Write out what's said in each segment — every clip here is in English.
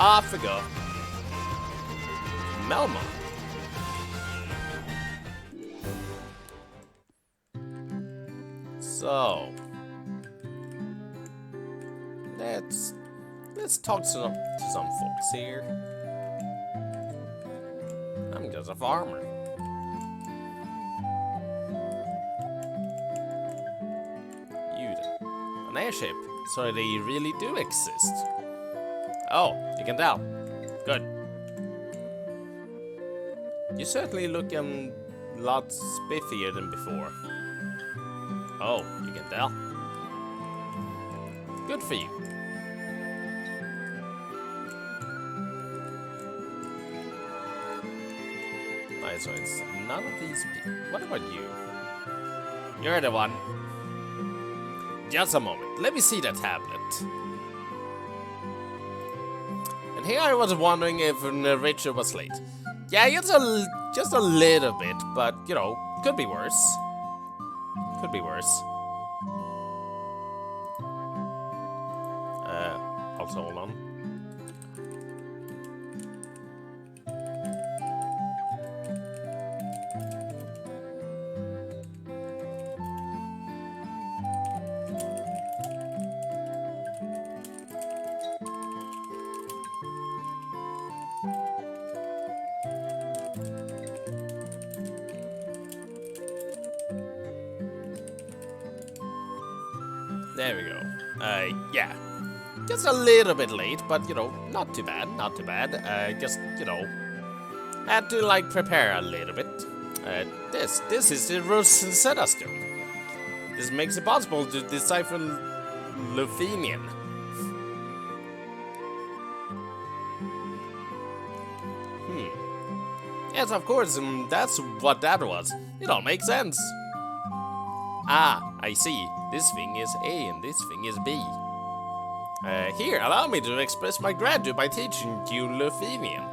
I forgot. Melma. So let's talk to some folks here. I'm just a farmer. An airship, so they really do exist. Oh, you can tell. Good. You certainly look a lot spiffier than before. Oh, you can tell. Good for you. Alright, so it's none of these people. What about you? You're the one. Just a moment. Let me see the tablet. And here I was wondering if Richard was late. Yeah, just a little bit, but you know, could be worse. Could be worse. Also hold on. There we go. Yeah. Just a little bit late, but, you know, not too bad, not too bad. Just, you know, had to, like, prepare a little bit. This is the Rosetta Stone. This makes it possible to decipher Luthenian. Yes, of course, that's what that was. It all makes sense. Ah, I see. This thing is A and this thing is B. Here, allow me to express my gratitude by teaching you Luthenian.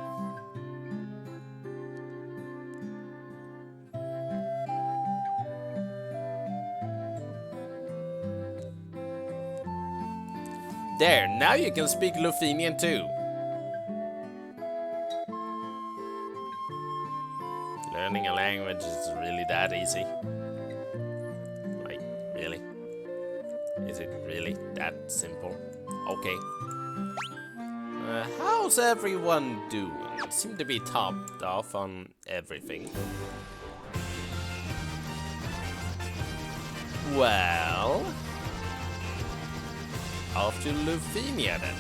There, now you can speak Luthenian too. Learning a language is really that easy. Like, really? Is it really that simple? Okay. How's everyone doing? Seem to be topped off on everything. Well, off to Luthenia then.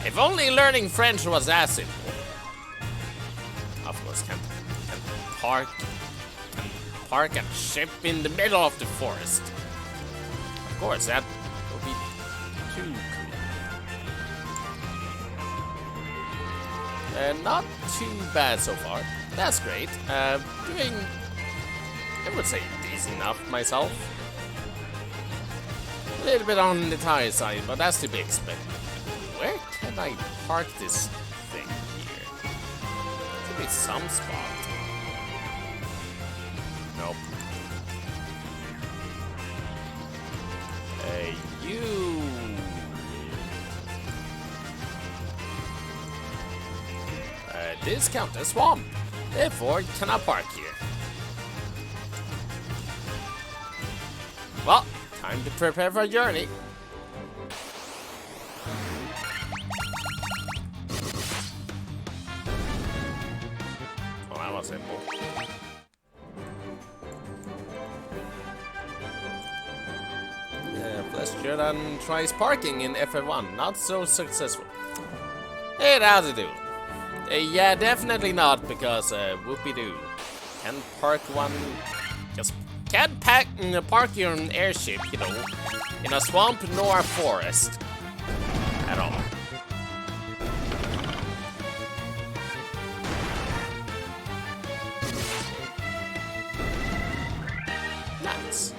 If only learning French was that simple. Of course, can park a ship in the middle of the forest. Of course, that would be too cool. Not too bad so far. That's great. Doing, I would say, decent enough myself. A little bit on the tired side, but that's to be expected. Where can I park this thing here? There should be some spot. Nope. You. This counts as swamp. Therefore, cannot park here. Well, time to prepare for a journey. Oh, that was simple. Fleskhjerta tries parking in FF1. Not so successful. Hey, how's it doing? Yeah, definitely not, because whoopie-doo. Can't park one... Just can't park your airship, you know, in a swamp nor a forest. At all. Nice.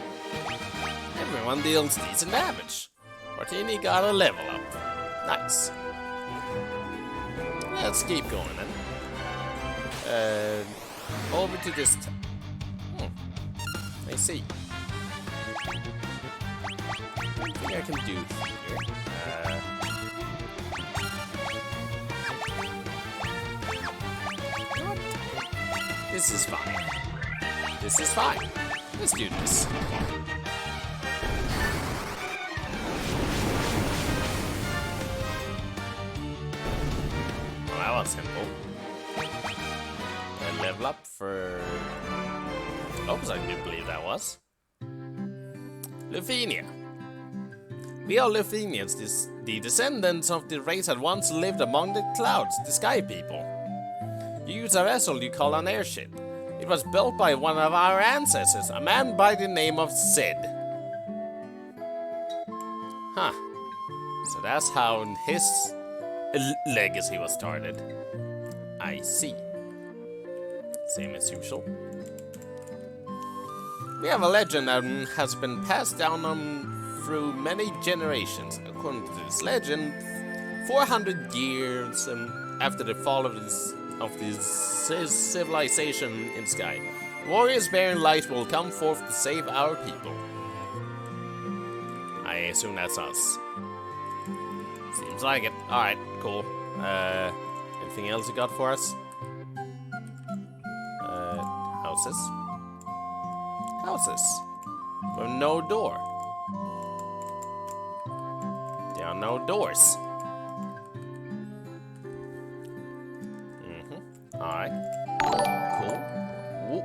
Everyone deals decent damage. Martini got a level up. Nice. Let's keep going then. Over to this. I see. Nothing I can do here. What? This is fine. This is fine. Let's do this. Well, that was simple. A level up for... Oh, I do believe that was. Lufenia. We are Lufenians, the descendants of the race that once lived among the clouds, the sky people. You use a vessel you call an airship. It was built by one of our ancestors, a man by the name of Sid. Huh. So that's how his legacy was started. I see. Same as usual. We have a legend that has been passed down through many generations. According to this legend, 400 years after the fall of this civilization in the sky, warriors bearing light will come forth to save our people. I assume that's us. Seems like it. Alright, cool. Anything else you got for us? Houses? Houses. With no door. There are no doors. Alright. Cool. Woo.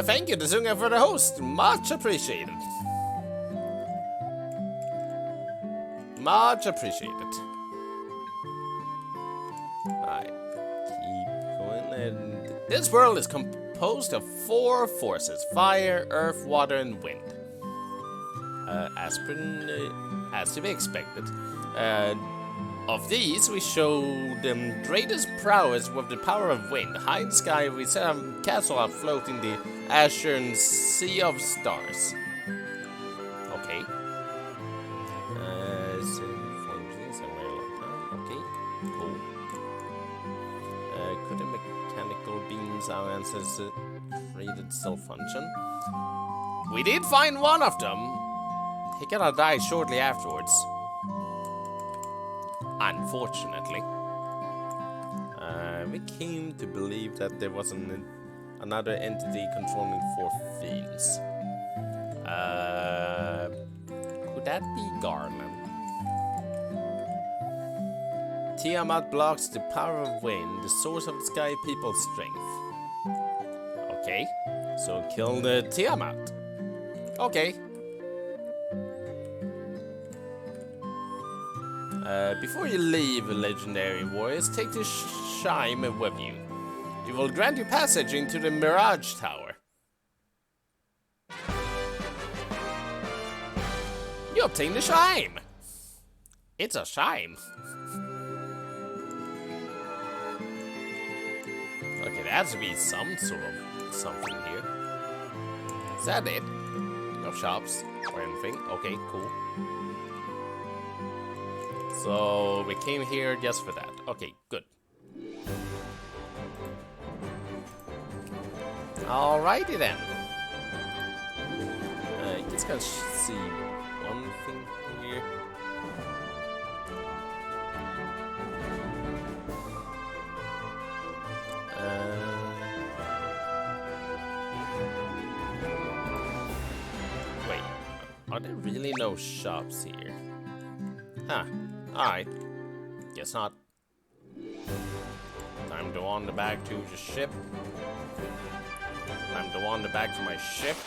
Thank you, Tsunga, for the host. Much appreciated. Much appreciated. Alright. Keep going. And this world is composed of 4 forces: fire, earth, water, and wind. As to be expected. Of these, we show the greatest prowess with the power of wind. High in the sky, we set a castle afloat in the azure sea of stars. Okay. Okay, cool. Could the mechanical beams our ancestors created still function? We did find one of them. He cannot die shortly afterwards. Unfortunately. We came to believe that there was another entity controlling 4 fiends. Could that be Garland? Tiamat blocks the power of wind, the source of the sky people's strength. Okay, so kill the Tiamat. Okay. Before you leave, legendary warriors, take the chime with you. It will grant you passage into the Mirage Tower. You obtain the chime! It's a chime. Okay, there has to be some sort of something here. Is that it? No shops or anything? Okay, cool. So, we came here just for that. Okay, good. Alrighty then. I just gotta see one thing here. Wait, are there really no shops here? Huh. Alright. Guess not. Time to wander back to the ship. Time to wander back to my ship.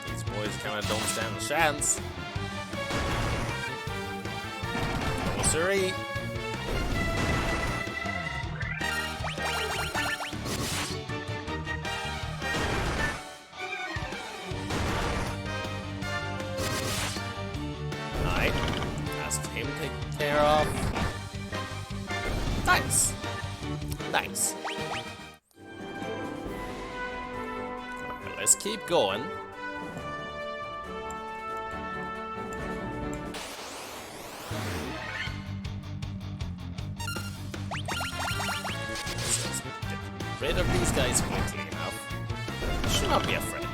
These boys kinda don't stand a chance. No siree. Care of. Nice. Nice. Okay, let's keep going. rid of these guys quickly enough. Should not be a threat.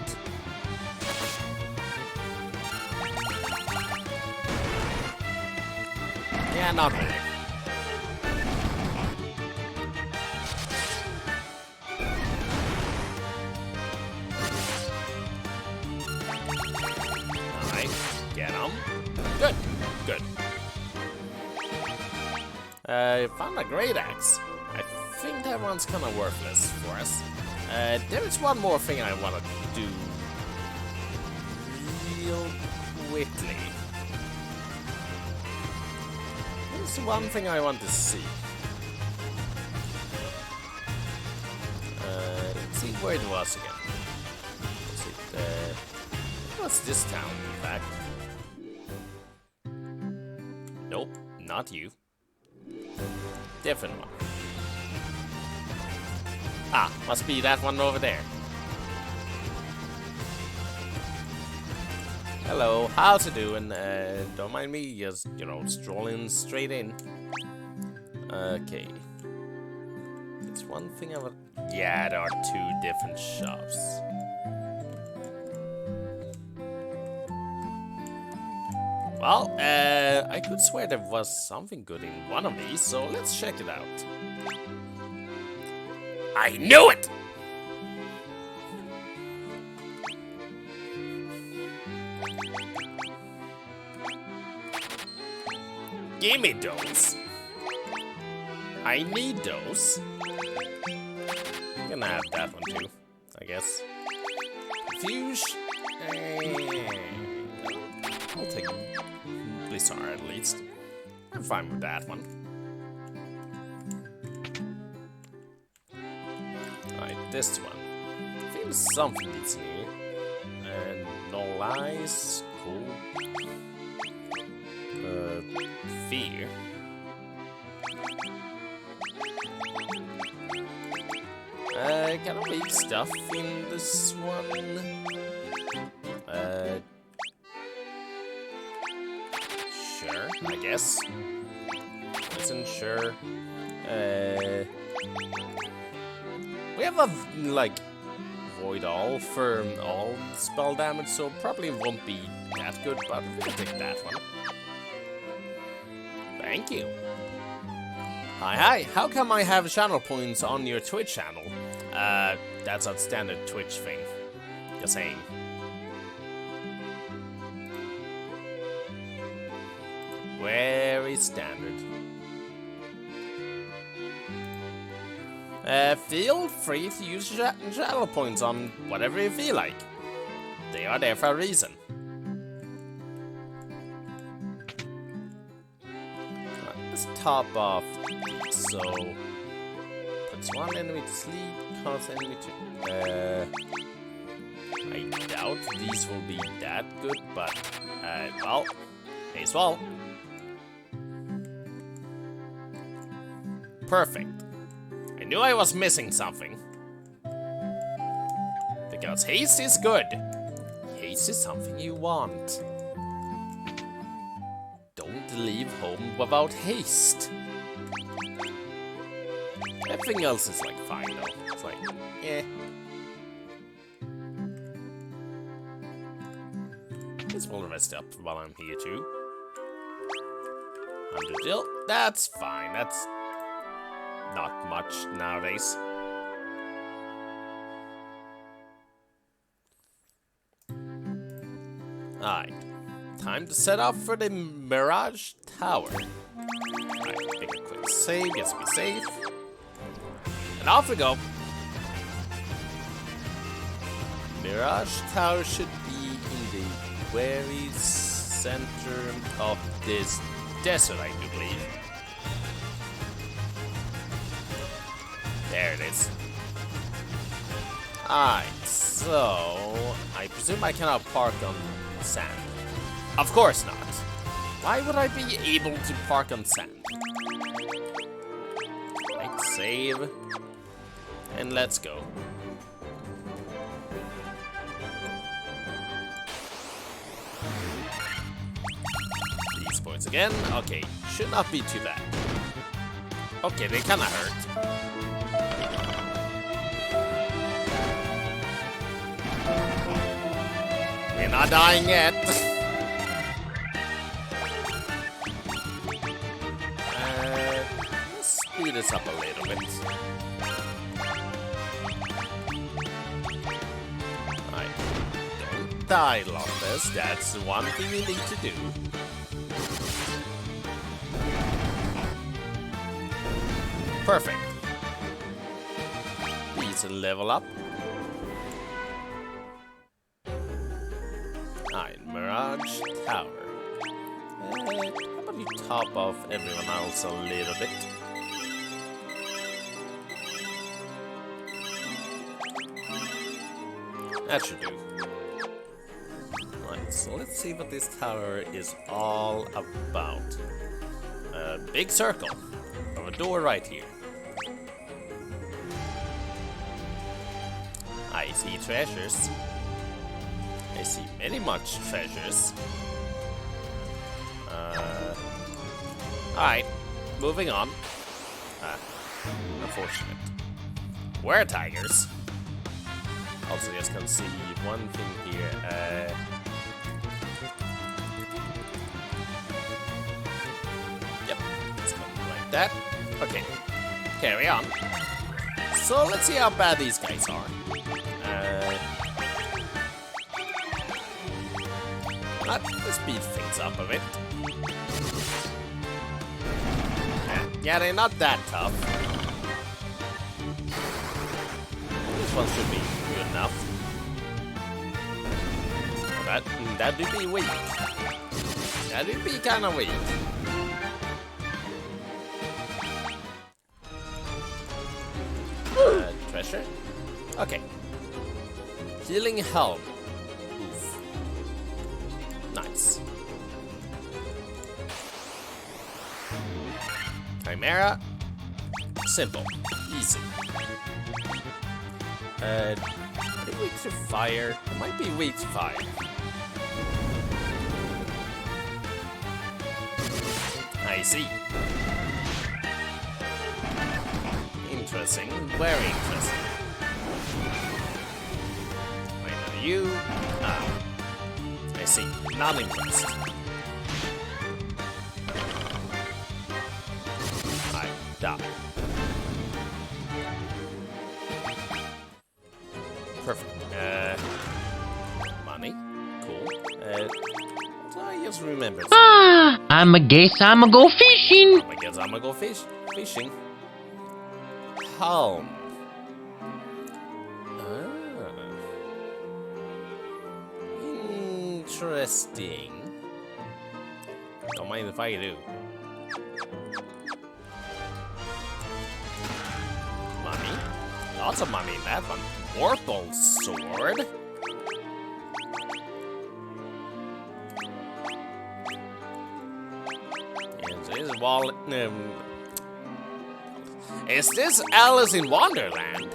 Yeah, not really. Alright, get him. Good, good. Found a great axe. I think that one's kind of worthless for us. There is one more thing I want to do real quickly. There's one thing I want to see. Let's see where it was again. Was it, what's this town, in fact? Nope, not you. Different one. Ah, must be that one over there. Hello, how's it doing? Don't mind me, just, you know, strolling straight in. Okay. It's one thing I would... Yeah, there are two different shops. Well, I could swear there was something good in one of these, so let's check it out. I knew it! Give me those. I need those. I'm gonna have that one too, I guess. Fuse. I'll take Blizzard at least. I'm fine with that one. Alright, this one. I think there's something that's new. And no lies. Cool. Fear. Kind of weak stuff in this one. Sure, I guess. Isn't sure. We have a, like, void all for all spell damage, so probably won't be that good, but we'll take that one. Thank you. Hi, how come I have channel points on your Twitch channel? That's a standard Twitch thing. Just saying. Very standard. Feel free to use channel points on whatever you feel like. They are there for a reason. Let's top off these, so puts one enemy to sleep, cause enemy to I doubt these will be that good, but well, as well. Perfect. I knew I was missing something. Because haste is good. Haste is something you want. Don't leave home without haste. Everything else is like fine though. It's like, eh. This will rest up while I'm here too. 100 gil. That's fine. That's not much nowadays. Alright. Time to set off for the Mirage Tower. Alright, make a quick save, just be safe. And off we go. Mirage Tower should be in the very center of this desert, I do believe. There it is. Alright, so I presume I cannot park on sand. Of course not. Why would I be able to park on sand? Right, save. And let's go. These points again. Okay, should not be too bad. Okay, they kinda hurt. We're not dying yet. Let's speed this up a little bit. Don't die, Lopez. That's one thing we need to do. Perfect. Please level up. Alright, Mirage Tower. How about you top off everyone else a little bit? That should do. Right, so let's see what this tower is all about. A big circle. A door right here. I see treasures. I see many much treasures. Alright, moving on. Unfortunate. Were tigers. Also, you guys can see one thing here. Yep, it's coming like that. Okay, carry on. So let's see how bad these guys are. Let's speed things up a bit. Yeah, they're not that tough. This one should be good enough. That would be weak. That would be kind of weak. Treasure? Okay. Healing helm. Oof. Nice. Chimera. Simple. Easy. Are they weak to fire? It might be weak to fire. I see. Interesting. Very interesting. I know you. I see. Not impressed. I die. Perfect. Money. Cool. I just remembered. I'ma go fishing. I guess I'ma go fishing. Home. Interesting. Don't mind if I do. Money. Lots of money in that one. Vorpal sword. Is this wall? Is this Alice in Wonderland?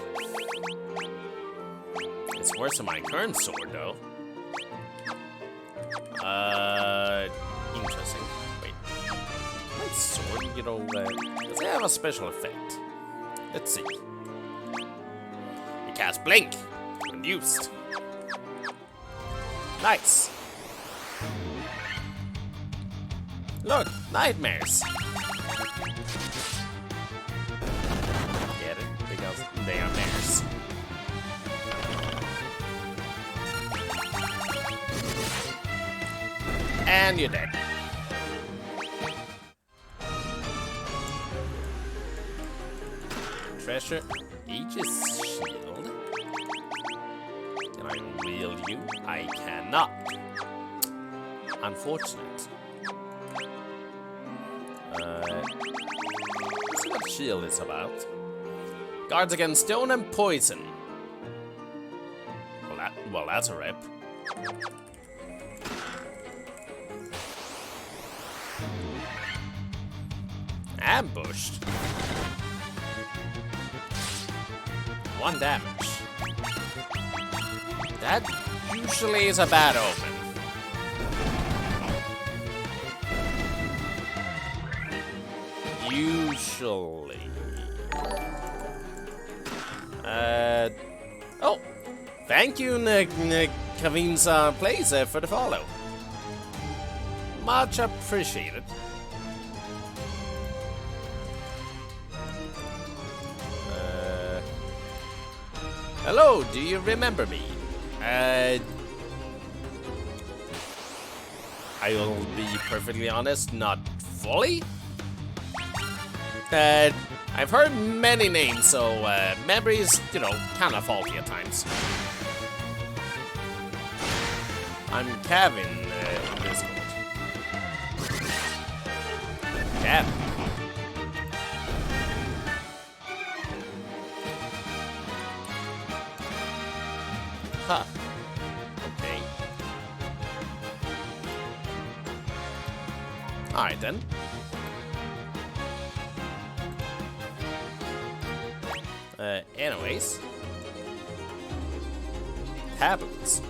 It's worse than my current sword, though. Interesting. Wait. My sword, you know, does it have a special effect? Let's see. It casts Blink when used. Nice. Look, nightmares. Get it? Because they are mares. And you're dead. Treasure. Aegis shield. Can I reel you? I cannot. Unfortunate. Let's see what shield is about. Guards against stone and poison. Well, that's a rip. Ambushed. 1 damage. That usually is a bad omen. Usually. Oh, Thank you, Kavinsa Plays, for the follow. Much appreciated. Hello, do you remember me? I will be perfectly honest, not fully. I've heard many names, so memory is, you know, kind of faulty at times. I'm Kevin in Discord. Kevin. Huh. Okay. Alright then. Anyways. Happens.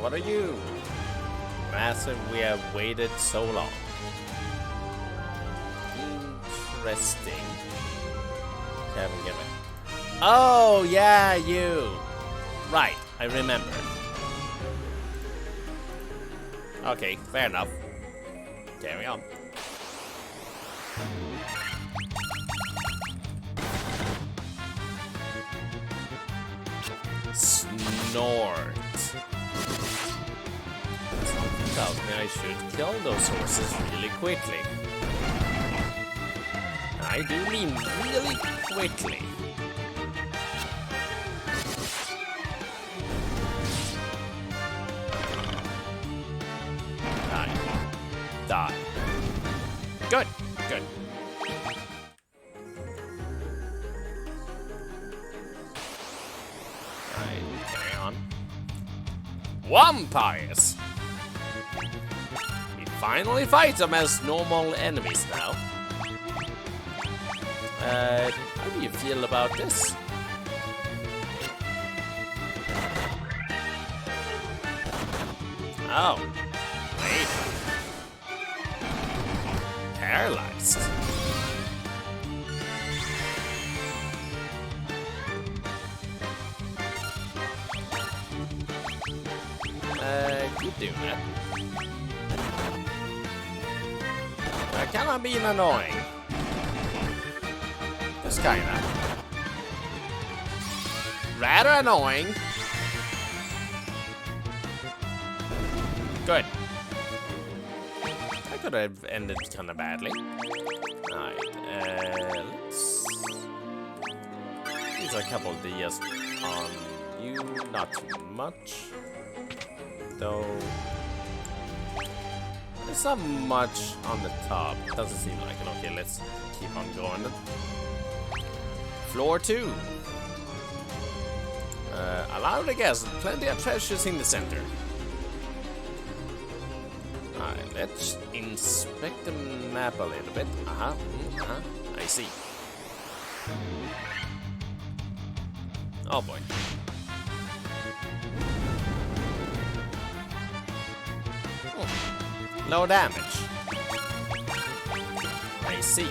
What are you? Massive, we have waited so long. Interesting. Haven't given. Oh, yeah, you. Right, I remember. Okay, fair enough. Carry on. Snort. Something tells me I should kill those horses really quickly. I do mean really quickly. Die. Good, good. Alright, carry on. Vampires! We finally fight them as normal enemies now. How do you feel about this? Oh, wait. Paralyzed. Keep doing that. Kinda being annoying. Just kinda. Rather annoying. Good. I could have ended kinda badly. Alright, let's use a couple of DS on you, not too much. Though there's not much on the top. Doesn't seem like it. Okay, let's keep on going. Floor 2. Allow the guests, plenty of treasures in the center. Alright, let's inspect the map a little bit. I see. Oh boy. Low damage. I see.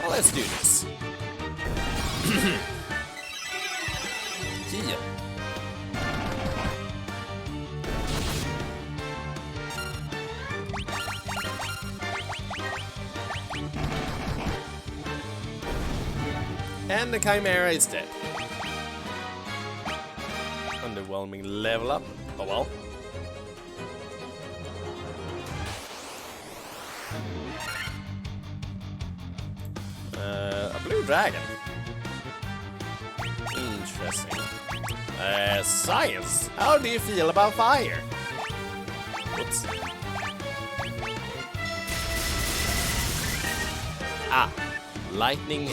Well, let's do this. Heal. And the Chimera is dead. Underwhelming level up. Oh well. A blue dragon. Interesting. Science. How do you feel about fire? Whoops. Ah, lightning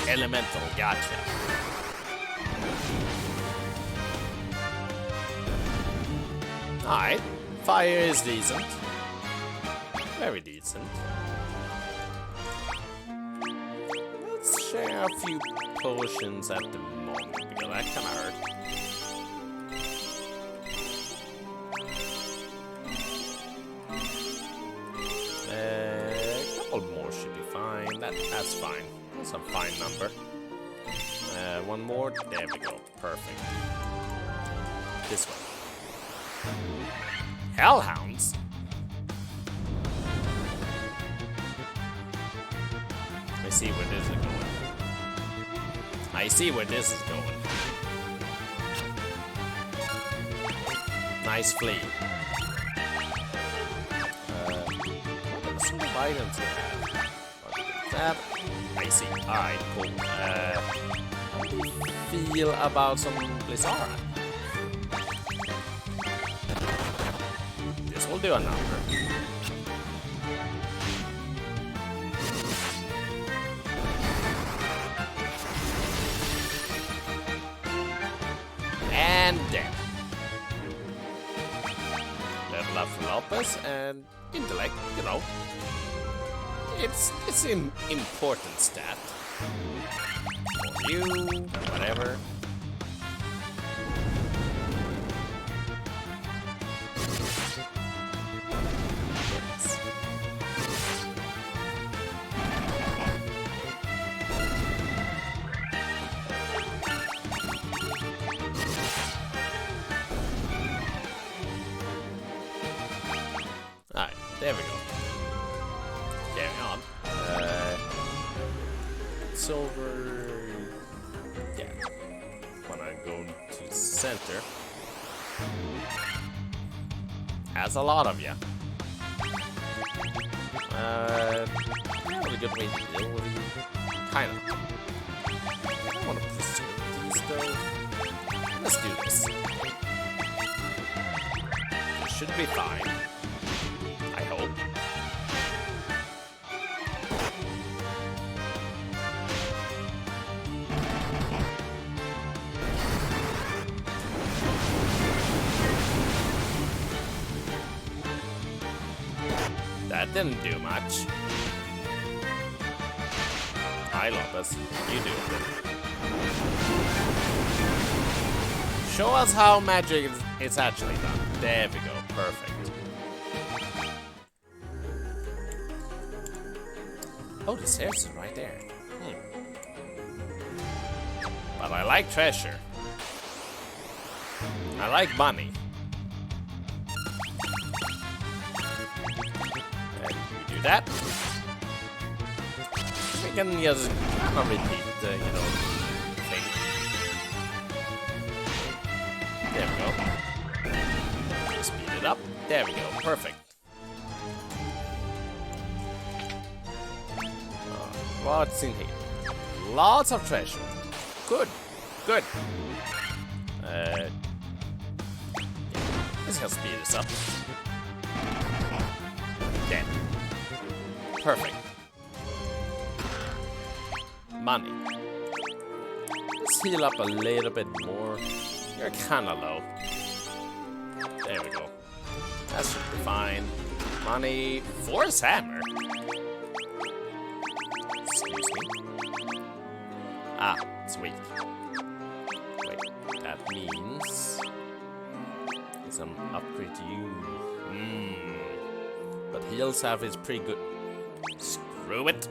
elemental. Gotcha. Alright, fire is decent. Very decent. Let's share a few potions at the moment, because that kinda hurt. A couple more should be fine. fine. That's fine. That's a fine number. One more. There we go. Perfect. This one. Hellhounds? I see where this is going. I see where this is going. Nice flea. What sort of items do you have? That. I see. Alright, cool. How do you feel about some Blizzara? This will do a number. And dead. Level up for Lopez and intellect, you know. It's an important stat. For you, whatever. Alright, there we go. Carry on. Silver. Yeah. When I go to center. Has a lot of ya. Not a good way to deal with you. Kind of. I don't want to preserve these though. Let's do this. It should be fine. I hope. That didn't do much. Hi, Lopez. You do it. Show us how magic is actually done. There we go. Perfect. Oh, the stairs is right there. But I like treasure. I like money. And you do that. We can just kind of repeat the, you know, thing. There we go. Speed it up. There we go. Perfect. What's in here? Lots of treasure. Good. Good. Yeah. This can speed this up. Dead. Perfect. Money. Let's heal up a little bit more. You're kinda low. There we go. That should be fine. Money. Force hammer. Excuse me. Ah, sweet. Wait, that means it's an upgrade to you. But heal salve is pretty good. Screw it.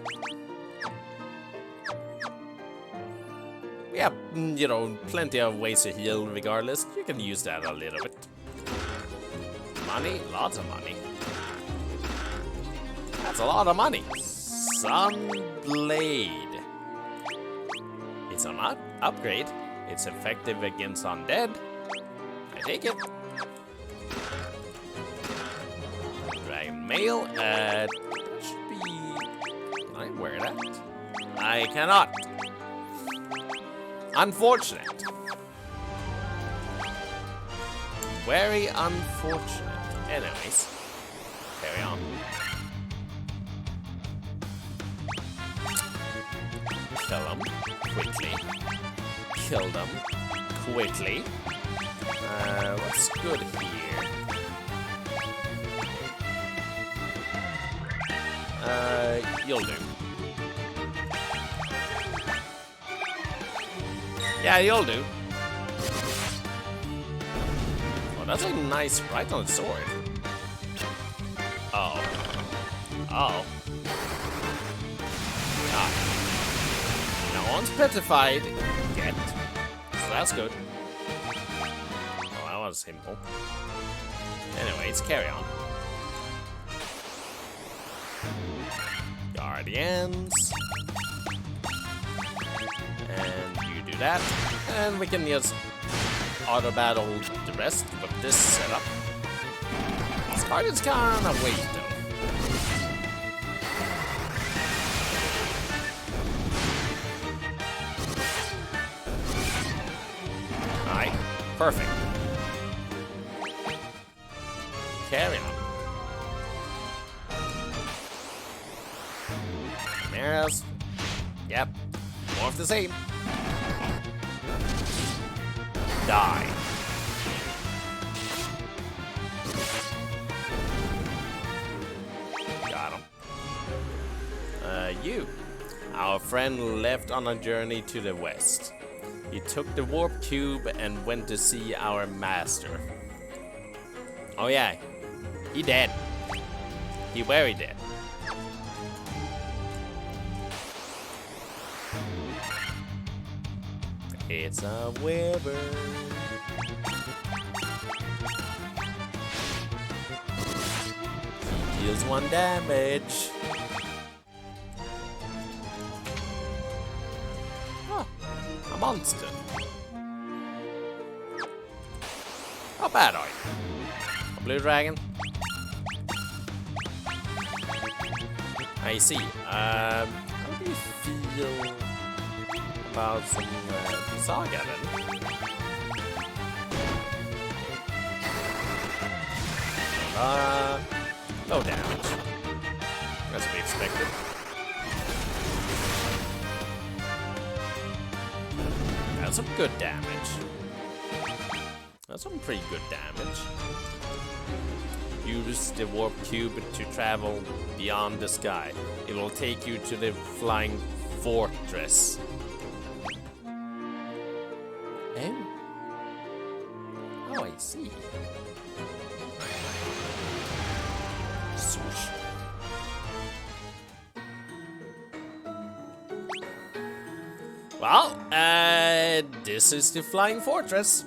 We have, you know, plenty of ways to heal regardless. You can use that a little bit. Money, lots of money. That's a lot of money. Sunblade. It's an upgrade. It's effective against undead. I take it. Dragon mail. That should be. Can I wear that? I cannot. Unfortunate. Very unfortunate. Anyways, carry on. Kill them quickly. Kill them quickly. What's good here? You'll do. Yeah, you'll do. Oh, that's a nice right on the sword. Oh. Oh. No one's petrified yet. So that's good. Well, that was simple. Anyways, carry on. Guardians. And you do that. And we can just auto battle the rest with this setup. This card is kinda weak though. Alright, perfect. Carry on. Chimeras. Yep. More of the same. Die. Got him. You. Our friend left on a journey to the west. He took the warp cube and went to see our master. Oh yeah, he dead. He very dead. It's a wyvern. He deals 1 damage. Oh, a monster. How bad are you? A blue dragon? I see. How do you feel about some Saga then? Low damage. That's to be expected. That's some good damage. That's some pretty good damage. Use the warp cube to travel beyond the sky. It will take you to the flying fortress. Oh, I see. Swoosh. Well, this is the flying fortress.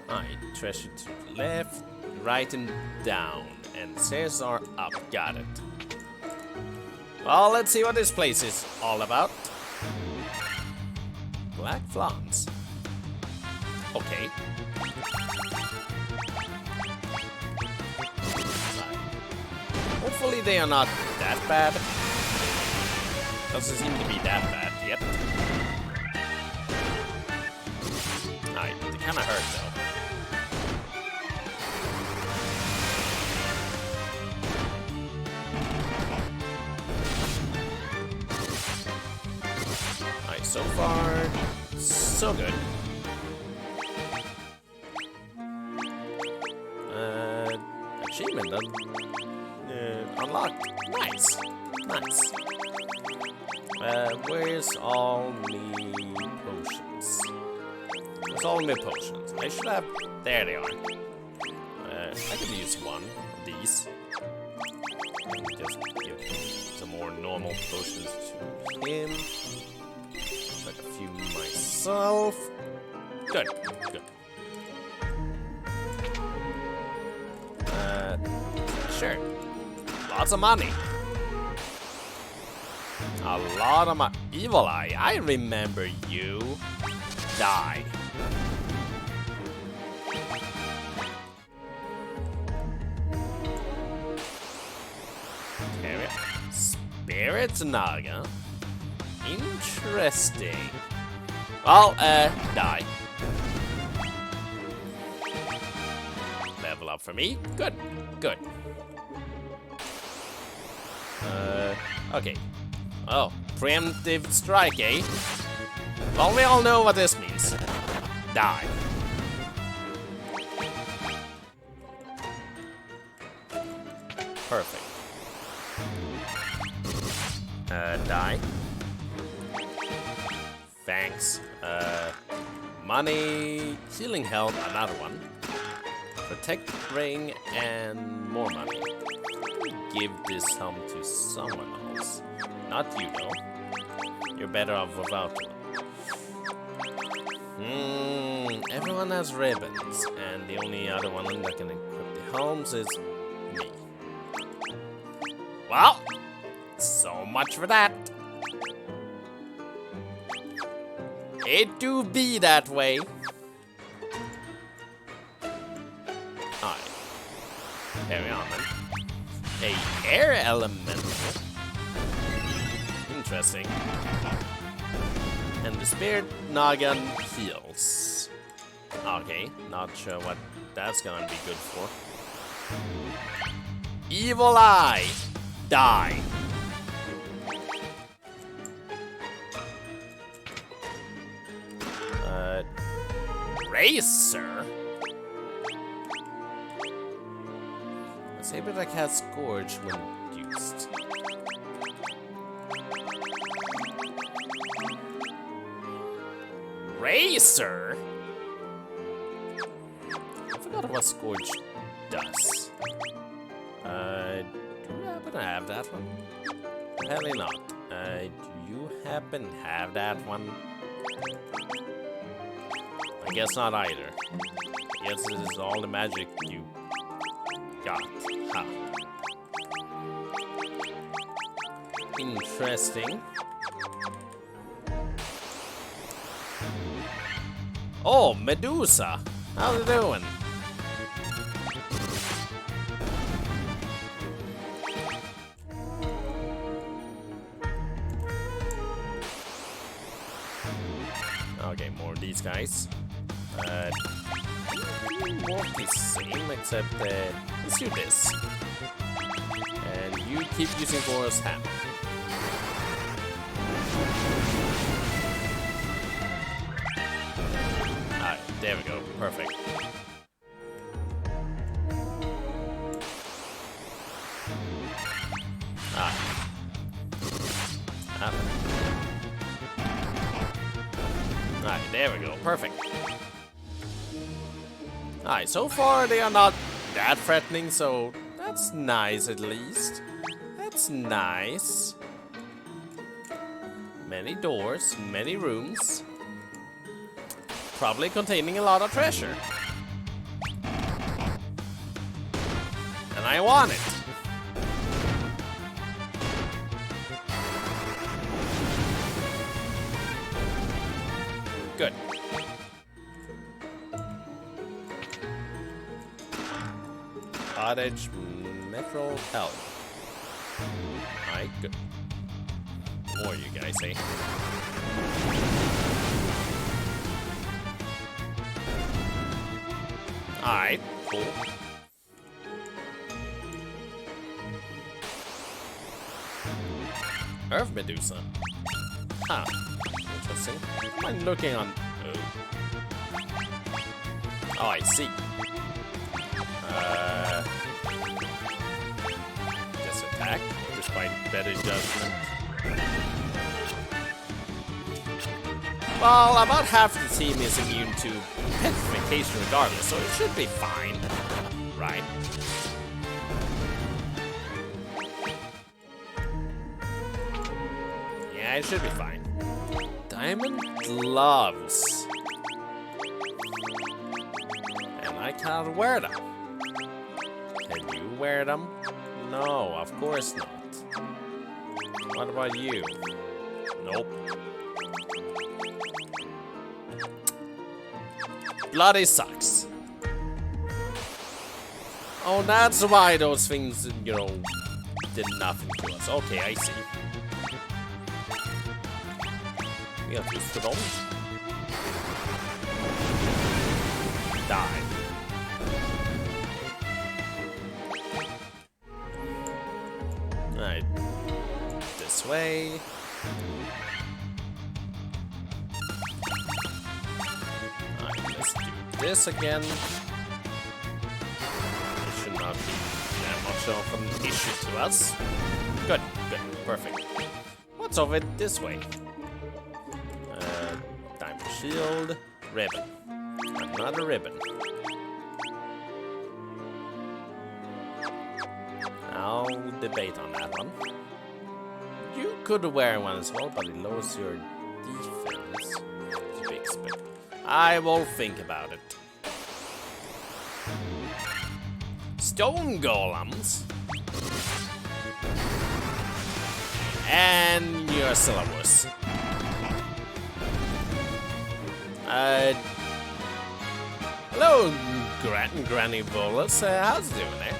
Alright, treasure to the left, right and down, and stairs are up. Got it. Well, let's see what this place is all about. Black flans. Okay. Hopefully they are not that bad. Doesn't seem to be that bad yet. Alright, they kinda hurt though. Alright, so far, so good. Achievement unlocked. Nice. Nice. Where's all me potions? Where's all my potions? I should have... There they are. I could use one of these. Just give some more normal potions to him. Like a few myself. Good. Good. Sure. Lots of money. A lot of money. Evil Eye, I remember you. Die. Spirit Naga. Interesting. Well, die. Level up for me. Good. Good. Okay. Oh, preemptive strike, eh? Well, we all know what this means. Die. Perfect. Die. Thanks. Money, healing health, another one. Protect ring and more money. give this home to someone else. Not you, though. You're better off without one. Everyone has ribbons, and the only other one that can equip the homes is me. Well, so much for that. It do be that way. Alright. Carry on then. A air elemental. Interesting. And the Spirit Noggin heals. Okay, not sure what that's gonna be good for. Evil Eye! Die! Racer? A saber that has Scourge when used. Racer? I forgot what Scourge does. Do you happen to have that one? Apparently not. Do you happen to have that one? I guess not either. I guess this is all the magic you got. Ha. Interesting. Oh, Medusa! How's it doing? Okay, more of these guys. More the same, except let's do this. And you keep using Boros Hammer. Alright, there we go. Perfect. Alright, there we go. Perfect. Alright, so far they are not that threatening, so that's nice at least. That's nice. Many doors, many rooms. Probably containing a lot of treasure. And I want it. Good. Cottage Metro Hell. Alright, good. More you guys, eh? Alright, cool. Earth Medusa. Huh. Interesting. I'm looking on. Oh, I see. Just attack, despite better judgment. Well, about half the team is immune to petrification regardless, so it should be fine. Right? Yeah, it should be fine. Diamond gloves. And I can't wear them. Can you wear them? No, of course not. What about you? Nope. Bloody sucks. Oh, that's why those things, you know, did nothing to us. Okay, I see. We got used to them. Die. Alright. This way. Alright, let's do this again. It should not be that much of an issue to us. Good, good, perfect. What's over this way? Diamond shield, ribbon. Another ribbon. No debate on that one. You could wear one as well, but it lowers your defense to be expected. I will think about it. Stone golems. And your syllabus. Hello, Granny Bolus. How's it doing there?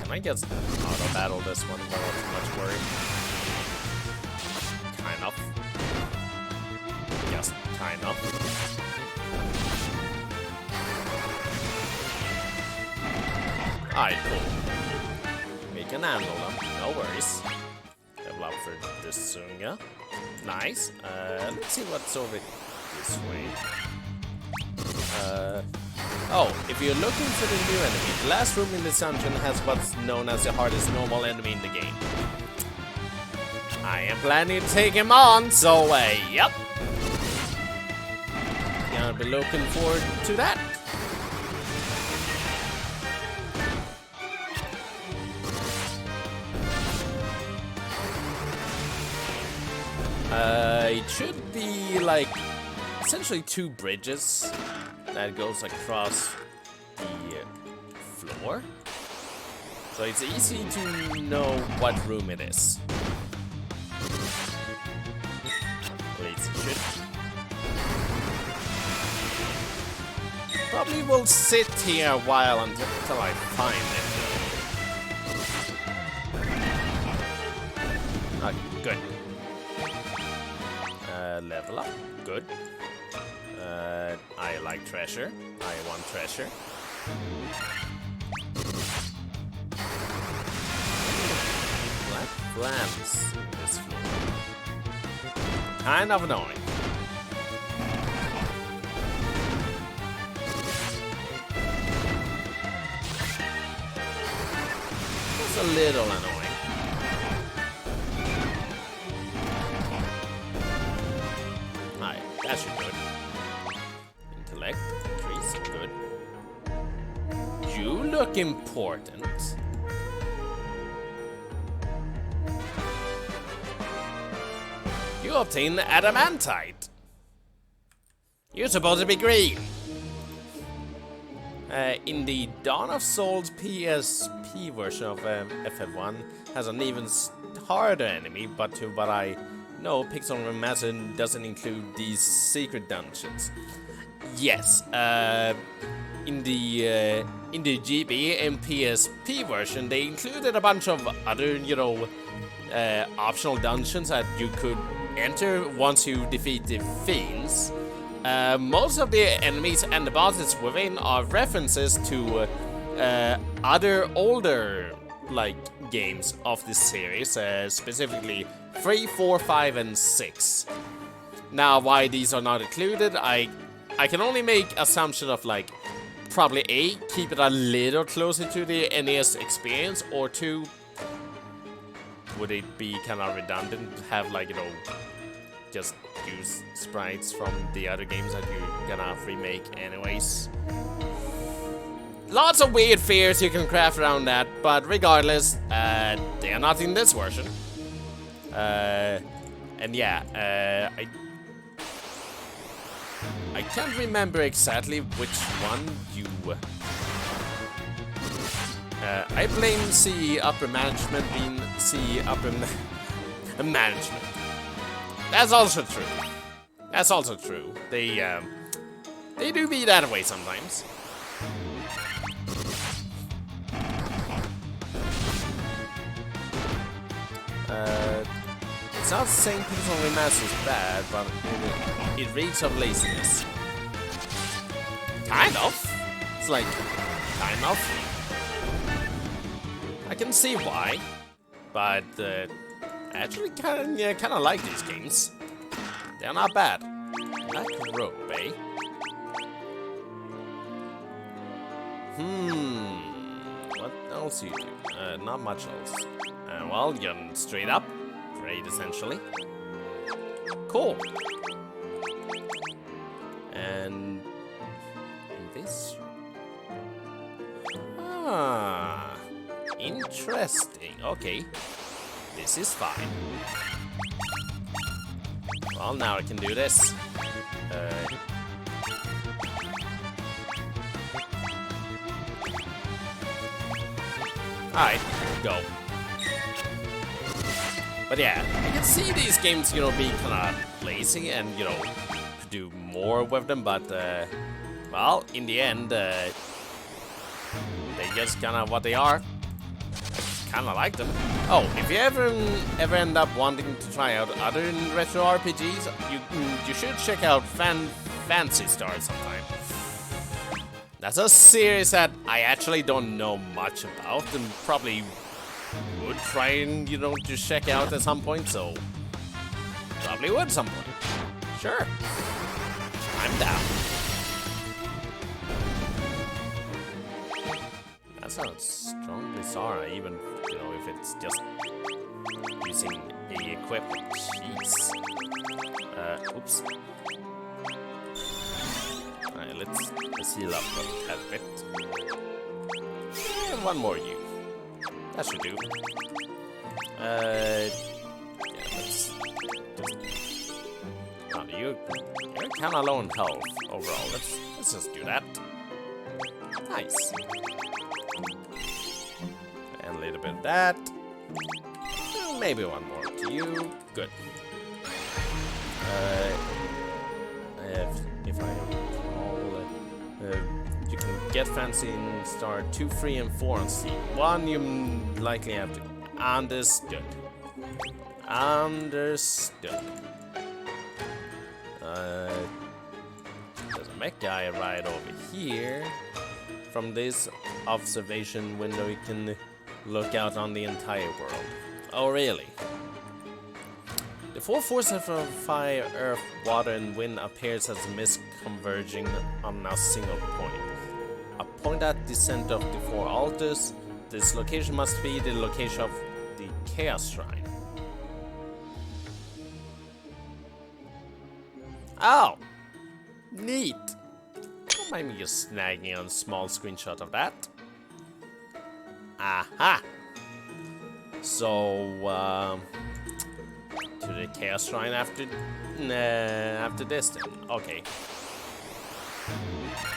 Can I just auto battle this one without too much worry? Kind of. Just kind of. Alright, cool. We can handle them, no worries. Level up for this Sunga. Nice. Let's see what's over this way. Oh, if you're looking for the new enemy, the last room in this dungeon has what's known as the hardest normal enemy in the game. I am planning to take him on, so yep. Gonna be looking forward to that. It should be like essentially 2 bridges that goes across the floor. So it's easy to know what room it is. At least it should. Probably will sit here a while until I find it. Okay, good. Level up. Good. I like treasure. I want treasure. Black flames in this floor. Kind of annoying. It's a little annoying. That should be good. Intellect, increase, good. You look important. You obtain adamantite. You're supposed to be green. In the Dawn of Souls PSP version of FF1 has an even harder enemy, but to what I know, Pixel Remaster doesn't include these secret dungeons. Yes, in the GB and PSP version, they included a bunch of other, you know, optional dungeons that you could enter once you defeat the fiends. Most of the enemies and the bosses within are references to other older games of this series, specifically 3, 4, 5, and 6. Now, why these are not included, I can only make assumption of probably A, keep it a little closer to the NES experience, or 2, would it be kind of redundant to have just use sprites from the other games that you're gonna remake anyways. Lots of weird fears you can craft around that, but regardless, they are not in this version. And yeah, I can't remember exactly which one you... I blame CE upper management being CE upper management. That's also true. That's also true. They do be that way sometimes. It's not saying Pixel Remaster is bad, but it reeks of laziness. Kind of. It's kind of. I can see why, but I actually kind of like these games. They're not bad. Black rope, eh? What else you do? Not much else. Well, you're straight up. Great, essentially. Cool. And this? Ah, interesting. Okay, this is fine. Well, now I can do this. Alright, go. But yeah, I can see these games, you know, being kind of lazy and, you know, could do more with them, but, well, in the end, they just kind of what they are. Kind of like them. Oh, if you ever end up wanting to try out other retro RPGs, you should check out Fancy Star sometime. That's a series that I actually don't know much about and probably would try and, you know, just check out at some point, so probably would some point. Sure. I'm down. That sounds strongly sorry, even, you know, if it's just using the equipment. Jeez. Oops. Alright, let's heal up a tad bit. And one more you. That should do. Yeah, let's just... Oh, you're kind of low in health overall. Let's just do that. Nice. And a little bit of that. Maybe one more to you. Good. If I recall, you can get Fancy in Star 2, 3, and 4 on Steam. 1 you likely have to... Understood. Understood. There's a mech guy right over here. From this observation window, you can look out on the entire world. Oh, really? The four forces of fire, earth, water, and wind appears as a mist converging on a single point. A point at the center of the four altars. This location must be the location of the Chaos Shrine. Oh! Neat! Don't mind me just snagging a small screenshot of that. Aha! So, to the Chaos Shrine after this then. Okay.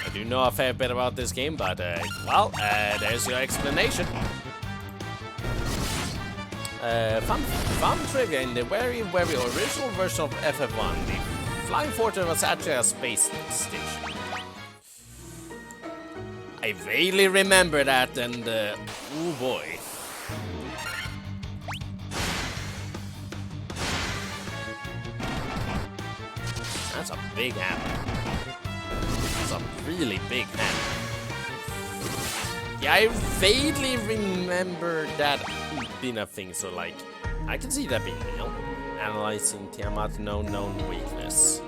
I do know a fair bit about this game, but, well, there's your explanation. Fun trivia, in the very original version of FF1, the Flying Fortress was actually a space station. I vaguely remember that, and, oh boy. That's a big hammer. That's a really big hammer. Yeah, I vaguely remember that being a thing, so like, I can see that being real. Analyzing Tiamat, no known weakness.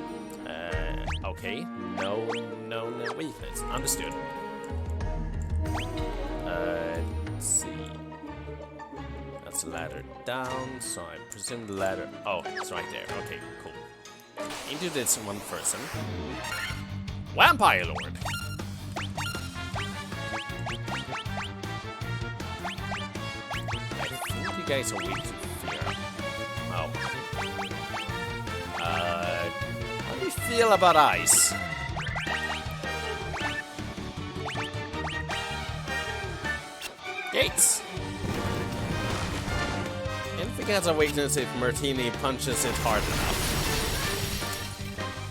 Okay, no known weakness. Understood. Let's see. That's a ladder down, so I presume the ladder... Oh, it's right there. Okay, cool. Into this one person. Vampire Lord! I think you guys are weak to fear. Oh. How do you feel about ice? Gates! Anything has a weakness if Martini punches it hard enough.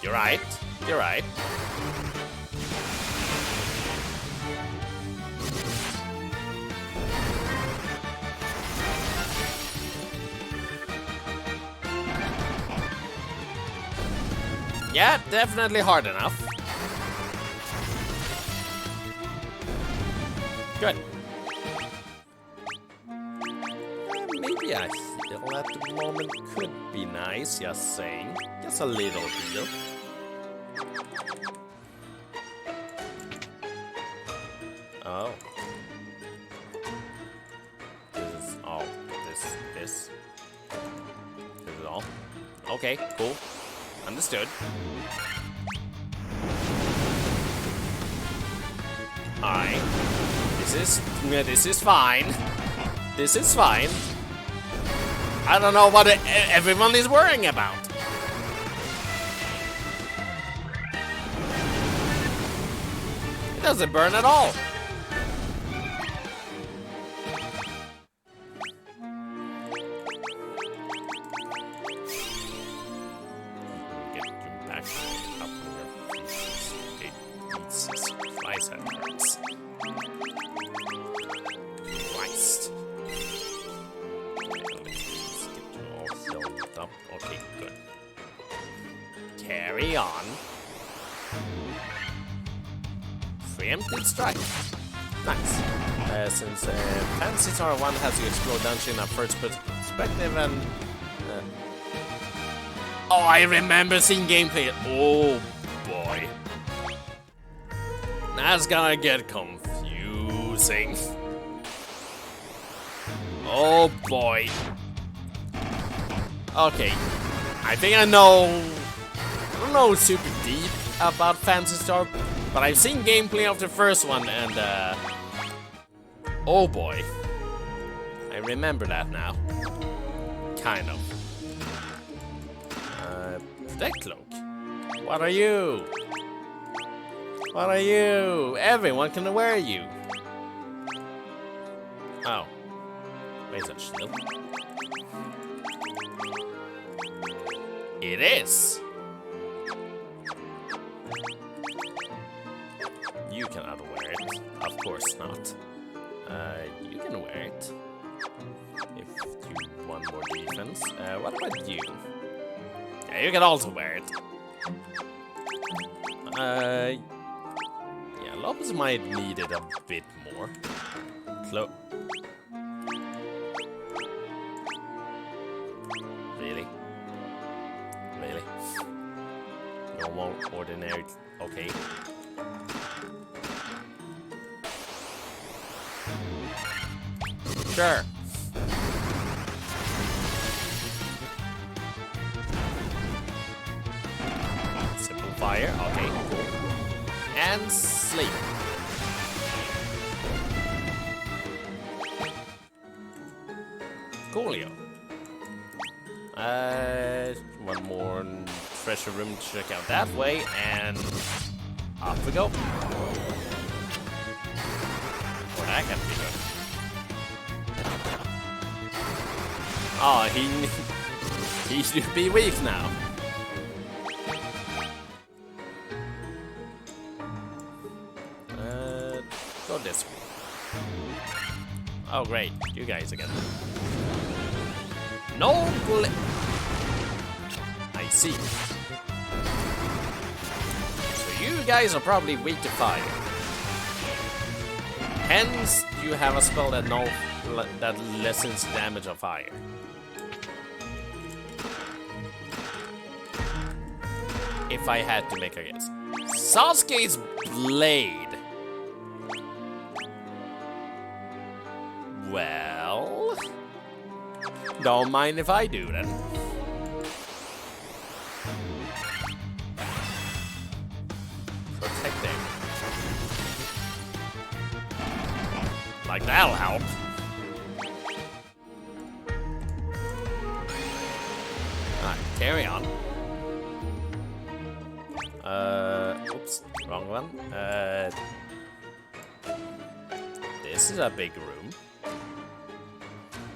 You're right. You're right. Yeah, definitely hard enough. Good. Maybe a heal at the moment could be nice, just saying. Just a little heal. Oh. This is all. This. This is all. Okay, cool. Alright. This is fine. This is fine. I don't know what everyone is worrying about. It doesn't burn at all. Get you back up on your feet. Okay, Jesus Christ, that hurts. Christ. Let's get you all filled up. Okay, good. Carry on. Preempted strike. Nice. Since Fantasy Star 1 has you explore dungeon at first perspective and... Oh, I remember seeing gameplay. Oh, boy. That's gonna get confusing. Oh, boy. Okay. I think I don't know super deep about Fantasy Star, but I've seen gameplay of the first one, and oh boy, I remember that now. Kind of. Protect cloak. What are you? What are you? Everyone can wear you. Oh, wait, is that shield? It is. You cannot wear it. Of course not. You can wear it. If you want more defense. What about you? Yeah, you can also wear it. Yeah, Lopez might need it a bit more. Really? Really? No more ordinary... Okay. Sure. Simple fire. Okay, cool. And sleep. Coolio. One more treasure room to check out that way, and off we go. Well, that can be good. Oh, he should be weak now. Go this way. Oh, great. You guys again. No I see. So you guys are probably weak to fire. Hence, you have a spell that lessens damage of fire. If I had to make a guess. Sasuke's blade. Well, don't mind if I do then. Protect them. Like that'll help. Alright, carry on. Oops, wrong one. This is a big room.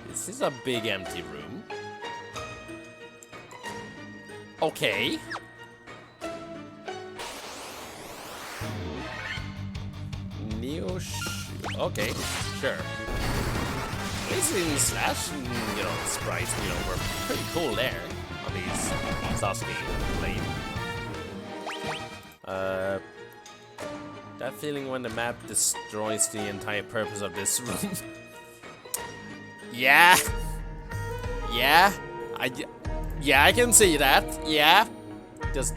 This is a big empty room. Okay. Okay, sure. At least in Slash, you know, sprites, you know, were pretty cool there on these Sasuke blade. That feeling when the map destroys the entire purpose of this room. Yeah. Yeah. I can see that. Yeah. Just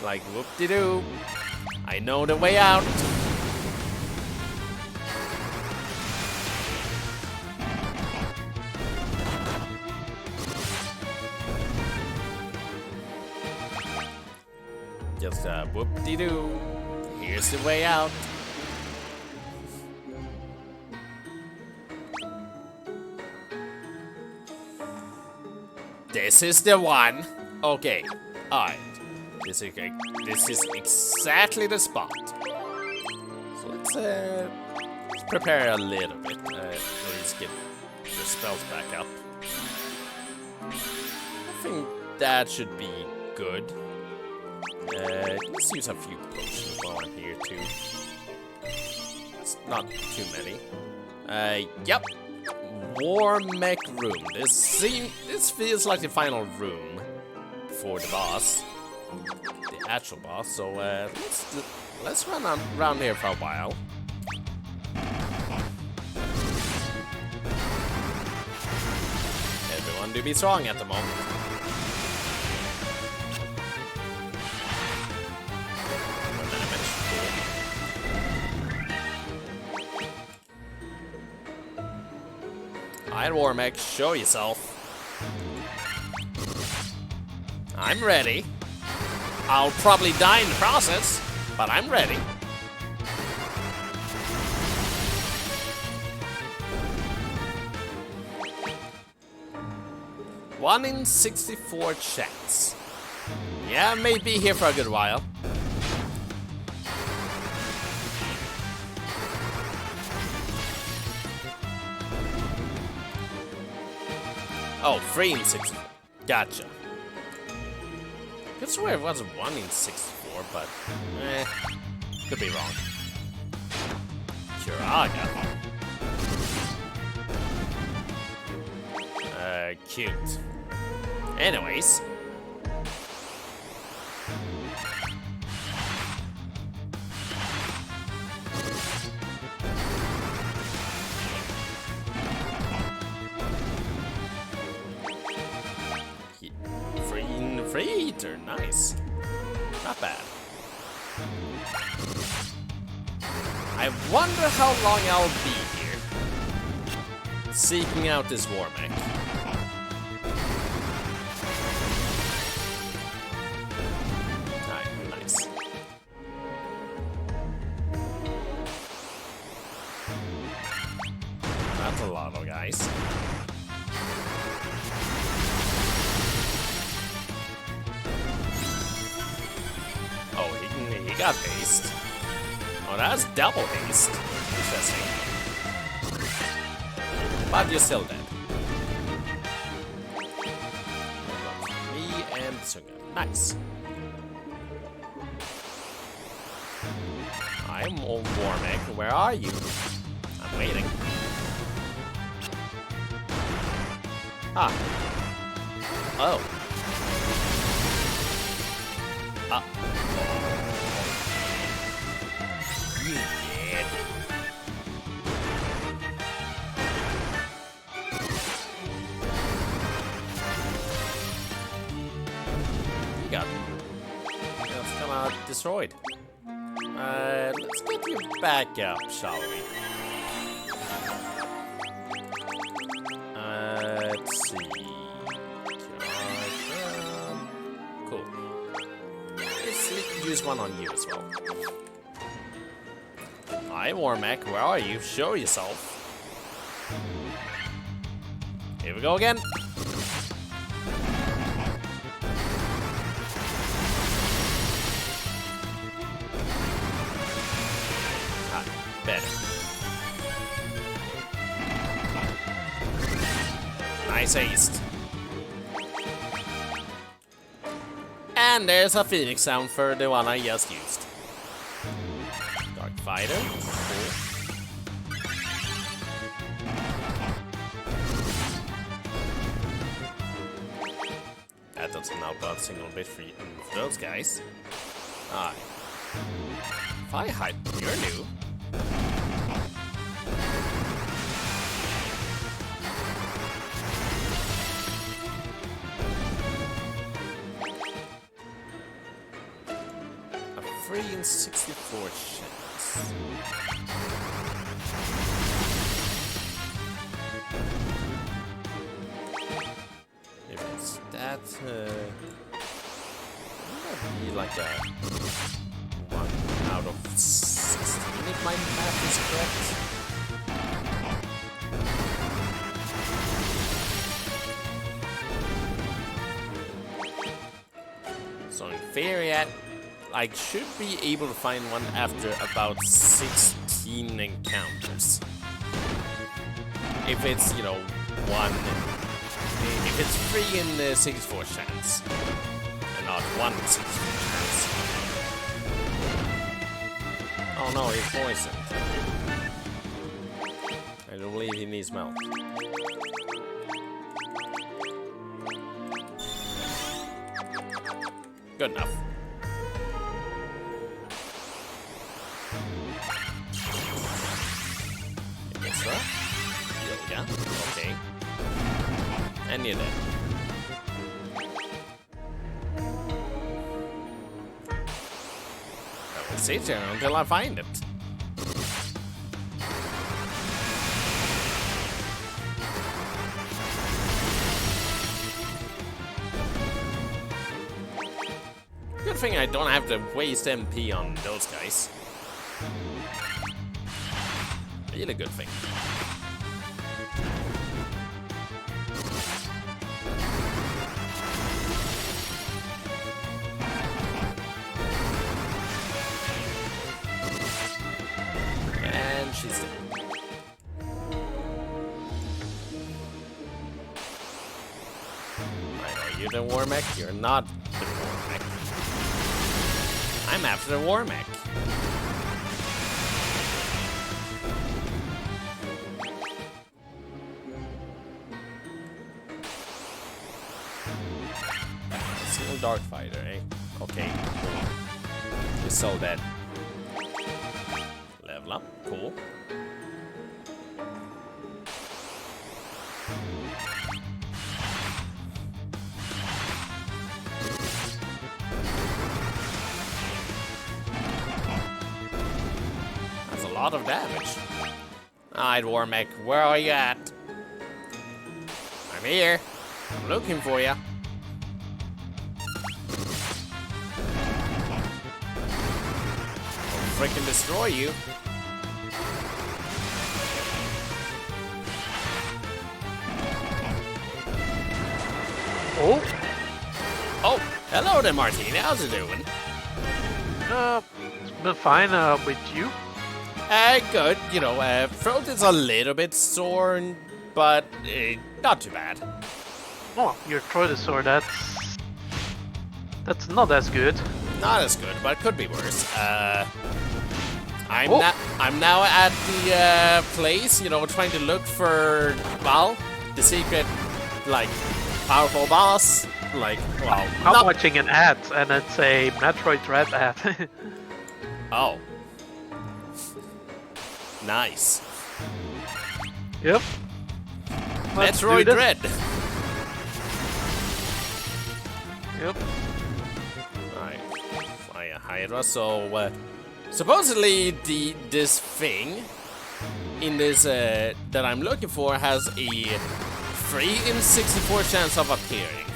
like whoop-de-doo. I know the way out. Just whoop-de-doo. Here's the way out. This is the one. Okay. Alright. This is exactly the spot. So let's prepare a little bit. Let's get the spells back up. I think that should be good. Let's use a few potions while I'm here too. It's not too many. Yep. Warmech room. This feels like the final room for the boss, the actual boss. So let's run around here for a while. Everyone do be strong at the moment. Alright, Warmech, show yourself. I'm ready. I'll probably die in the process, but I'm ready. One in 64 chance. Yeah, I may be here for a good while. Oh, 3 in 64. Gotcha. I could swear it was 1 in 64, but could be wrong. Curaga. Cute. Anyways. Free eater, nice. Not bad. I wonder how long I'll be here, seeking out this Warmech. Nice. That's a lot of guys. He got haste. Oh, that's double haste. Interesting. But you're still dead. Me and Sunga. Nice. I'm old Warmech. Where are you? I'm waiting. Ah. Oh. You dead. You got come out destroyed. Let's get you back up, shall we? Let's see. Cool. Let's use one on you as well. Hi, Warmech, where are you? Show yourself. Here we go again. Ah, better. Nice haste. And there's a Phoenix sound for the one I just used. Dark Fighter. Cool. That doesn't help out a single bit for those guys. Alright. If I hide, you're new. A 3 in 64 chance. If it's that, wouldn't that be like a 1 out of 16, if my math is correct. So in theory, I should be able to find one after about 16 encounters. If it's, you know, if it's 3 in the 64 chance, and not 1 in 64 chance. Oh no, he's poisoned. I don't believe he needs milk. Good enough. Extra. Yoga. Okay. And you're dead. I will sit here until I find it. Good thing I don't have to waste MP on those guys. Really good thing. And she's dead. I know you're the war mech, you're not the war mech. I'm after the war mech. Single dark fighter, eh? Okay, cool. He's so dead. Level up, cool. That's a lot of damage. Alright, war mech, where are you at? I'm here. I'm looking for you. I'll freaking destroy you. Oh? Oh, hello there, Martina. How's it doing? It's been fine with you. Good. You know, throat is a little bit sore, but not too bad. Oh, your throat is sore. That's not as good. Not as good, but could be worse. I'm now at the place, you know, trying to look for, well, the secret, like, powerful boss. Like, well, I'm watching an ad, and it's a Metroid Dread ad. Oh. Nice. Yep. Let's do Metroid this. Dread. Yep. Alright. Fire Hydra. So, supposedly this thing in this that I'm looking for has a 3 in 64 chance of appearing.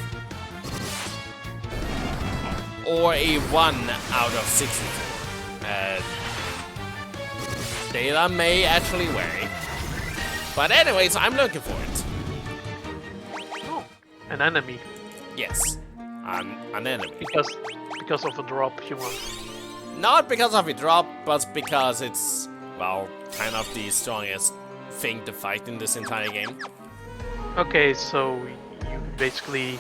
Or a 1 out of 64. Data may actually vary. But anyways, I'm looking for it. Oh, an enemy. Yes. An enemy. Because of a drop you want. Not because of a drop, but because it's, well, kind of the strongest thing to fight in this entire game. Okay, so you basically...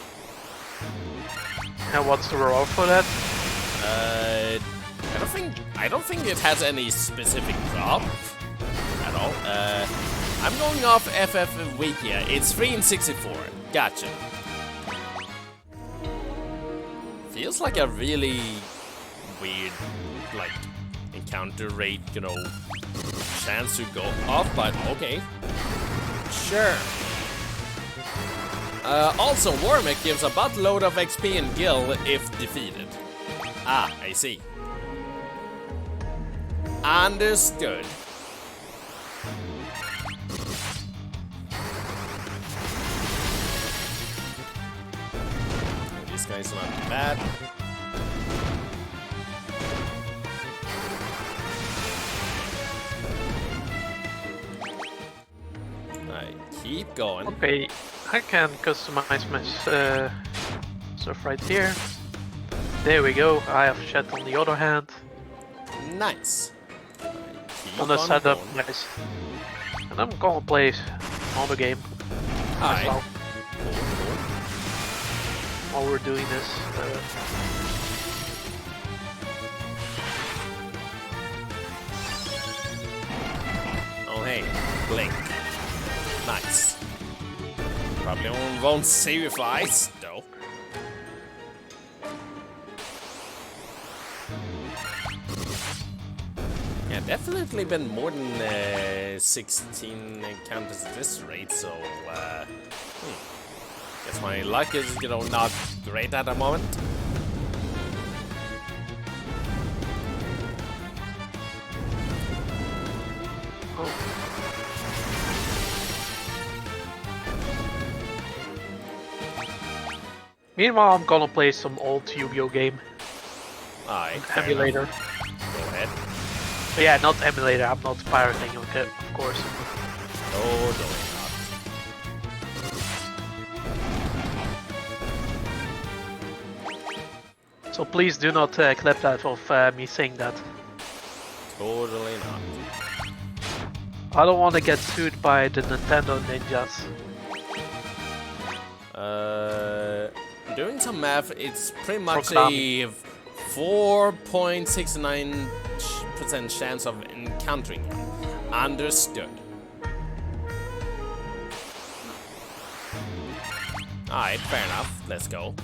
And what's the reward for that? I don't think it has any specific drop at all. I'm going off FF Wikia. It's 3 in 64. Gotcha. Feels like a really weird, like, encounter rate, you know, chance to go off, but okay. Sure. Also, Warmech gives a buttload of XP and gil if defeated. Ah, I see. Understood. This guy's not bad. Keep going. Okay, I can customize my stuff right here. There we go. I have chat on the other hand. Nice. Keep On the on setup, going. nice. And I'm gonna play another game as Alright. well Cool. while we're doing this. Oh hey, blink. Nice. Probably won't save your flies, though. Yeah, definitely been more than 16 encounters at this rate, so guess my luck is, you know, not great at the moment. Meanwhile, I'm gonna play some old Yu-Gi-Oh game Alright, fair emulator. enough. Go ahead. But yeah, not emulator. I'm not pirating, okay, of course. Totally not. So please do not clip that of me saying that. Totally not. I don't want to get sued by the Nintendo ninjas. Doing some math, it's pretty much Konami. a 4.69% chance of encountering him. Understood. Alright, fair enough. Let's go.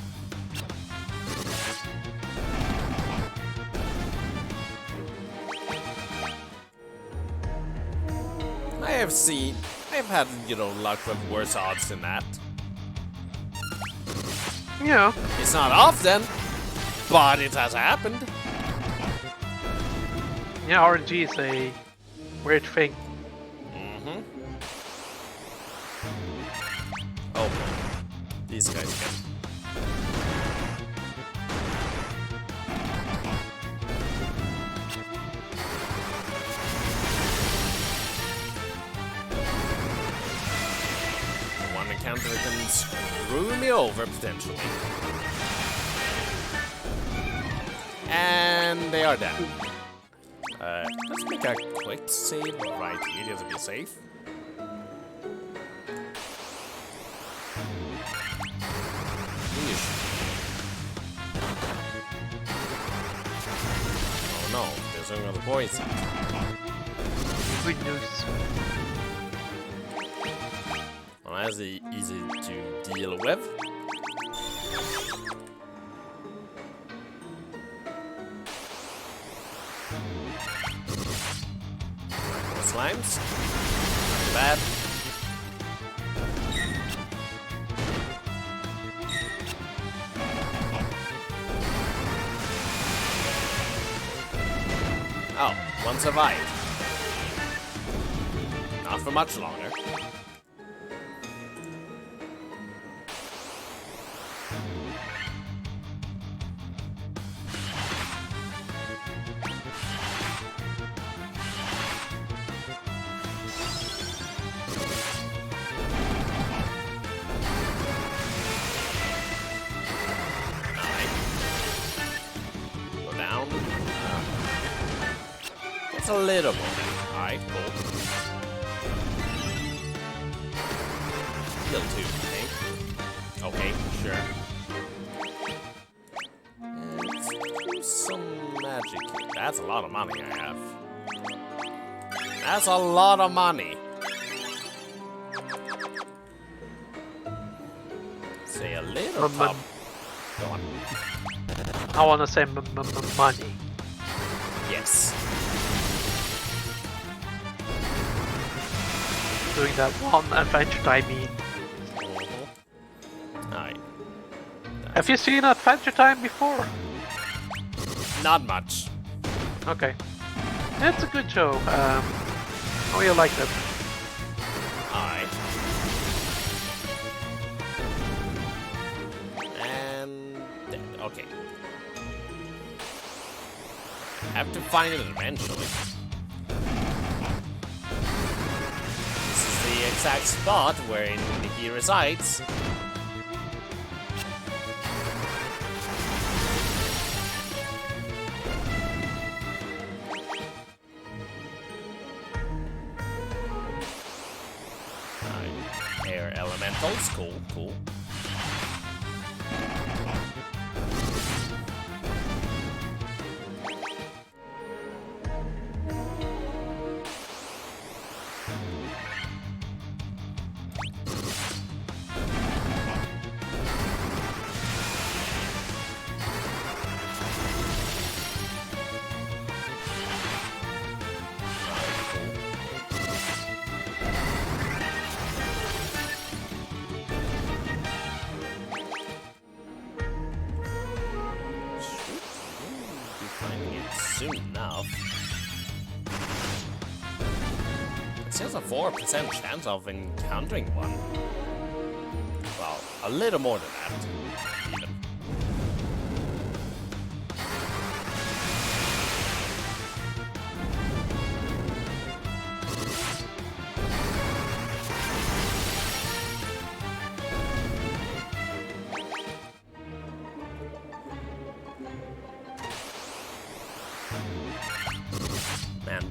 I've had, you know, luck with worse odds than that. Yeah. It's not often, but it has happened. Yeah, RNG is a weird thing. Mm-hmm. Oh, these guys can. One encounter can screw me over potentially. And they are dead. Let's make a quick save right here just to be safe. Yeesh. Oh no, there's another poison. Good news. Well, that's easy to deal with. Slimes. Not bad. Oh, one survived. Not for much longer. It's a little more. Alright, cool. Kill 2, okay. Okay, sure. Let's do some magic here. That's a lot of money I have. That's a lot of money. Say a little top. Go on. I want to say money. Yes. Doing that one Adventure Time mean. Alright. Have you seen Adventure Time before? Not much. Okay. It's a good show. Oh, you liked it. Alright. And dead. Okay. Have to find it eventually. This is the exact spot wherein he resides. Air elementals, cool. Soon enough. It says a 4% chance of encountering one. Well, a little more than that, even. Man,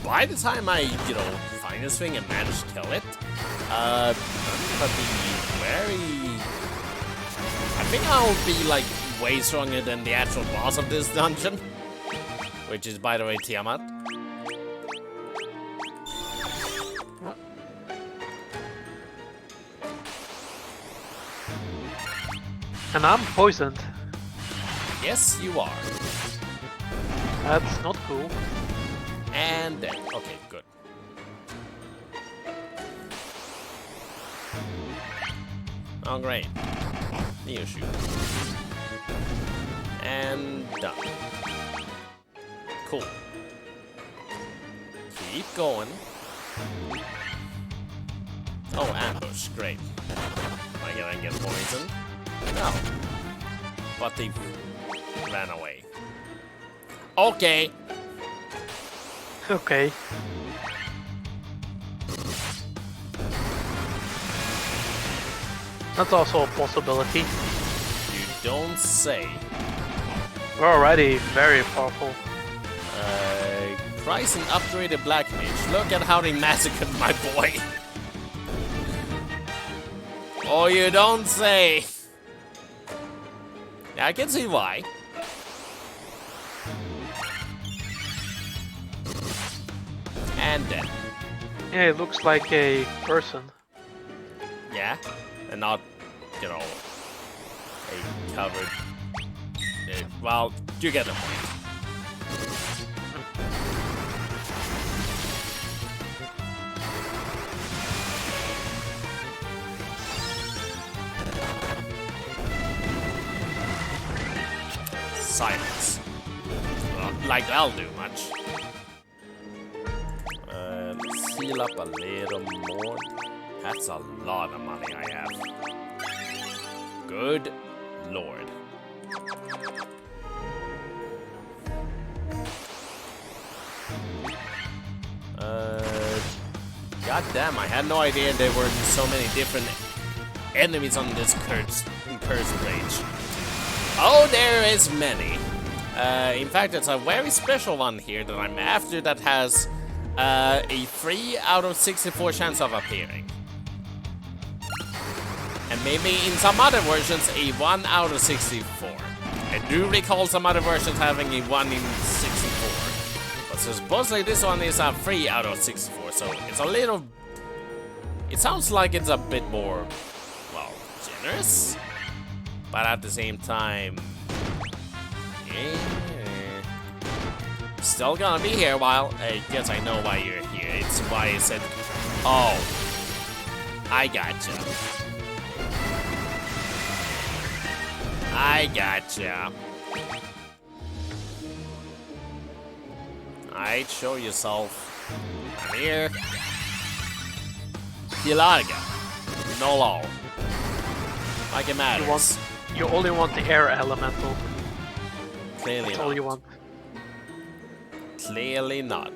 by the time I, find this thing and manage to kill it, I'm gonna be very... I think I'll be, like, way stronger than the actual boss of this dungeon. Which is, by the way, Tiamat. And I'm poisoned. Yes, you are. That's not cool. And then, okay, good. Oh, great. Neo shoot. And done. Cool. Keep going. Oh, ambush, great. Am I gonna get poisoned? No. But they ran away. Okay. Okay. That's also a possibility. You don't say. We're already very powerful. Christ, an upgraded black mage. Look at how they massacred my boy. Oh, you don't say. Yeah, I can see why. And then. Yeah, it looks like a person. Yeah, and not, a covered... well, you get the point. Silence. Well, like that'll do much. Let's heal up a little more. That's a lot of money I have. Good lord. God damn, I had no idea there were so many different enemies on this cursed range. Oh, there is many. In fact, it's a very special one here that I'm after that has a 3 out of 64 chance of appearing. And maybe in some other versions, a 1 out of 64. I do recall some other versions having a 1 in 64. But supposedly this one is a 3 out of 64, so it's a little... It sounds like it's a bit more, well, generous? But at the same time... Yeah... Still gonna be here a while. I guess I know why you're here. It's why I said... Oh. I gotcha. I gotcha. Alright, show yourself. I'm here. Hilarga. No law. Like it matters. You only want the air elemental. Clearly That's not. all you want. Clearly not.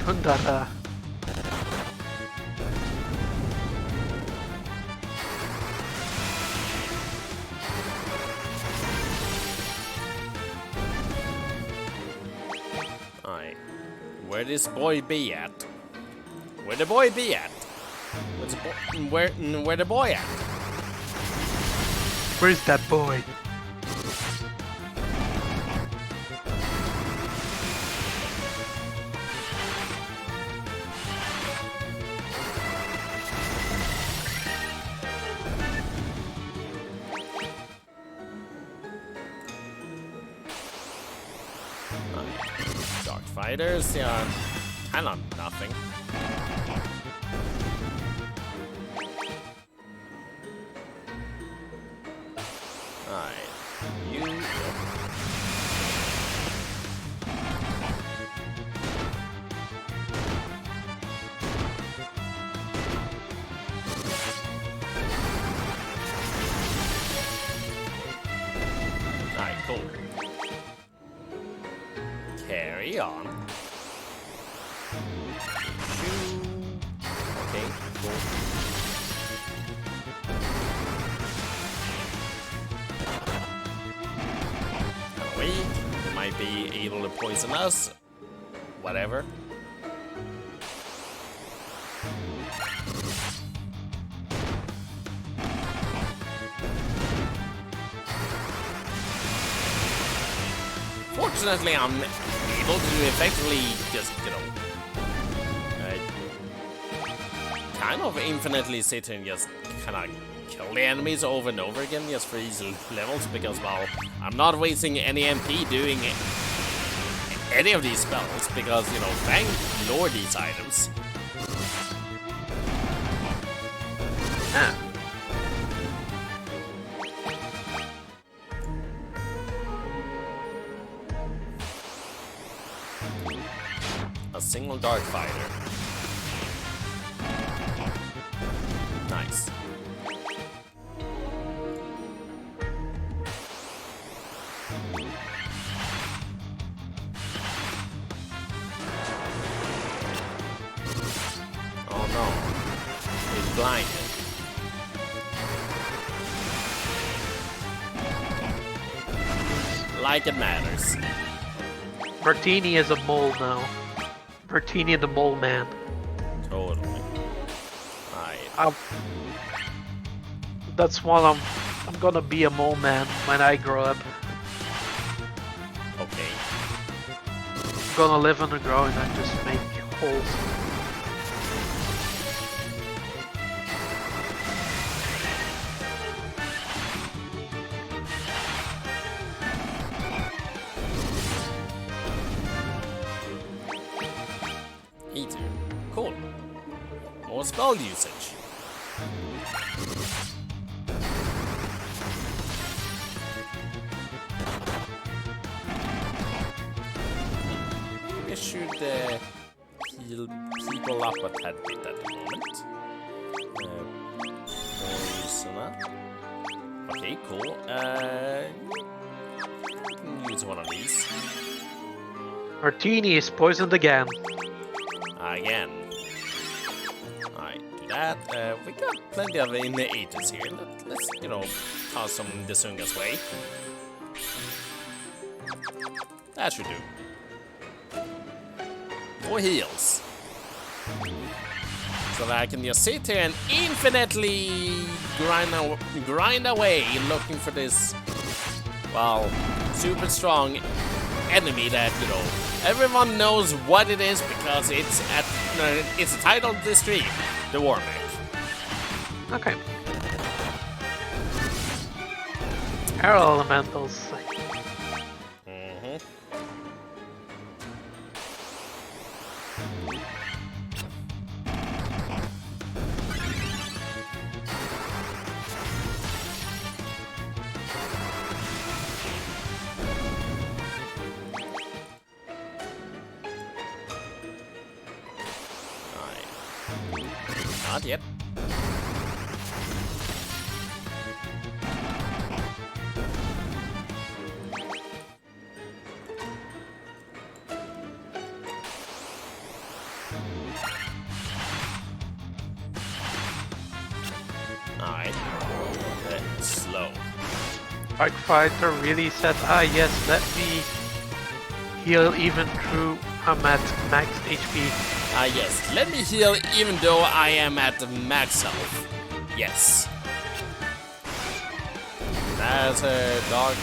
Hundara. Alright. Where this boy be at? Where the boy be at? Where's the boy? Where the boy at? Where's that boy? Dark fighters, yeah, kind of nothing. Alright, you. Alright, cool. Carry on. Shoo. Okay, cool. Wait, they might be able to poison us. Whatever. Fortunately, I'm able to effectively just, you know, kind of infinitely sit here and just kind of kill the enemies over and over again just for easy levels because, well, I'm not wasting any MP doing any of these spells because, you know, thank lord these items. Ah. A single dark fighter. Nice. Oh no. He's blinded. Like it matters. Martini is a mole now. Martini the mole man. Totally. Alright. That's what I'm gonna be a mole man when I grow up. Okay. I'm gonna live underground and just make holes. E2. Cool. More spell usage. We should heal people up a tad bit at the moment. Poisoner. Okay, cool. Can use one of these. Martini is poisoned again. Again. Alright, do that. We got plenty of innators here. Let's, you know, toss some Desunga's way. That should do. 4 heals. So that I can just sit here and infinitely grind away looking for this, well, super strong enemy that, you know, everyone knows what it is because it's it's the title of this stream, the War Mech. Okay. Air elementals. Not yet. Arc Fighter really said, ah yes, let me heal even through I'm at max HP. Ah yes, let me heal even though I am at max health. Yes. That's a dog.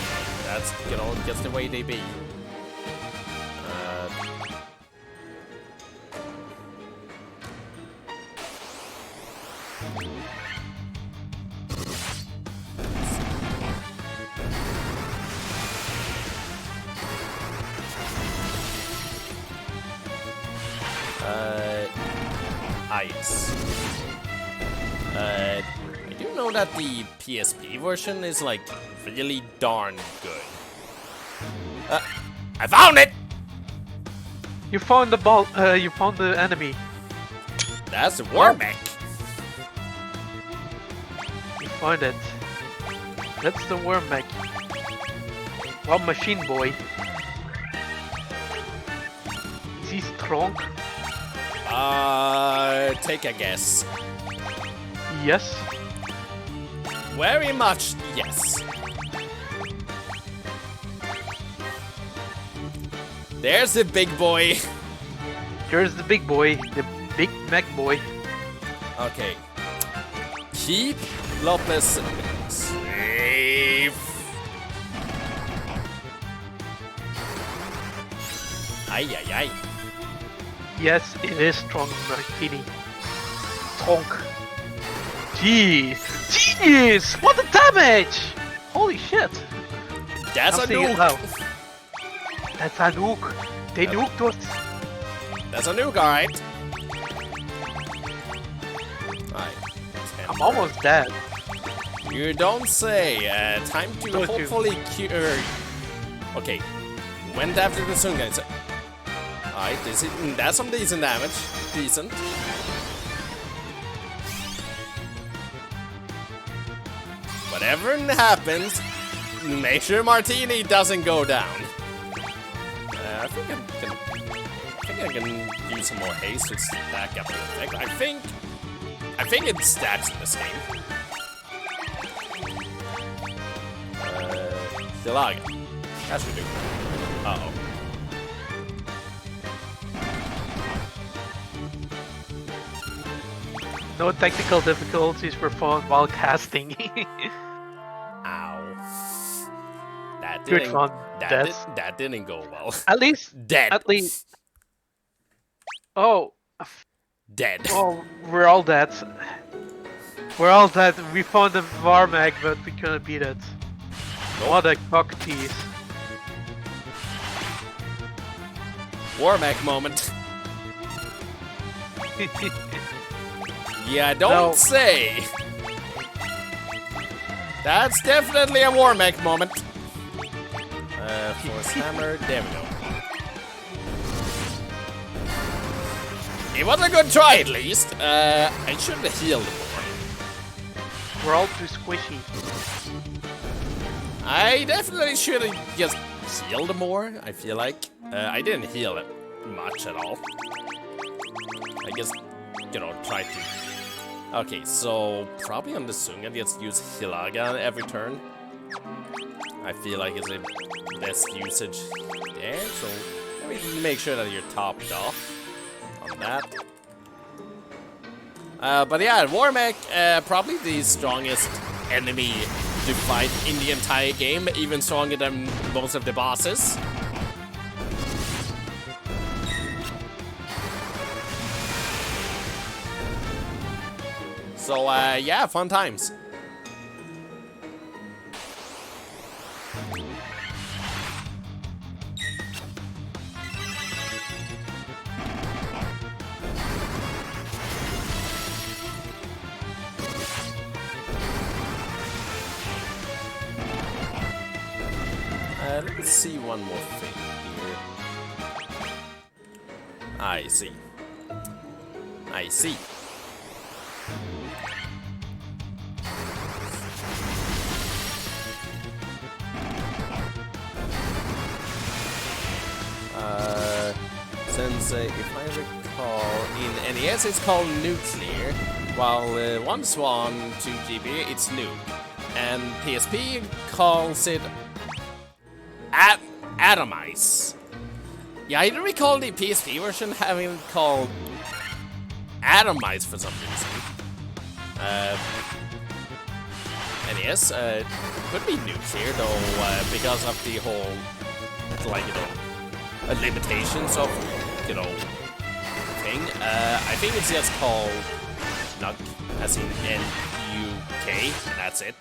That's, you know, just the way they be. Yes. I do know that the PSP version is like really darn good. I found it! You found the ball. You found the enemy. That's a Warmech. You found it. That's the Wormmech. Well, Machine Boy. Is he strong? Take a guess. Yes. Very much yes. There's the big boy. Here's the big boy, the big mech boy. Okay. Keep Lopez safe. Ay, ay, ay. Yes, it is strong, Martini. Strong. Jeez. Jeez! What the damage! Holy shit! That's a nuke. That's a nuke. They nuked us. That's a nuke, alright. I'm almost dead. You don't say. Time to Don't hopefully cure. Okay. Went after the sun guys. Alright, that's some decent damage. Decent. Whatever happens, make sure Martini doesn't go down. I think I can use some more haste to stack up the effect. I think it stacks in this game. Stilaga. That should do. Uh-oh. No technical difficulties were found while casting. Ow. That Good didn't, fun. that didn't go well. At least. Dead. At least. Oh. Dead. Oh, we're all dead. We're all dead. We found the Warmech, but we couldn't beat it. Nope. What a cock tease. Warmech moment. Yeah, don't say. That's definitely a Warmech moment. Force hammer. There we go. It was a good try, at least. I should have healed more. We're all too squishy. I definitely should have just healed more, I feel like. I didn't heal it much at all. I guess, you know, try to... Okay, so probably on the Sunga, just use Hilaga every turn. I feel like it's the best usage there, so let me make sure that you're topped off on that. But yeah, Warmech, probably the strongest enemy to fight in the entire game, even stronger than most of the bosses. So, yeah, fun times. Let's see one more thing here. I see. I see. Since, if I recall, in NES it's called Nuclear, while one Swan 2GB it's Nuke. And PSP calls it Atomize. Yeah, I do recall the PSP version having it called Atomize for some reason. And yes, could be nuclear though, because of the whole, like, you know, limitations of, you know, thing. I think it's just called Nuke, as in N-U-K, that's it.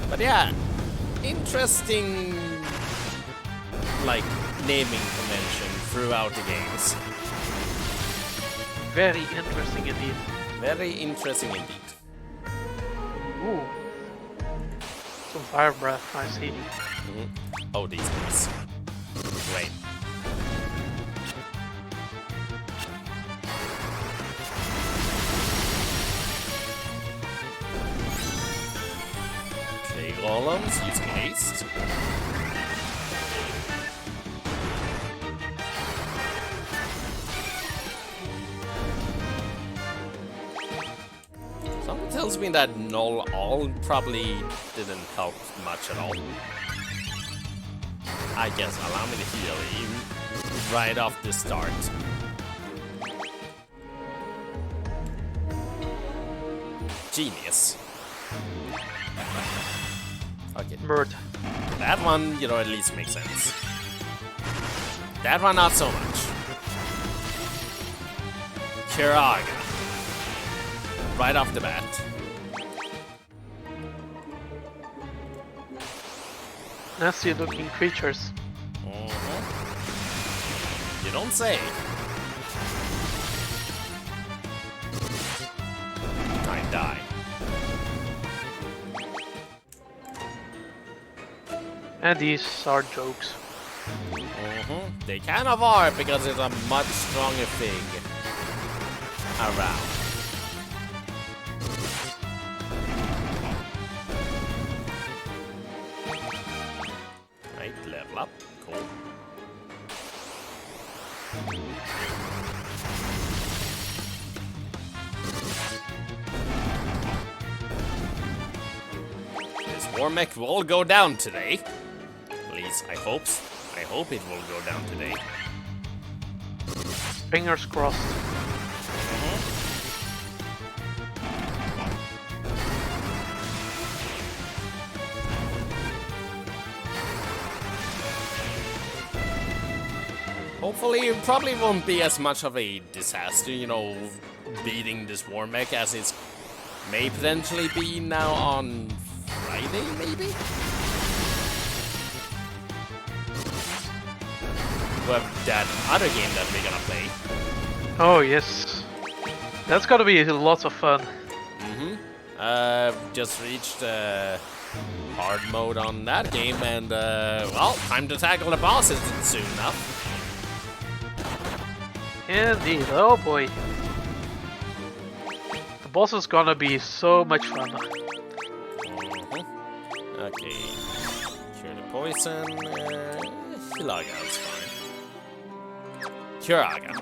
But yeah, interesting, like, naming convention throughout the games. Very interesting indeed. Very interesting indeed. Ooh. Some fire breath, I see. Oh, these guys. Wait. Okay, golems using haste. Something tells me that null all probably didn't help much at all. I guess allow me to heal you right off the start. Genius. Okay. Bird. That one, you know, at least makes sense. That one, not so much. Kiraga. Right off the bat. Nasty looking creatures. You don't say. I die. And these are jokes. They kind of are, because it's a much stronger thing around. Right, level up. Cool. This war mech will go down today. Please, I hope it will go down today. Fingers crossed. Hopefully, it probably won't be as much of a disaster, you know, beating this war mech as it may potentially be now on Friday, maybe? Well, that other game that we're gonna play. Oh yes. That's gotta be lots of fun. Just reached hard mode on that game, and well, time to tackle the bosses soon enough. Indeed, oh boy. The boss is gonna be so much fun. Okay. Cure the poison. Hilaga is fine. Kiraga.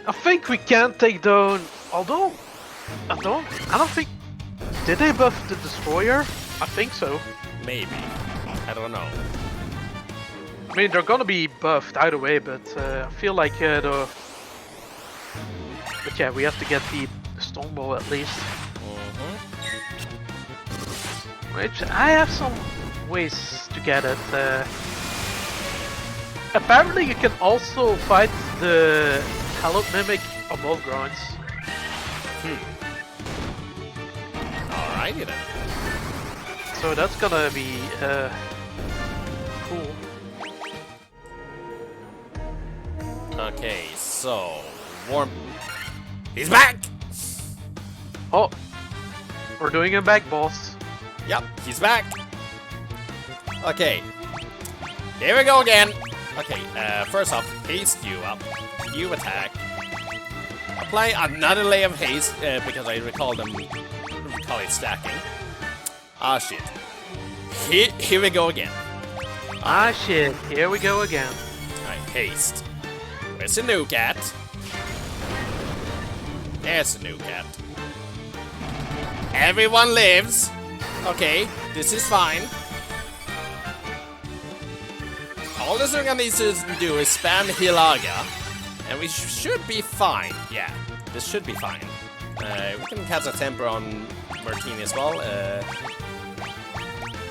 I think we can take down, although I don't think, did they buff the destroyer? I think so. Maybe. I don't know. I mean, they're gonna be buffed either way, but I feel like but yeah, we have to get the Stormbow at least. Which I have some ways to get it. Apparently, you can also fight the Hallowed Mimic above grounds. Alrighty then. So that's gonna be cool. Okay, so he's back. Oh, we're doing a back boss. Yep, he's back. Okay, here we go again. Okay, first off, haste you up. You attack. Apply another layer of haste because I recall it stacking. Ah shit. Here we go again. Ah shit, here we go again. Alright, haste. Where's the new cat? There's the new cat. Everyone lives. Okay, this is fine. All the Zunga needs to do is spam Hilaga, and we should be fine. Yeah, this should be fine. We can cast a temper on Martini as well.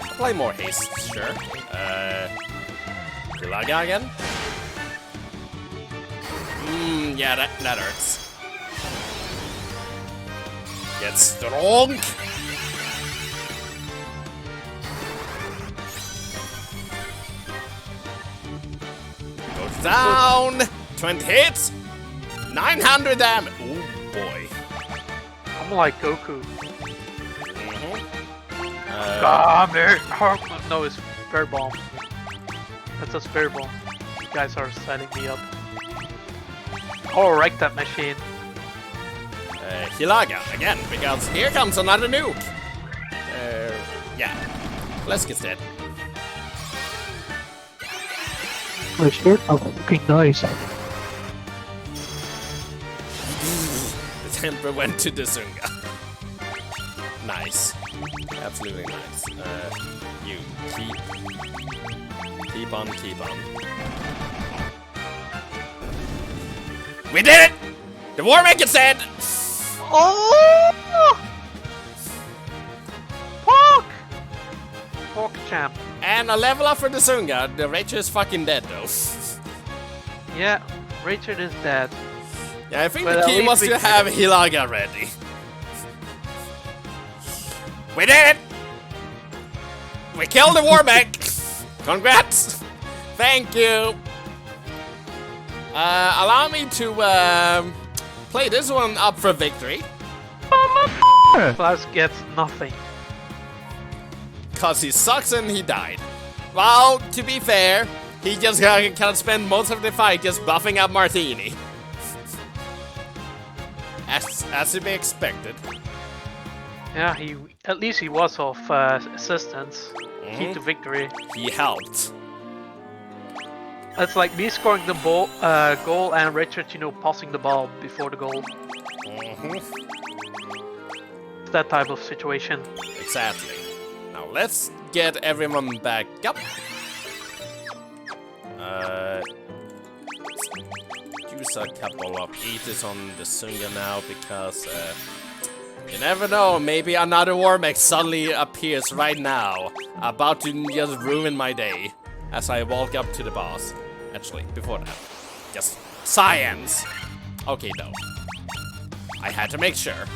Apply more haste, sure. Hilaga again. Yeah, that hurts. Get strong. Goes down. 20 hits. 900 damage. Oh boy. I'm like Goku. No, it's Bear Bomb. That's a Spear Bomb. You guys are setting me up. Oh, wreck that machine. Hilaga again, because here comes another nuke. Yeah. Fleskhjerta dead. Fleskhjerta fucking nice. The temper went to the Zunga. Nice. Absolutely nice. You keep on. We did it! The War Maker said! Oh! Pork champ. And a level up for the Zunga. The Rachel is fucking dead though. Yeah, Richard is dead. Yeah, I think But the key was to have Hilaga ready. We did it! We killed the War Mech! Congrats! Thank you! Allow me to play this one up for victory. Klaus gets nothing. Cause he sucks and he died. Well, to be fair, he just can spend most of the fight just buffing up Martini. As to be expected. Yeah, at least he was of assistance. Key to victory. He helped. It's like me scoring the goal and Richard, passing the ball before the goal. It's that type of situation. Exactly. Now let's get everyone back up. Use a couple of eaters on the Zunga now because you never know, maybe another War Mech suddenly appears right now, about to just ruin my day as I walk up to the boss. Actually, before that, just science. Okay, though. I had to make sure.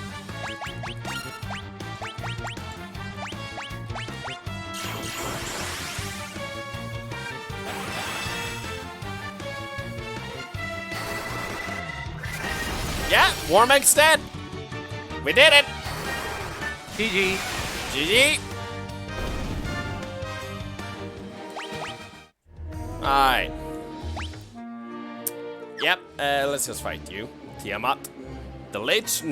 Yeah, War Mech's dead. We did it. GG. GG. Alright. Yep, let's just fight you. Tiamat, the Lich,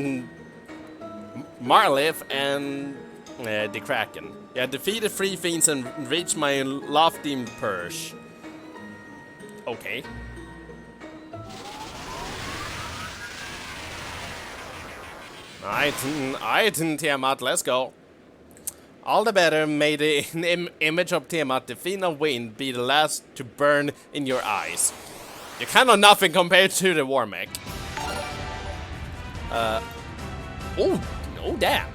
Marlith, and the Kraken. Yeah, defeat the 3 fiends and reach my lofty perch. Okay. Alright, Tiamat, let's go. All the better, may the image of Tiamat, the Fiend of Wind, be the last to burn in your eyes. You're kind of nothing compared to the War Mech. Oh damn.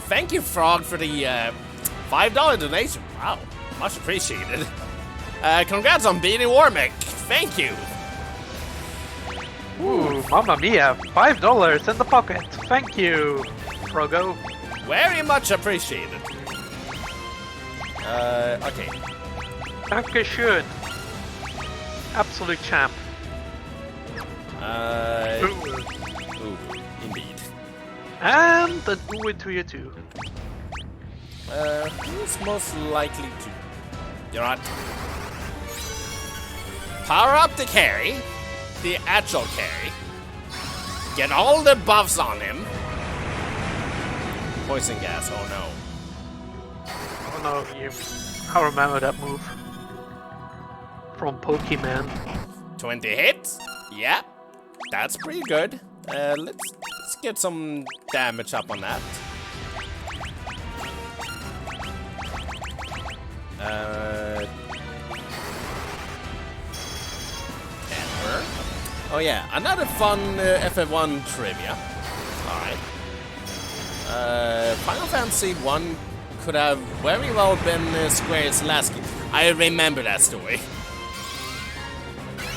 Thank you, Frog, for the $5 donation. Wow, much appreciated. Congrats on beating War Mech. Thank you. Ooh, mamma mia, $5 in the pocket. Thank you, Frogo. Very much appreciated. Okay. Dankeschön. Absolute champ. Ooh, indeed. And an ooh to you too. Who's most likely to... You know what? Power up the carry. The actual carry. Get all the buffs on him. Poison gas, oh no. Oh no, I remember that move. from Pokemon. 20 hits? Yeah, that's pretty good. Let's get some damage up on that. Ember. Oh yeah, another fun FF1 trivia. Alright. Final Fantasy 1 could have very well been Square's last game. I remember that story.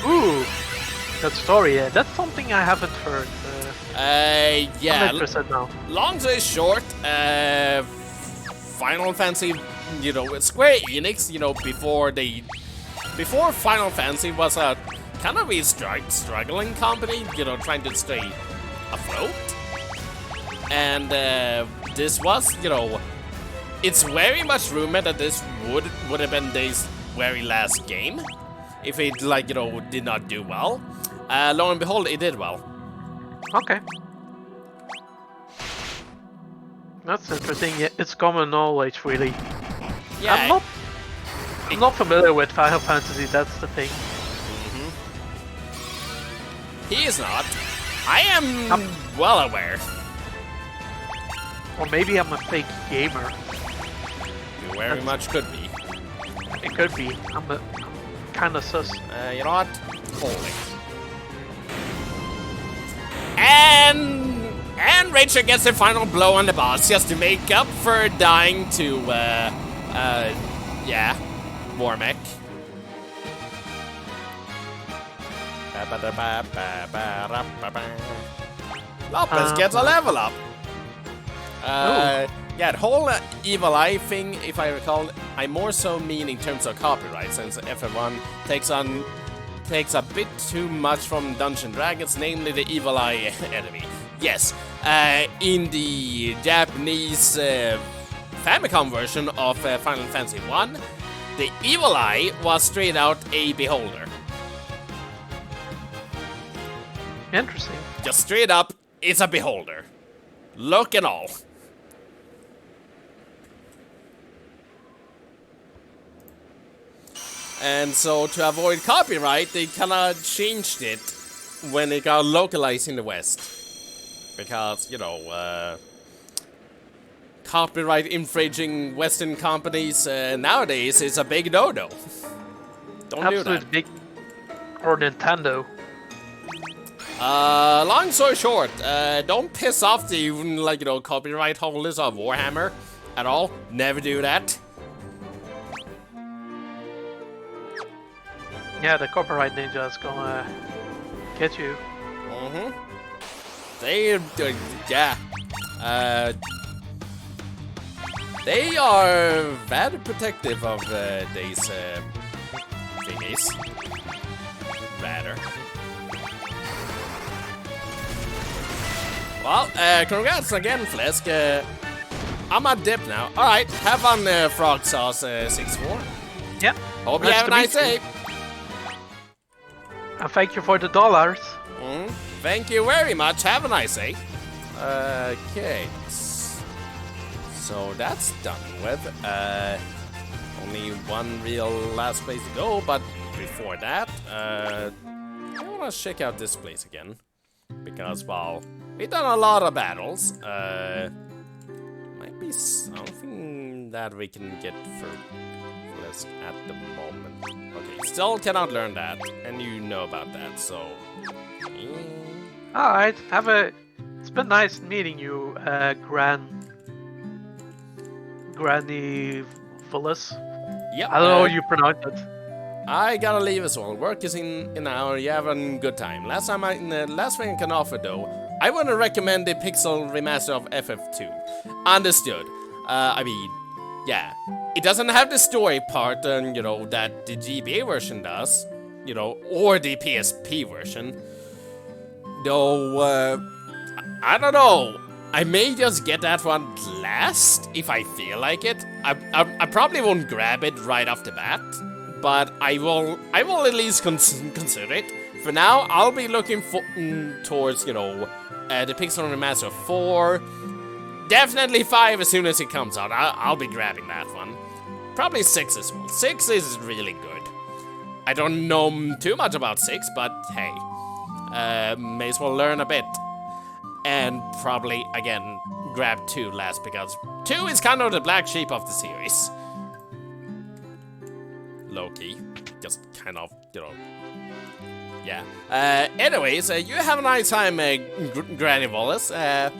Ooh, that story, yeah. That's something I haven't heard. Yeah. I'm interested now. Long story short, Final Fantasy, you know, Square Enix, you know, before Final Fantasy was a kind of a struggling company, you know, trying to stay afloat. And this was, you know, it's very much rumored that this would have been their very last game if it, like, you know, did not do well. Lo and behold, it did well. Okay. That's interesting. Yeah, it's common knowledge, really. Yeah. I'm not familiar with Final Fantasy. That's the thing. He is not. I am well aware. Or maybe I'm a fake gamer. You very much could be. It could be. I'm kind of sus. You know what? Holy. And Rachel gets a final blow on the boss just to make up for dying to, yeah, Warmech. Lopez gets a level up. Yeah, the whole Evil Eye thing, if I recall, I more so mean in terms of copyright, since FF1 takes a bit too much from Dungeons & Dragons, namely the Evil Eye enemy. Yes, in the Japanese Famicom version of Final Fantasy 1, the Evil Eye was straight out a beholder. Interesting. Just straight up, it's a beholder. Look and all. And so, to avoid copyright, they kinda changed it when it got localized in the West. Because, you know, copyright infringing Western companies nowadays is a big no-no. Don't do that. Absolute big. Or Nintendo. Long story short, don't piss off the, like, you know, copyright holders of Warhammer at all. Never do that. Yeah, the copyright ninja is gonna get you. Yeah. They are very protective of these thingies. Rather. Well, congrats again, Flesk. I'm on dip now. Alright, have fun, Frog Sauce 64. Yeah. Hope you have a nice day. And thank you for the dollars. Thank you very much. Have a nice day. Okay. So that's done with. Only one real last place to go, but before that, I want to check out this place again. Because, well, we've done a lot of battles. Might be something that we can get for Flesk at the moment. Okay, still cannot learn that, and you know about that, so... Alright, it's been nice meeting you, Granny Vullis. Yep. I don't know how you pronounce it. I gotta leave as well. Work is in an hour. You having a good time. Last thing I can offer though, I want to recommend the Pixel Remaster of FF2. Understood. I mean, yeah, it doesn't have the story part, you know, that the GBA version does, you know, or the PSP version. Though, I don't know. I may just get that one last if I feel like it. I probably won't grab it right off the bat, but I will at least consider it. For now, I'll be looking towards, you know, the Pixel Remaster 4. Definitely 5 as soon as it comes out. I'll be grabbing that one. Probably 6 as well. 6 is really good. I don't know too much about 6, but hey, may as well learn a bit. And probably, again, grab 2 last, because 2 is kind of the black sheep of the series. Low-key. Just kind of, you know... Yeah. Anyways, you have a nice time, Granny Wallace. Yep.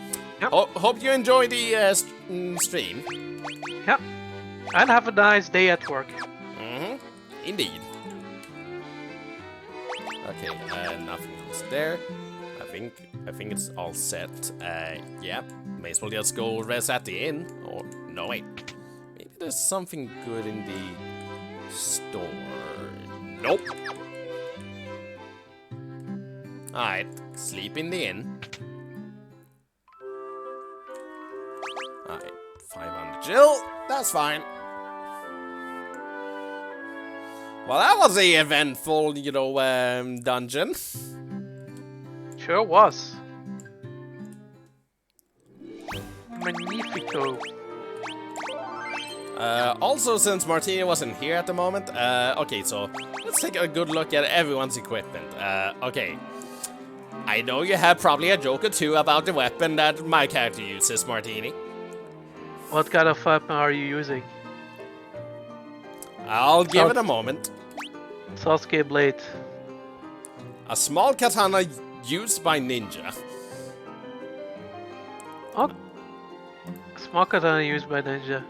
Hope you enjoy the stream. Yeah. And have a nice day at work. Mm-hmm. Indeed. Okay, nothing else there. I think it's all set. Yeah, may as well just go rest at the inn. Or no, wait. Maybe there's something good in the store. Nope. Alright, sleep in the inn. Alright, 500 Jill. That's fine. Well, that was a eventful, you know, dungeon. Sure was. Magnifico. Also, since Martini wasn't here at the moment, okay, so let's take a good look at everyone's equipment. Okay. I know you have probably a joke or two about the weapon that my character uses, Martini. What kind of weapon are you using? I'll give it a moment. Sasuke blade. A small katana used by ninja. Oh. Small katana used by ninja.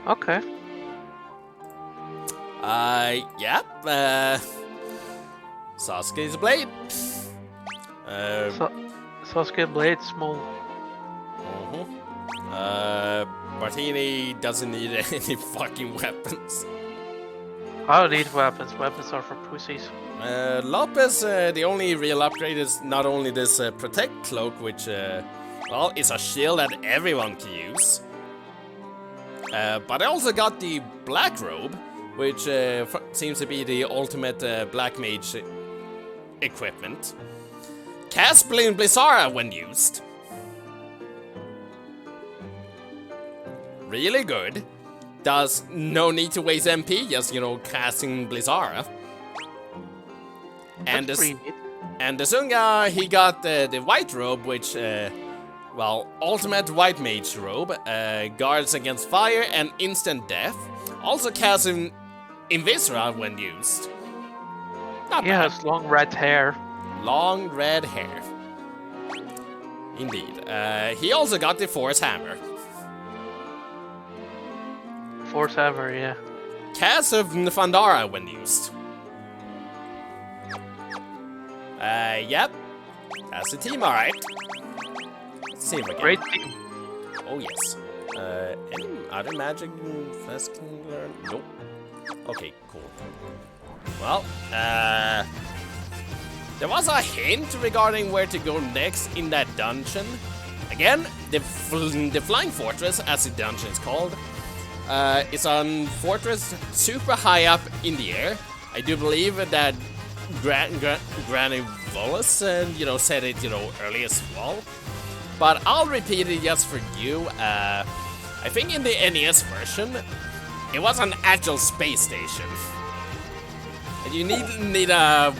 Okay. Yeah, Sasuke's blade. Sasuke blade, small. Martini doesn't need any fucking weapons. I don't need weapons. Weapons are for pussies. Lopez, the only real upgrade is not only this protect cloak, which, well, is a shield that everyone can use. But I also got the black robe, which seems to be the ultimate black mage equipment. Cast Blizzara when used. Really good. Does no need to waste MP, just, you know, casting Blizzara. And the Zunga, he got the white robe, which, well, ultimate white mage robe, guards against fire and instant death. Also casts Invisra when used. Not he bad. has long red hair. Long red hair. Indeed. He also got the Force Hammer. Force hammer, yeah. Cast of Nfandara when used. Yep. That's the team, alright. Let's see if I can. Great team. Oh, yes. Any other magic Flesk can learn? Nope. Okay, cool. Well, there was a hint regarding where to go next in that dungeon. Again, the Flying Fortress, as the dungeon is called, is a fortress super high up in the air. I do believe that Granny Wallace, you know, said it, you know, early as well. But I'll repeat it just for you. I think in the NES version, it was an actual space station. And you need a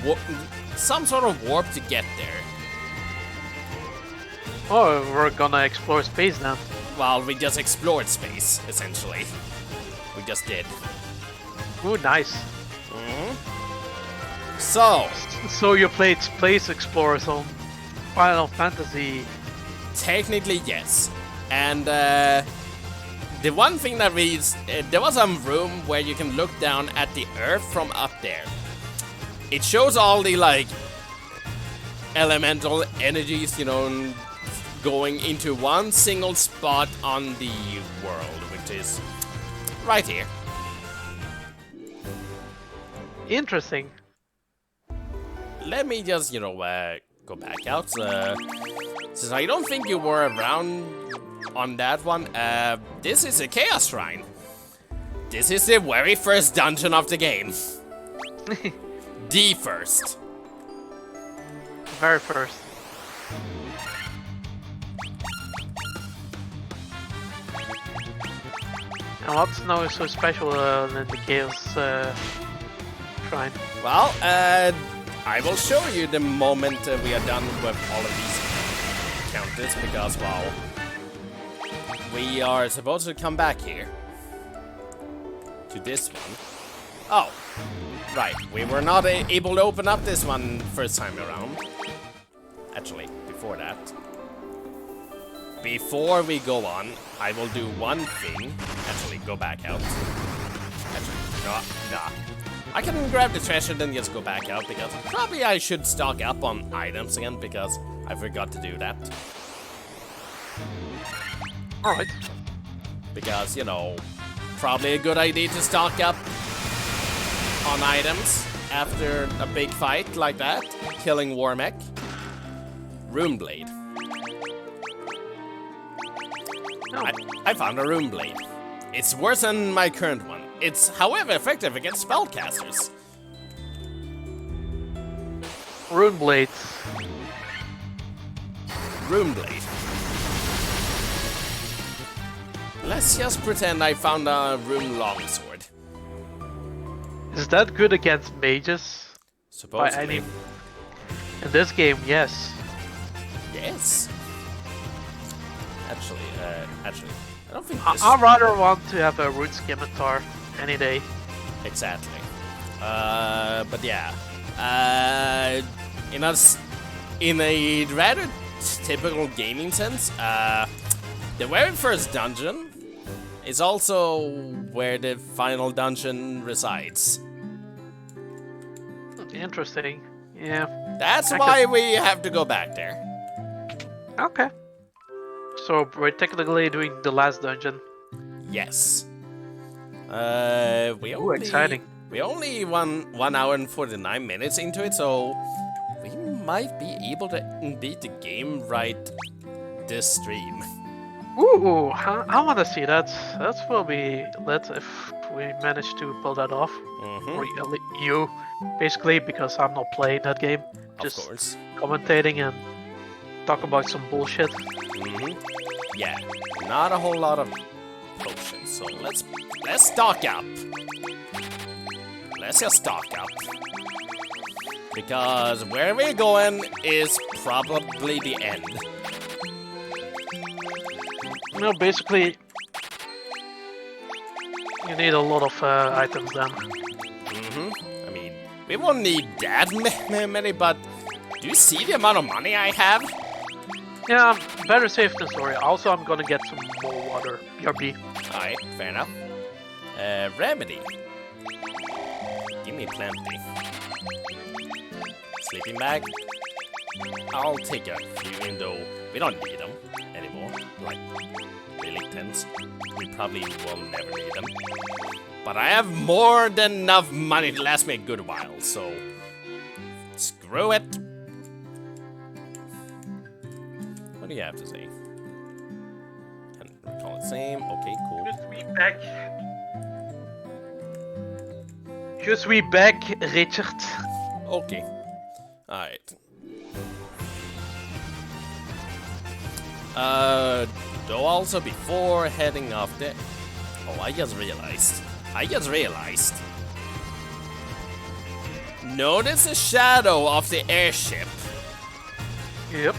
some sort of warp to get there. Oh, we're gonna explore space now. Well, we just explored space, essentially. We just did. Ooh, nice. So you played Space Explorers on Final Fantasy. Technically, yes. And the one thing that there was a room where you can look down at the Earth from up there. It shows all the, like, elemental energies, you know, going into one single spot on the world, which is right here. Interesting. Let me just, you know, go back out. Since I don't think you were around on that one, this is a Chaos Shrine. This is the very first dungeon of the game. The first. Very first. And what's now so special in the Chaos shrine? Well, I will show you the moment we are done with all of these counters, because, well, we are supposed to come back here to this one. Oh, right, we were not able to open up this one first time around. Actually, before that. Before we go on, I will do one thing. Actually, go back out. Actually, nah. I can grab the treasure, then just go back out, because probably I should stock up on items again, because I forgot to do that. Alright. Because, you know, probably a good idea to stock up on items after a big fight like that. Killing Warmech. Rune Blade. No. I found a Rune Blade. It's worse than my current one. It's, however, effective against spellcasters. Rune blades. Rune Blade. Let's just pretend I found a Rune Longsword. Is that good against mages? Supposedly. In this game, yes. Yes. Actually, I don't think this... I'd rather want to have a Rune Scimitar any day. Exactly. But yeah. In a rather typical gaming sense, the very first dungeon is also where the final dungeon resides. Interesting. Yeah. That's why we have to go back there. Okay. So we're technically doing the last dungeon. Yes. Exciting. We only 1 hour and 49 minutes into it, so we might be able to beat the game right this stream. Ooh, I want to see that. That will be lit if we manage to pull that off. Or you, basically, because I'm not playing that game. Just of course. Commentating and talk about some bullshit. Yeah, not a whole lot of potions, so let's stock up. Let's just stock up. Because where we're going is probably the end. No, basically, you need a lot of items then. I mean, we won't need that many, but do you see the amount of money I have? Yeah, better safe than sorry. Also, I'm gonna get some more water. BRB. Alright, fair enough. Remedy. Give me plenty. Sleeping bag. I'll take a few, even though we don't need them anymore. Like, really tens. We probably will never need them. But I have more than enough money to last me a good while, so... Screw it! What do you have to say? Can recall it same. Okay, cool. Je suis back, Richard. Okay. Alright. Though also before heading off there... Oh, I just realized. Notice the shadow of the airship. Yep.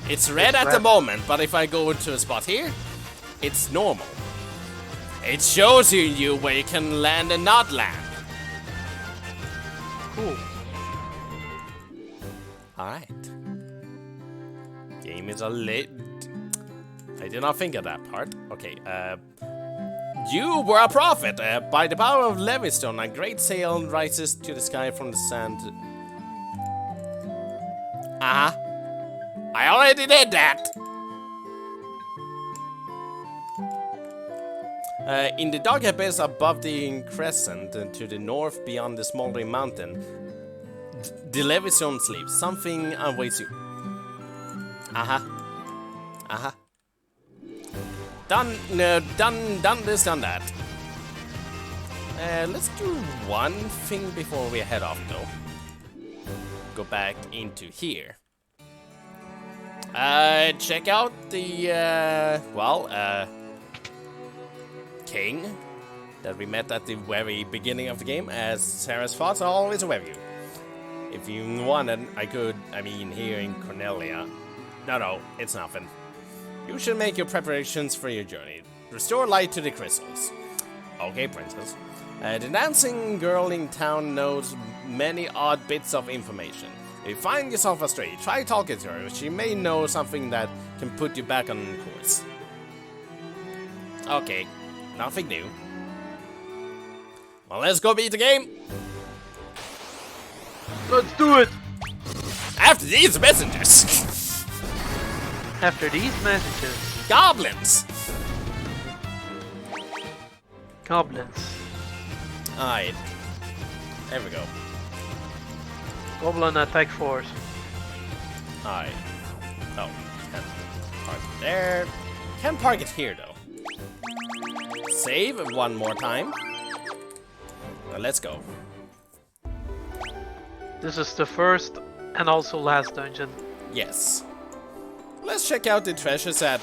It's red at the moment, but if I go into a spot here, it's normal. It shows you where you can land and not land. Cool. Alright. Game is a lit. I did not think of that part. Okay, you were a prophet. By the power of Levistone, a great sail rises to the sky from the sand. I already did that. In the dark abyss above the crescent, to the north beyond the smoldering mountain, the Levistone sleeps. Something awaits you. Done this, done that. Let's do one thing before we head off, though. Go back into here. Check out the, king. that we met at the very beginning of the game, as Sarah's thoughts are always aware of you. If you wanted, here in Cornelia. No, it's nothing. You should make your preparations for your journey. Restore light to the crystals. Okay, princess. The dancing girl in town knows many odd bits of information. If you find yourself astray, try talking to her. She may know something that can put you back on course. Okay, nothing new. Well, let's go beat the game! Let's do it! After these messengers! After these messages. Goblins! Goblins. Alright. There we go. Goblin attack force. Alright. Oh, can't park it there. Can park it here though. Save one more time. Let's go. This is the first and also last dungeon. Yes. Let's check out the treasures that,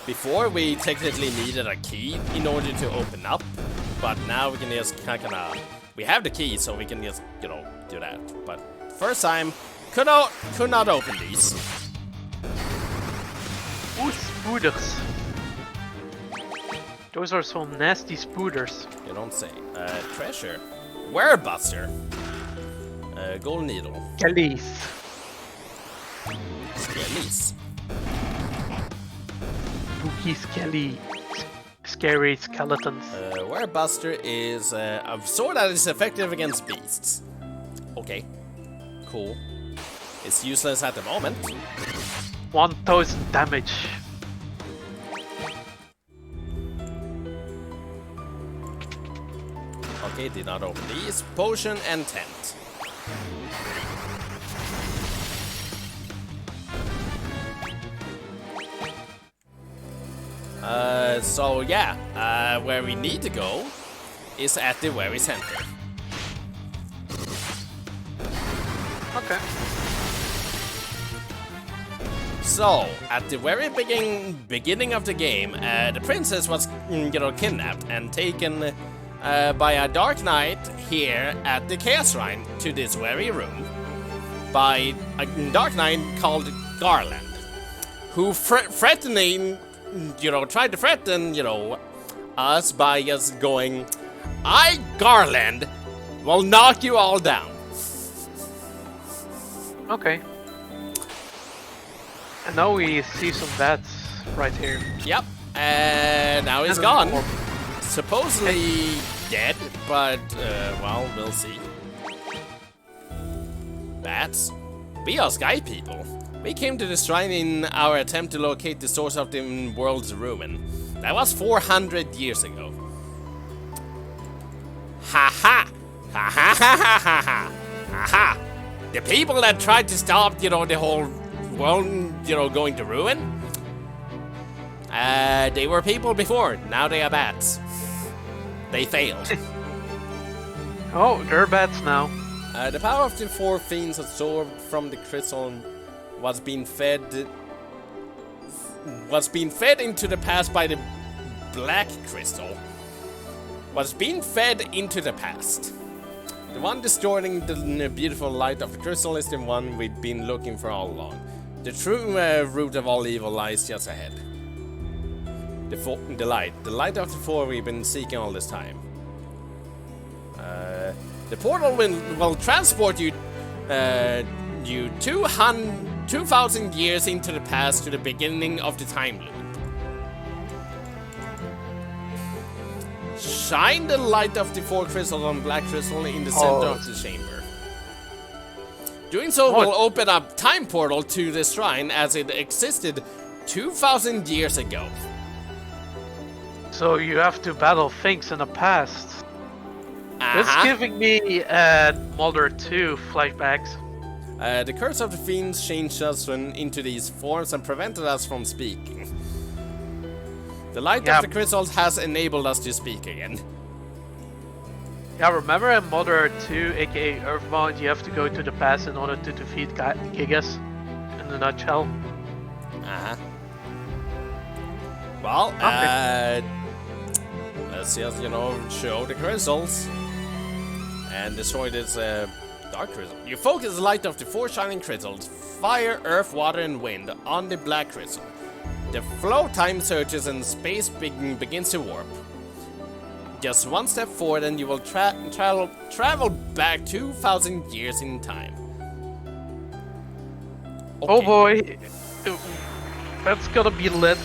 before we technically needed a key in order to open up. But now we can just kinda... We have the key, so we can just, do that. But first time, could not open these. Ooh, spooders. Those are some nasty spooders. You don't say. Treasure. Werebuster. Gold needle. Skellies. Skellies. Spooky skelly. Scary skeletons. Werebuster is a sword that is effective against beasts. Okay. Cool. It's useless at the moment. 1000 damage. Okay, did not open these. Potion and tent. So yeah, where we need to go is at the very center. Okay. So, at the very beginning of the game, the princess was, kidnapped and taken by a dark knight here at the Chaos Shrine to this very room by a dark knight called Garland, who tried to threaten, us by just going, I, Garland, will knock you all down. Okay. And now we see some bats right here. Yep, and now he's gone. Supposedly dead, but, well, we'll see. Bats? We are sky people. We came to the shrine in our attempt to locate the source of the world's ruin. That was 400 years ago. Ha ha! Ha ha ha ha ha ha! Ha ha! The people that tried to stop, the whole world, going to ruin? They were people before, now they are bats. They failed. Oh, they're bats now. The power of the four fiends absorbed from the crystal was being fed into the past by the black crystal. Was being fed into the past. The one distorting the beautiful light of the crystal is the one we've been looking for all along. The true root of all evil lies just ahead. The light of the four we've been seeking all this time. The portal will transport you 2,000 years into the past to the beginning of the time loop. Shine the light of the four crystals on black crystal in the center of the chamber. Doing so will open up time portal to the shrine as it existed 2,000 years ago. So you have to battle things in the past. It's giving me Mulder 2 flashbacks. The curse of the fiends changed us into these forms and prevented us from speaking. The light of the crystals has enabled us to speak again. Yeah, remember in Mulder 2, aka Earthbound, you have to go to the past in order to defeat Gigas, in a nutshell. Well, Let's just, you know, show the crystals. And destroy this dark crystal. You focus the light of the 4 shining crystals, fire, earth, water, and wind, on the black crystal. The flow time surges and space begins to warp. Just one step forward and you will travel back 2,000 years in time. Okay. Oh boy. That's gonna be lit.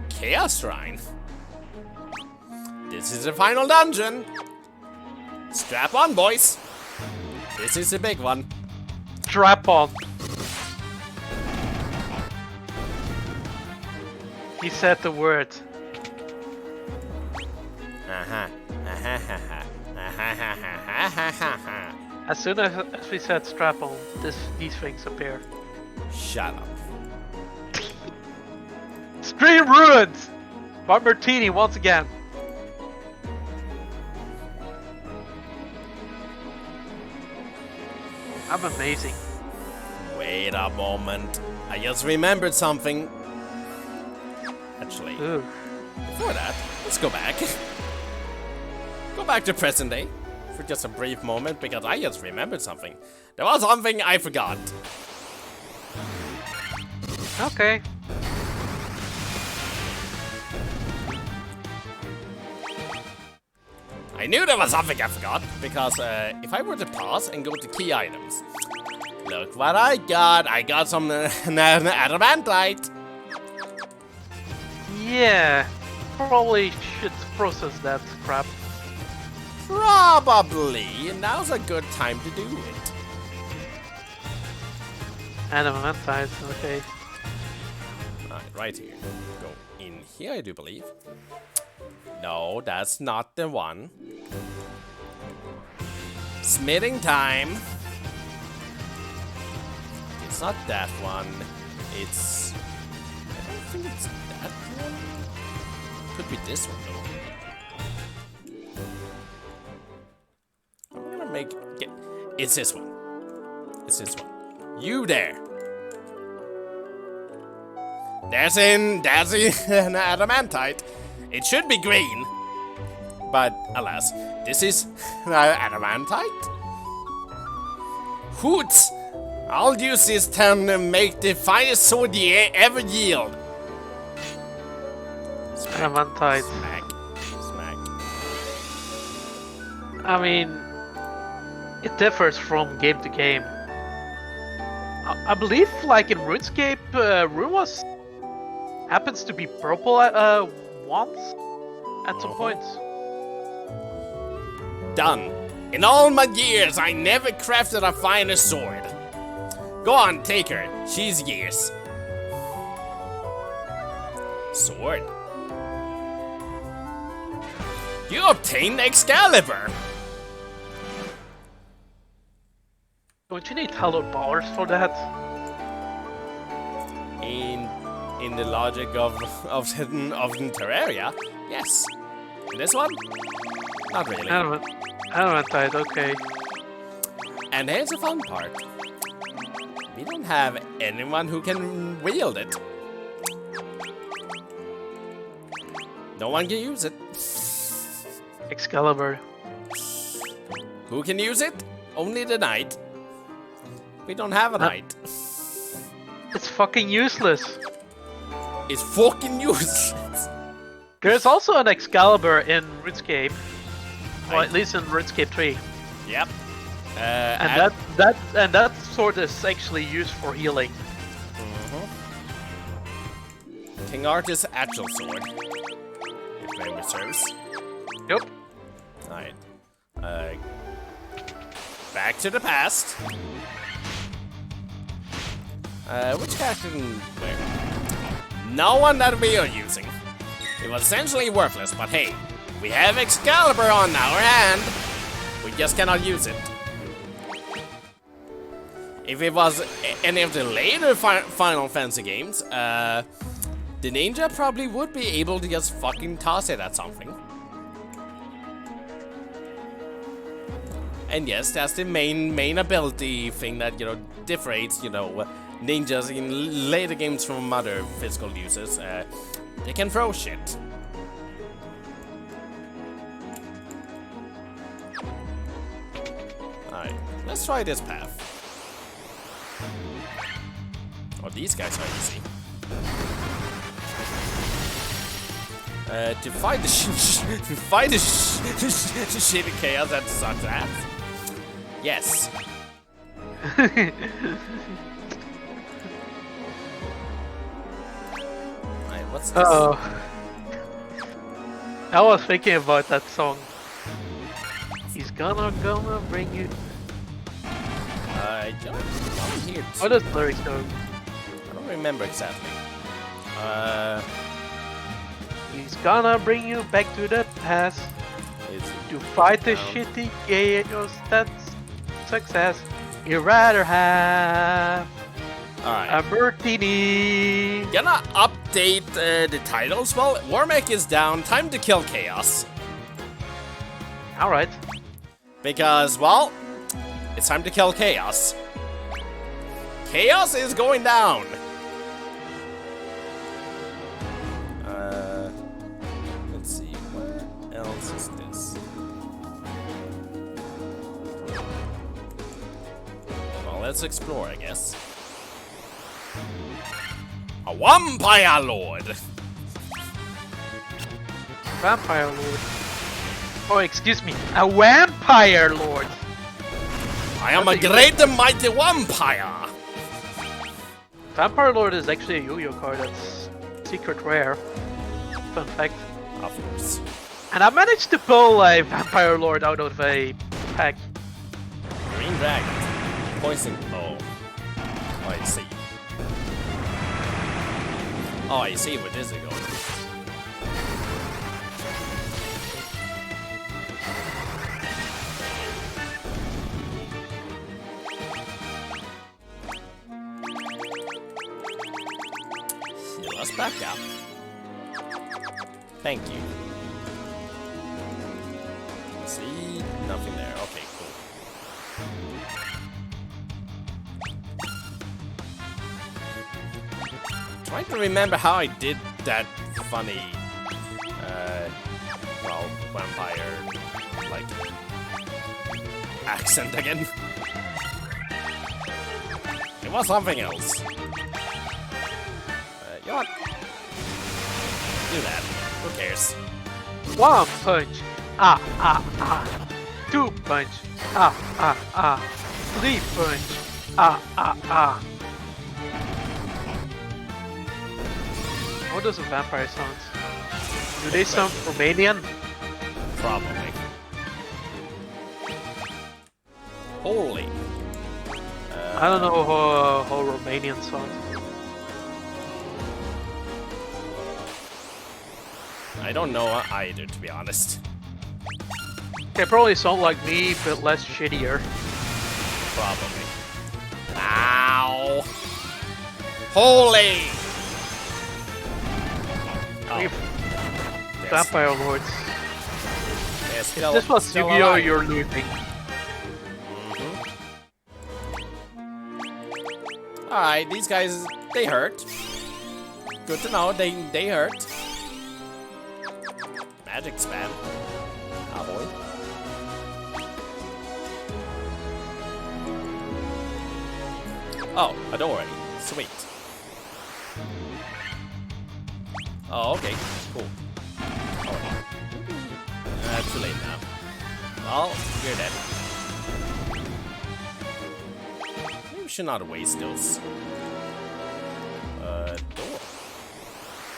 Chaos Shrine. This is the final dungeon. Strap on, boys. This is the big one. Strap on. He said the word. As soon as we said strap on, these things appear. Shut up. Stream ruins! Bob Martini once again. I'm amazing. Wait a moment. I just remembered something. Actually, Ooh. before that, let's go back. Go back to present day for just a brief moment because I just remembered something. There was something I forgot. Okay. I knew there was something I forgot because if I were to pause and go to key items, look what I got. I got some adamantite. Yeah. Probably should process that crap. Probably. Now's a good time to do it. Adamantite, okay. Right here. Go in here, I do believe. No, that's not the one. Smithing time. It's not that one. It's... I don't think it's that one. Could be this one, though. I'm gonna make... It's this one. It's this one. You there. That's an adamantite. It should be green, but alas, this is adamantite. Hoots! I'll use this to make the finest sword you ever yield. Adamantite. Smack. Smack. I mean, it differs from game to game. I believe, like in RuneScape, Rune was happens to be purple once at some point. Done. In all my years, I never crafted a finer sword. Go on, take her. She's yours. Sword. You obtained Excalibur. Don't you need hallowed powers for that? In the logic of Terraria, yes. In this one, not really. Adamantite, okay. And here's the fun part. We don't have anyone who can wield it. No one can use it. Excalibur. Who can use it? Only the knight. We don't have a knight. It's fucking useless. It's fucking useless. There's also an Excalibur in RuneScape. Well, at least in RuneScape 3. Yep. And that sword is actually used for healing. King Arthur's actual sword. If memory serves. Yep. Alright. Back to the past. Which character where? No one that we are using. It was essentially worthless, but hey, we have Excalibur on our hand. We just cannot use it. If it was any of the later Final Fantasy games, the ninja probably would be able to just fucking toss it at something. And yes, that's the main ability thing that, you know, differentiates, you know, ninjas in later games from other physical users. They can throw shit. Alright, let's try this path. Oh, these guys are easy. To fight the shitty chaos that sucks ass. Yes. Alright, what's this? Oh. I was thinking about that song. He's gonna bring you. I don't hear. What does the lyrics go? I don't remember exactly. He's gonna bring you back to the past to fight the shitty chaos that's success. You'd rather have Alright. a martini. Gonna update the titles. Well, Warmech is down. Time to kill chaos. Alright. Because, well, it's time to kill chaos. Chaos is going down. Let's see, what else is this? Well, let's explore, I guess. A Vampire Lord! Vampire Lord. Oh, excuse me. A Vampire Lord. I am a great and mighty vampire! Vampire Lord is actually a Yu-Gi-Oh card that's secret rare. Fun fact. Of course. And I managed to pull a Vampire Lord out of a pack. Green Dragon. Poison. Oh. Oh, I see. Oh, I see where this is going. Heal us back up. Thank you. See? Nothing there. Okay, cool. Trying to remember how I did that funny, well, vampire, like, accent again. It was something else. You know what? Do that. Who cares? 1 punch. Ah, ah, ah. 2 punch. Ah, ah, ah. 3 punch. Ah, ah, ah. How does a vampire sound? Do they sound Romanian? Probably. Holy. I don't know how Romanian sounds. I don't know either, to be honest. They probably sound like me, but less shittier. Probably. Ow! Holy! Oh. If Vampire Lords. Still, This was still Yu-Gi-Oh! alive. You're losing. Alright, these guys, they hurt. Good to know, they hurt. Magic spam. Ah, boy. Oh, a door already. Sweet. Oh, okay. Cool. Oh. Too late now. Well, you're dead. Maybe we should not waste those. Door.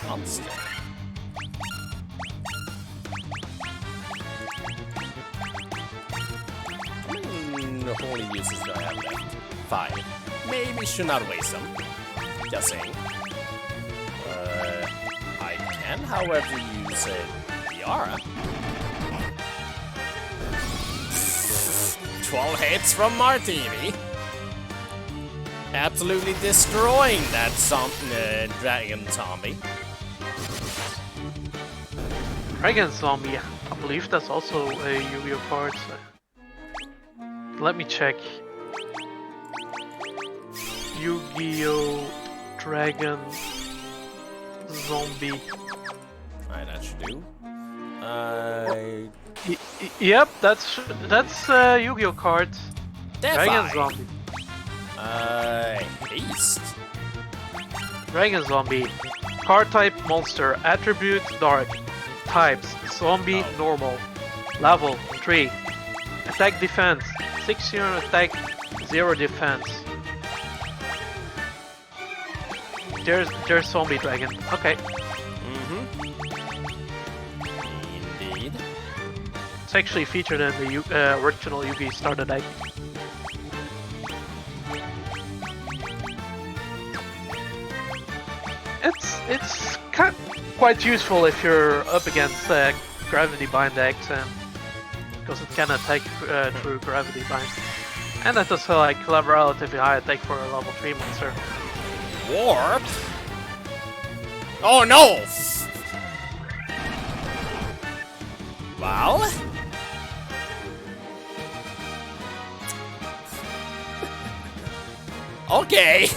Monster. Holy uses do I have left? 5. Maybe should not waste them. Just saying. I can, however, use the aura. 12 hits from Martini. Absolutely destroying that dragon zombie. Dragon Zombie. I believe that's also a Yu-Gi-Oh card. So. let me check. Yu-Gi-Oh! Dragon Zombie. Alright, that should do. Yep, that's Yu-Gi-Oh! Cards. Dragon Defy. Zombie. Haste. Dragon Zombie. Card type monster. Attribute dark. Types zombie normal. Level 3. Attack defense. 6 unit attack, 0 defense. There's zombie dragon. Okay. Indeed. It's actually featured in the original Yu-Gi starter deck. It's quite useful if you're up against gravity bind decks, and because it can attack through gravity bind, and that does like relatively high attack for a level 3 monster. Warp? Oh no! Well? Okay.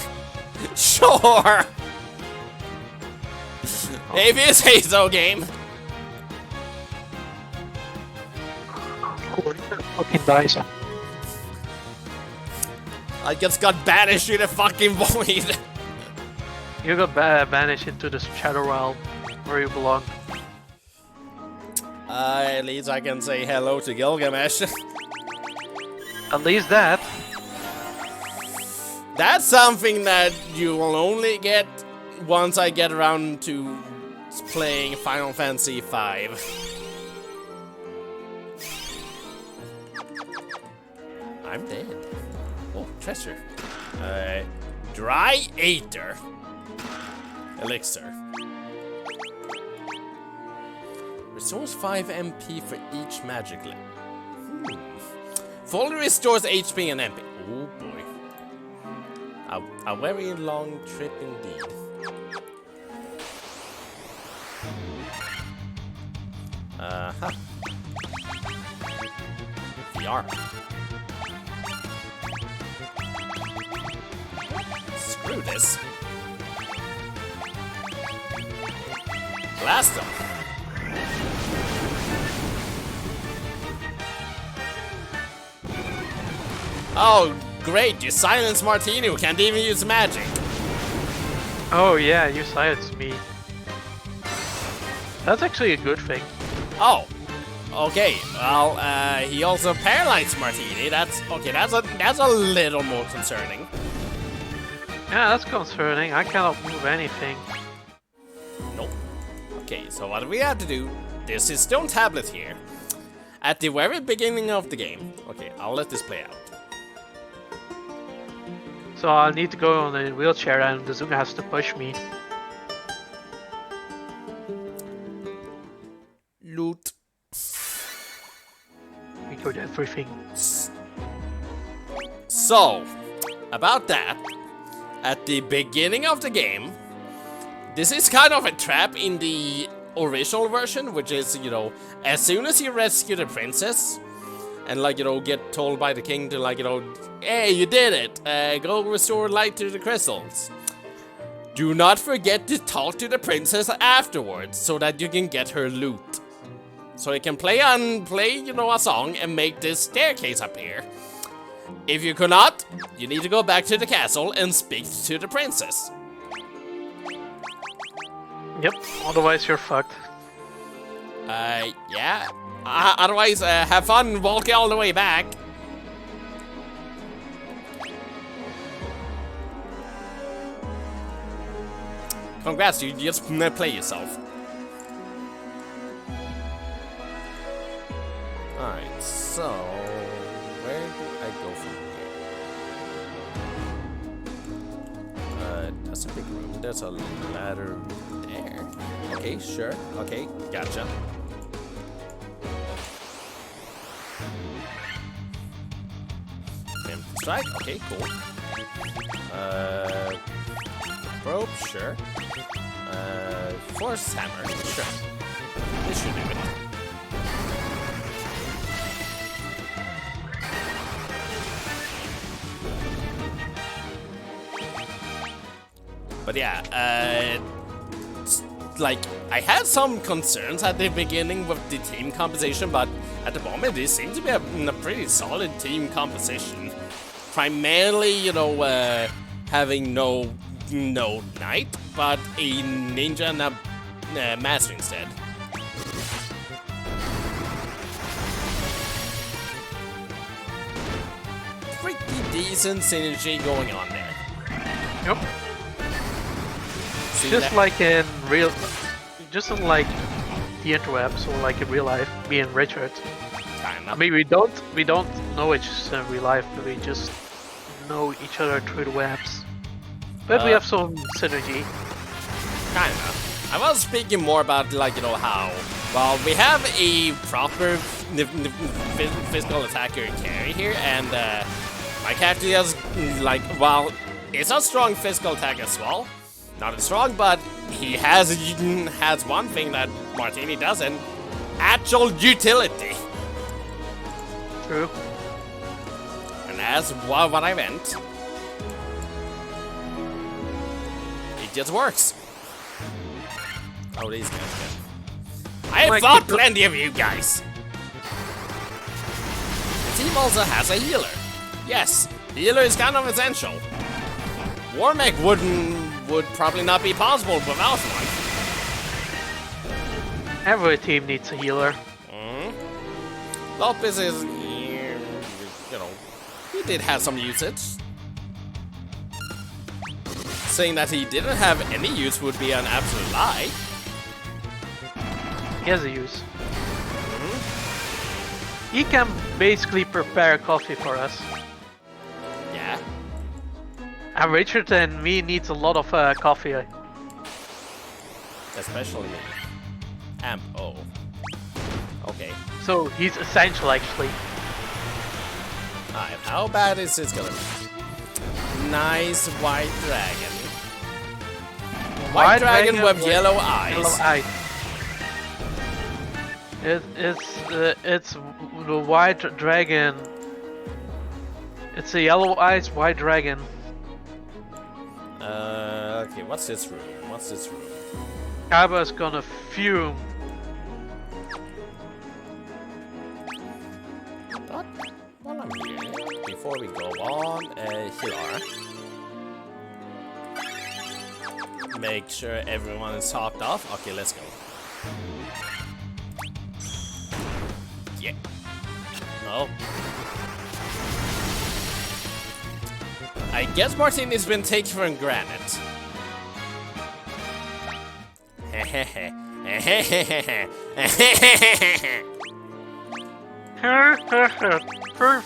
Sure. Maybe it's a so game. Fucking dice. I just got banished to the fucking void. You got banished into the Shadow Realm, where you belong. At least I can say hello to Gilgamesh. At least that. That's something that you will only get once I get around to playing Final Fantasy V. I'm dead. Oh, treasure. Dry Aether. Elixir. Restores 5 MP for each magic link. Fully restores HP and MP. Oh boy. A very long trip indeed. Uh-huh. VR. Screw this. Blast them. Oh, great, you silenced Martini, who can't even use magic. Oh yeah, you silenced me. That's actually a good thing. Oh, okay. Well, he also paralyzed Martini. That's okay. That's a little more concerning. Yeah, that's concerning. I cannot move anything. Nope. Okay, so what we have to do? There's his stone tablet here, at the very beginning of the game. Okay, I'll let this play out. So I'll need to go on a wheelchair, and the Zuga has to push me. Loot. We got everything. So, about that, at the beginning of the game, this is kind of a trap in the original version, which is, you know, as soon as you rescue the princess, and, like, you know, get told by the king to, like, you know, hey, you did it, go restore light to the crystals. Do not forget to talk to the princess afterwards, so that you can get her loot. So you can play, you know, a song and make this staircase appear. If you cannot, you need to go back to the castle and speak to the princess. Yep, otherwise you're fucked. Yeah. Otherwise, have fun walking all the way back. Congrats, you just play yourself. Alright, so where do I go from here? That's a big room. There's a ladder there. Okay, sure. Okay, gotcha. Empty strike. Okay, cool. Rope, sure. Force hammer, sure. This should do it. But yeah, like, I had some concerns at the beginning with the team composition, but at the moment it seems to be a pretty solid team composition. Primarily, you know, having no knight, but a ninja and a master instead. Pretty decent synergy going on there. Yep. See Just that? like in like the interwebs or like in real life, me and Richard. Kinda. I mean, we don't know each other in real life, but we just know each other through the webs. But we have some synergy. Kinda. I was speaking more about, like, you know, how, well, we have a proper physical attacker carry here, and my character has, like, well, it's a strong physical attack as well. Not as strong, but he has one thing that Martini doesn't: actual utility. True. And that's what I meant. It just works. Oh, these guys good. I Like, fought plenty of you guys. The team also has a healer. Yes, healer is kind of essential. War mech would probably not be possible without one. Every team needs a healer. Lopez is, you know, he did have some usage. Saying that he didn't have any use would be an absolute lie. He has a use. He can basically prepare coffee for us. Yeah. And Richard and me needs a lot of coffee. Especially me. Amp, oh. Okay. So he's essential actually. Alright, how bad is this gonna be? Nice white dragon. White dragon with yellow eyes. Yellow eyes. It's the white dragon. It's a yellow eyes white dragon. Okay, what's this room? What's this room? Kaba's gonna fume. But while I'm here, before we go on, here are. Make sure everyone is topped off. Okay, let's go. Yeah. No. I guess Martini's been taken for granted.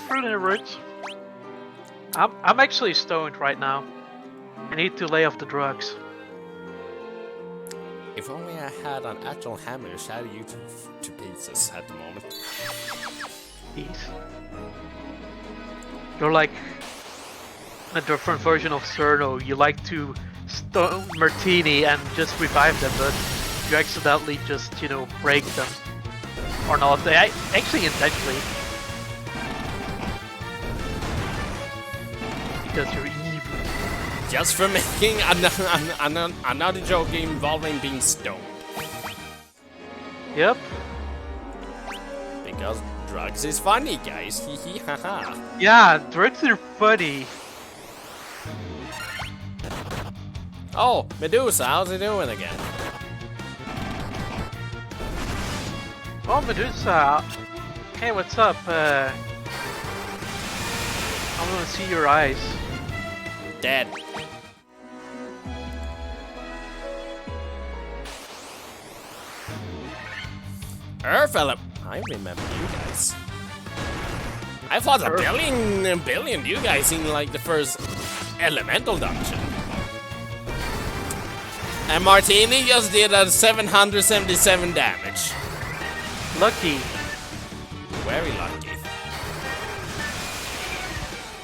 Pretty rich. I'm actually stoned right now. I need to lay off the drugs. If only I had an actual hammer to shatter you to pieces at the moment. Peace. You're like a different version of Cerno. You like to stone Martini and just revive them, but you accidentally just, you know, break them. Or not. They actually intentionally. Because you're evil. Just for making another joke involving being stoned. Yep. Because drugs is funny, guys. Hee hee ha ha. Yeah, drugs are funny. Oh, Medusa, how's it doing again? Oh, Medusa. Hey, what's up? I want to see your eyes. Dead. Philip, I remember you guys. I fought a billion you guys in like the first elemental dungeon. And Martini just did a 777 damage. Lucky. Very lucky.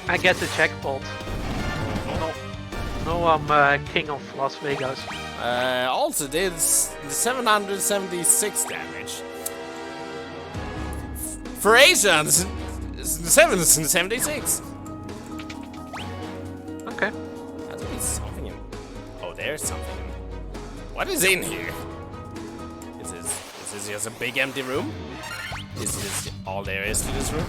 I get the checkpoint. No, I'm king of Las Vegas. Also did 776 damage. For Asians, 776. Okay. Has to be something in... Oh, there there's something. What is in here? Is this just a big empty room? Is this all there is to this room?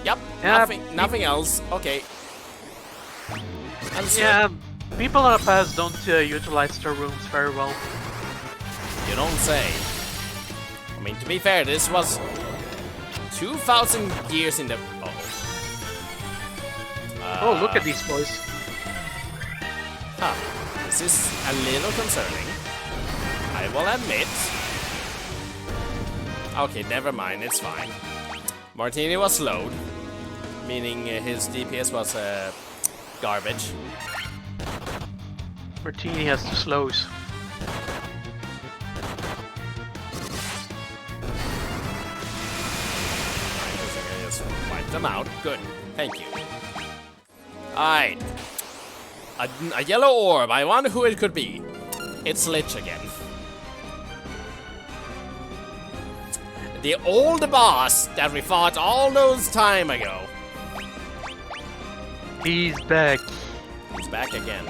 Yep, Yeah, nothing else. Okay. Understood. Yeah, people in the past don't utilize their rooms very well. You don't say. I mean, to be fair, this was 2,000 years in the... Oh, look at these boys. Huh. This is a little concerning. I will admit. Okay, never mind, it's fine. Martini was slowed, meaning his DPS was garbage. Martini has the slows. I just wipe them out. Good. Thank you. Alright. A yellow orb. I wonder who it could be. It's Lich again. The old boss that we fought all those time ago. He's back. He's back again.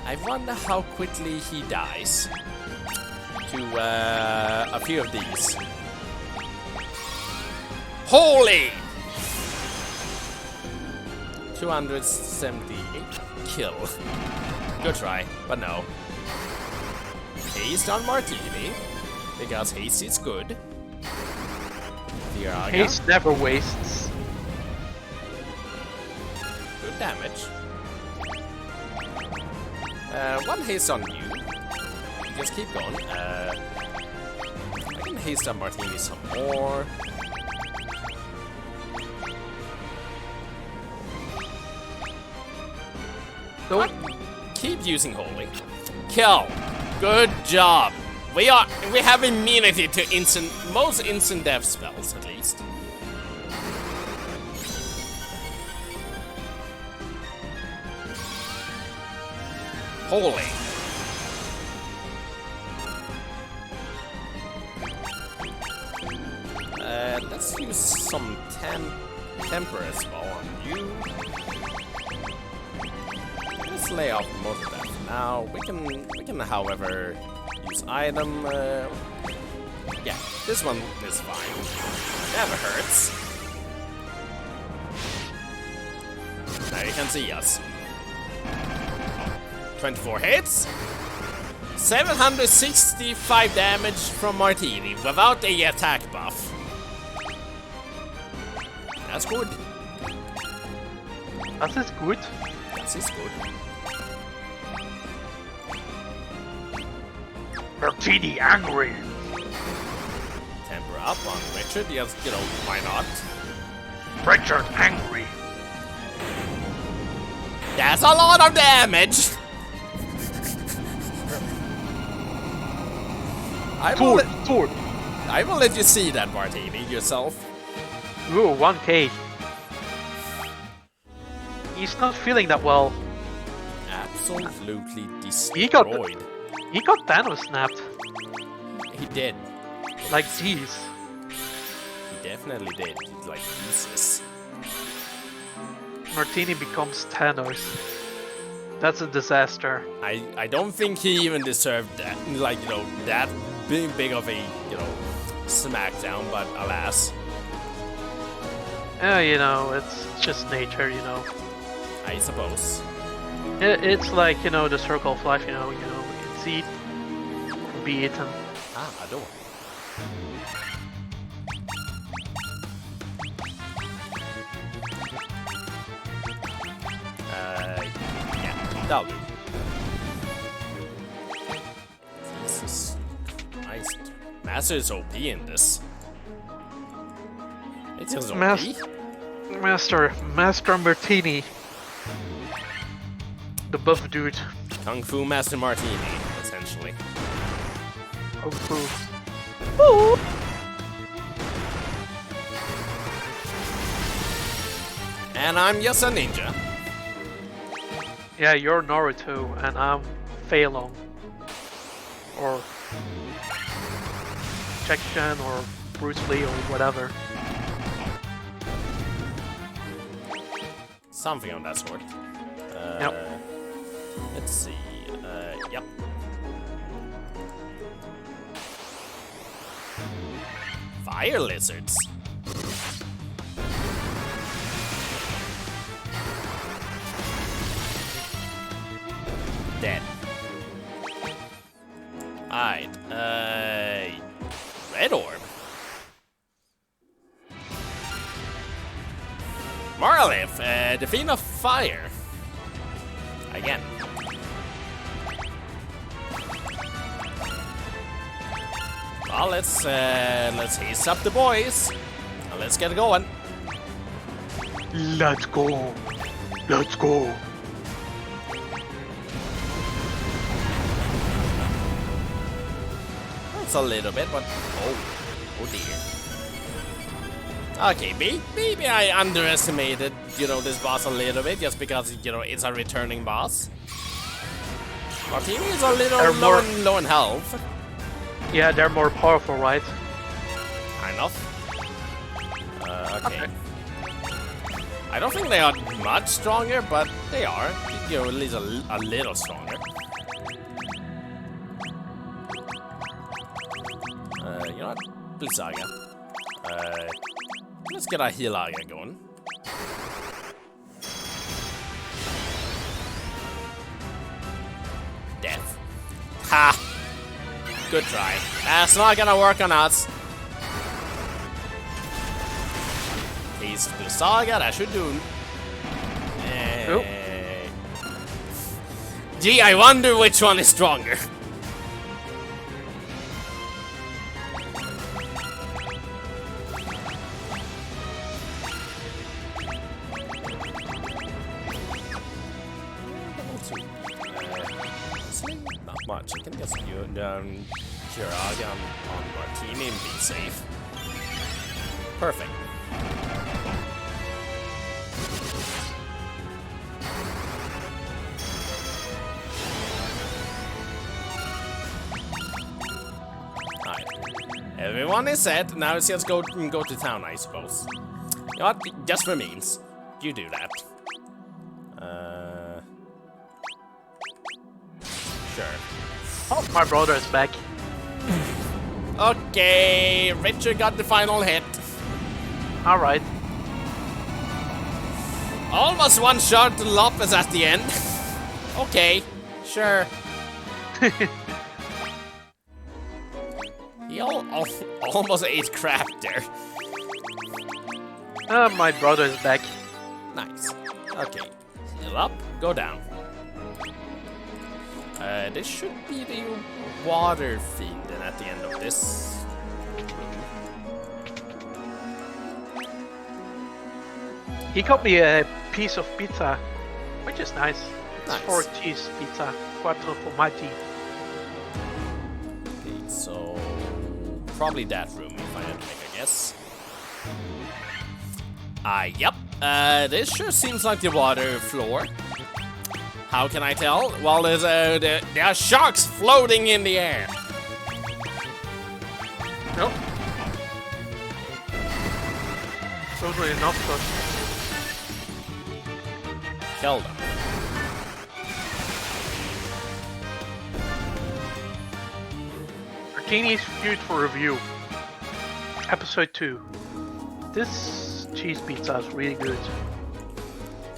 I wonder how quickly he dies to a few of these. Holy! 278 kill. Good try, but no. Haste on Martini, because haste is good. Viraga. Haste never wastes. Good damage. One haste on you. Just keep going. I can haste on Martini some more. Don't keep using holy. Kill. Good job. We have immunity to most instant death spells at least. Holy. Let's use some temper as well on you. Let's lay off most of that for now. We can however use item. Yeah, this one is fine. Never hurts. Now you can see us. 24 hits, 765 damage from Martini without the attack buff. That's good. That is good. That is good. Martini angry. Temper up on Richard, yes, you know, why not? Richard angry. That's a lot of damage! I will let you see that, Martini, yourself. Ooh, 1k. He's not feeling that well. Absolutely He got destroyed. Thanos snapped. He did. Like, jeez. He definitely did. He's like, Jesus. Martini becomes Thanos. That's a disaster. I don't think he even deserved that. Like, you know, that big of a, you know, smackdown, but alas. You know, it's just nature, you know. I suppose. It's like, you know, the circle of life, you know, it's eat, be eaten. Ah, I don't. Yeah, that'll do. Jesus Christ. Master is OP in this. It's just OP. Master Martini. The buff dude. Kung Fu Master Martini, essentially. Kung Fu. Ooh. And I'm just a ninja. Yeah, you're Naruto, and I'm Fei Long. Or Jackie Chan, or Bruce Lee, or whatever. something of that sort. Yep. Let's see. Yep. Fire lizards. Dead. Alright. Red orb. Marlif, the Fiend of Fire. Again. Well, let's haste up the boys. And let's get going. Let's go. Let's go. That's a little bit, but oh dear. Okay, maybe I underestimated, this boss a little bit, just because, it's a returning boss. Our team is a little low in health. Yeah, they're more powerful, right? Kind of. Okay. I don't think they are much stronger, but they are. At least a little stronger. You know what? Please, Saga. Let's get our Hilaga going. Death. Ha! Good try. That's not gonna work on us. Please, Saga, that should do. Gee, I wonder which one is stronger. Not much. I can just Kiraga on Martini and be safe. Perfect. Alright. Everyone is set. Now it's just go to town, I suppose. You know what? Just for memes. You do that. Sure. Oh, my brother is back. Okay, Richard got the final hit. Alright. Almost one shot to Lopez at the end. Okay, sure. He almost ate crap there. My brother is back. Nice. Okay, heal up, go down. This should be the water fiend then at the end of this. He got me a piece of pizza, which is nice. Nice. 4 cheese pizza, 4 formaggi. Okay, so probably that room if I had to make a guess. Yep. This sure seems like the water floor. How can I tell? Well, there are sharks floating in the air. Nope. Totally enough, Kill them. Martini's Feud for Review. Episode 2. This cheese pizza is really good.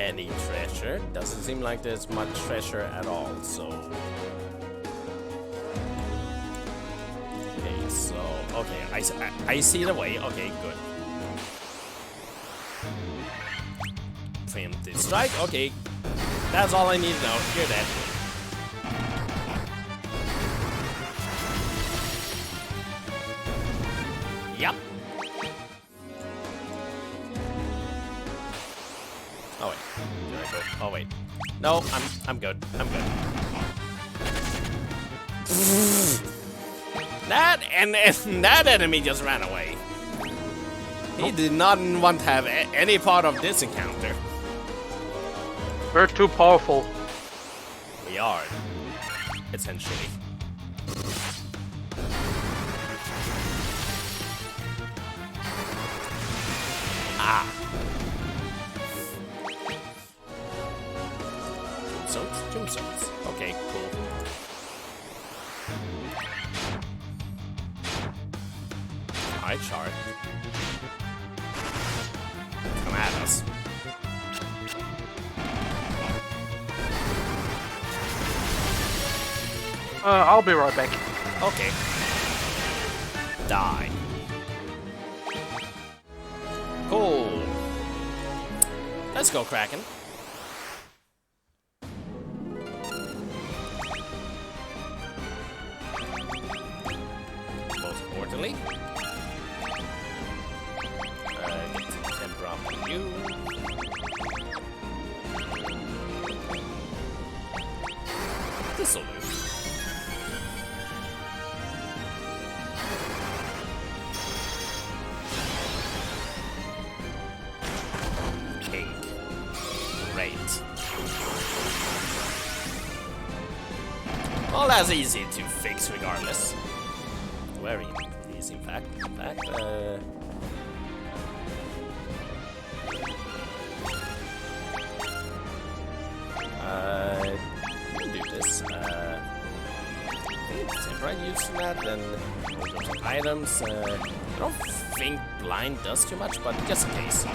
Any treasure? Doesn't seem like there's much treasure at all, so... Okay, so... Okay, I see the way. Okay, good. Preemptive strike. Okay. That's all I need to know. You're dead. Yep. Oh wait. Did I go? Oh wait. No, I'm good. I'm good. That enemy just ran away. He did not want to have any part of this encounter. We're too powerful. We are, essentially. Tombstones. Okay, cool. Alright, Shard. Come at us. I'll be right back. Okay. Die. Cool. Let's go, Kraken. Most importantly, get some temper up on you. This'll do. Well, that's easy to fix regardless. Very easy, in fact. We'll do this. I think temporary use that, then we'll go to items. I don't think blind does too much, but just in case.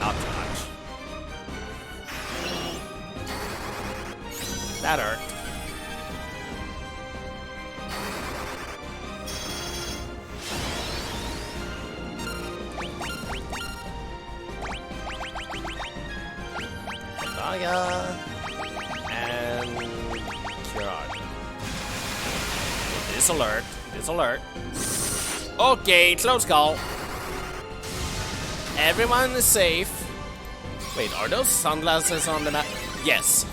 Not too much. That hurt. Naga and Kirard. This alert. Okay, close call. Everyone is safe. Wait, are those sunglasses on the map? Yes.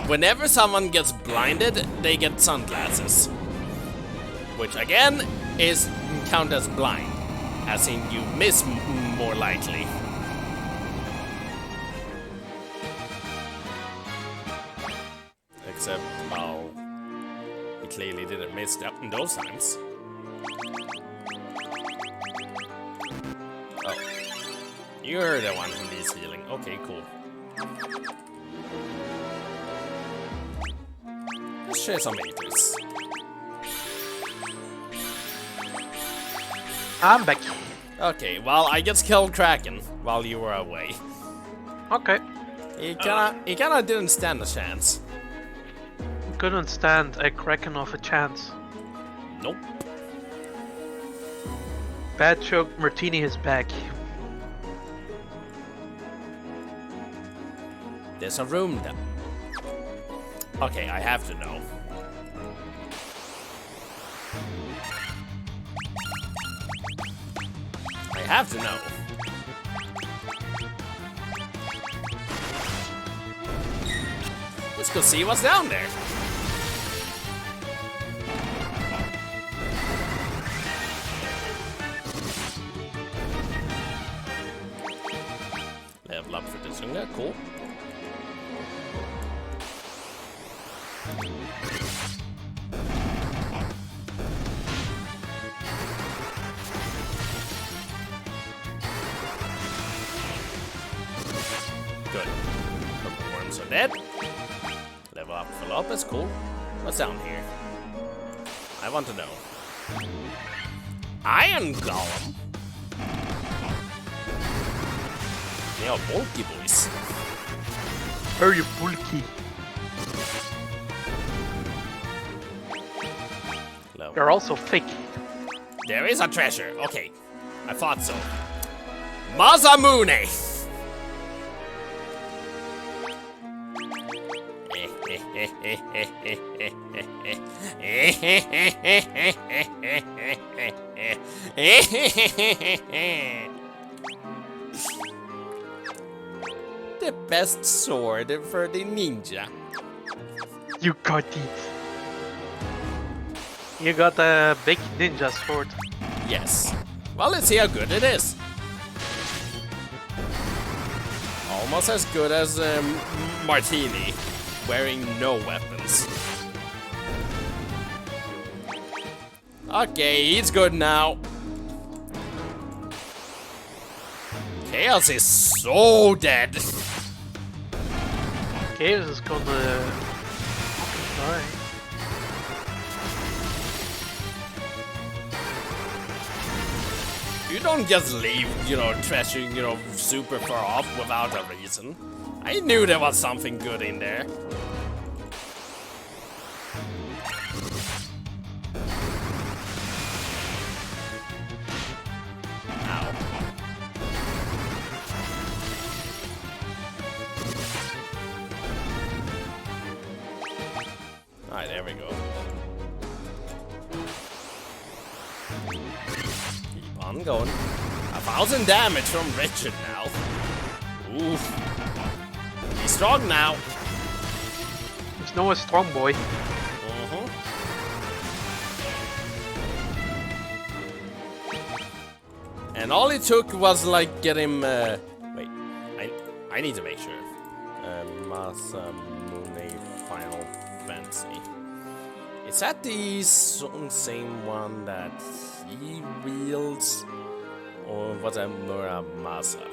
Whenever someone gets blinded, they get sunglasses. Which again is count as blind. As in you miss more likely. Except, oh, he clearly didn't miss that in those times. Oh, you're the one who needs healing. Okay, cool. Let's share some meters. I'm back. Okay, well, I just killed Kraken while you were away. Okay. He kinda didn't stand a chance. Couldn't stand a Kraken of a chance. Nope. Bad joke, Martini is back. There's a room down. Okay, I have to know. I have to know. Let's go see what's down there. Level up for this one, cool. Good. Purple worms are dead. Level up for Lopez, cool. What's down here? I want to know. Iron Golem? They are bulky boys. Very bulky. Level. They're also thick. There is a treasure. Okay. I thought so. Masamune! The best sword for the ninja. You got it. You got a big ninja sword. Yes. Well, let's see how good it is. Almost as good as Martini, wearing no weapons. Okay, he's good now. Chaos is so dead. Chaos is gonna fucking die. You don't just leave, you know, trashing, you know, super far off without a reason. I knew there was something good in there. Ow. Alright, there we go. I'm going. 1,000 damage from Richard now. Ooh. He's strong now. There's no strong boy. And all it took was like get him. Wait, I need to make sure. Masamune Final Fantasy. Is that the same one that he wields, or was it Muramasa?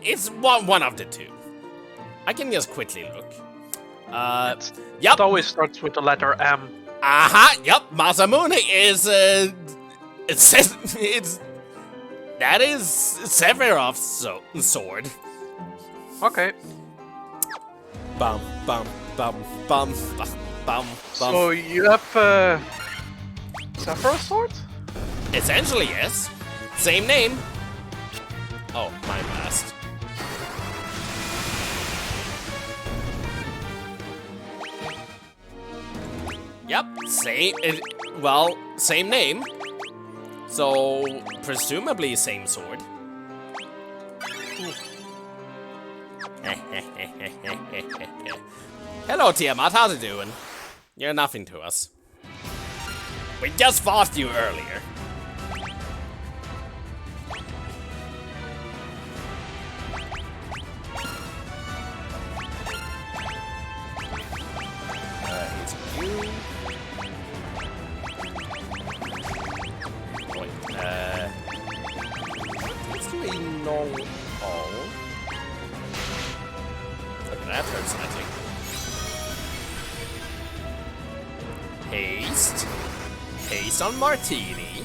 It's one of the two. I can just quickly look. Yep. It always starts with the letter M. Yep. Masamune is that is Sephiroth's sword. Okay. Bum bum bum bum bum bum. So you have Sephiroth's sword? Essentially, yes. Same name. Oh, my blast. Yep, same name. So, presumably same sword. Hello, Tiamat, how's it doing? You're nothing to us. We just fought you earlier. It's you. Wait, let's do a normal. Okay, that hurts slightly. Haste. Haste on Martini.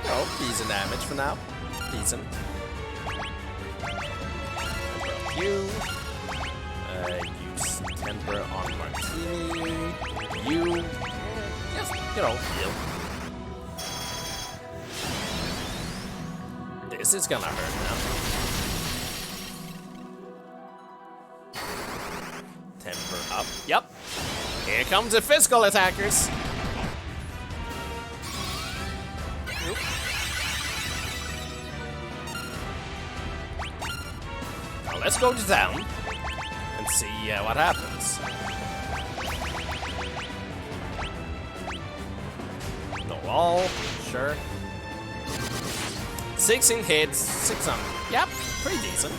Oh, decent damage for now. Decent. You. Use temper on Martini. You. Just, you know, heal. This is gonna hurt now. Temper up. Yep. Here comes the physical attackers. Oop. Now let's go to town and see what happens. No wall, sure. 16 hits, 600. Yep, pretty decent.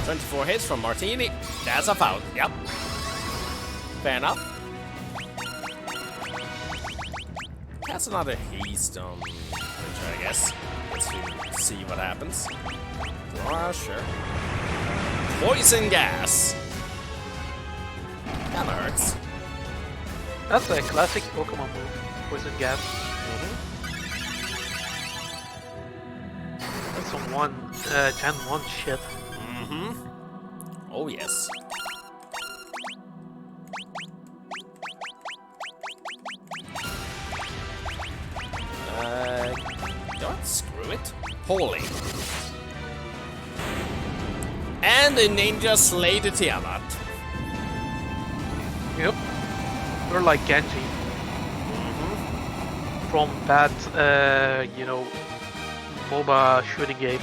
24 hits from Martini. That's a foul. Yep. Fair enough. That's another haste on Richard, I guess. Let's see what happens. Oh, sure. Poison gas. Kinda hurts. That's a classic Pokemon move. Poison gas. That's some Gen 1 shit. Oh, yes. Don't screw it. Holy. And the ninja slayed the Tiamat. Yep. We're like Genji. From that, you know, MOBA shooting game.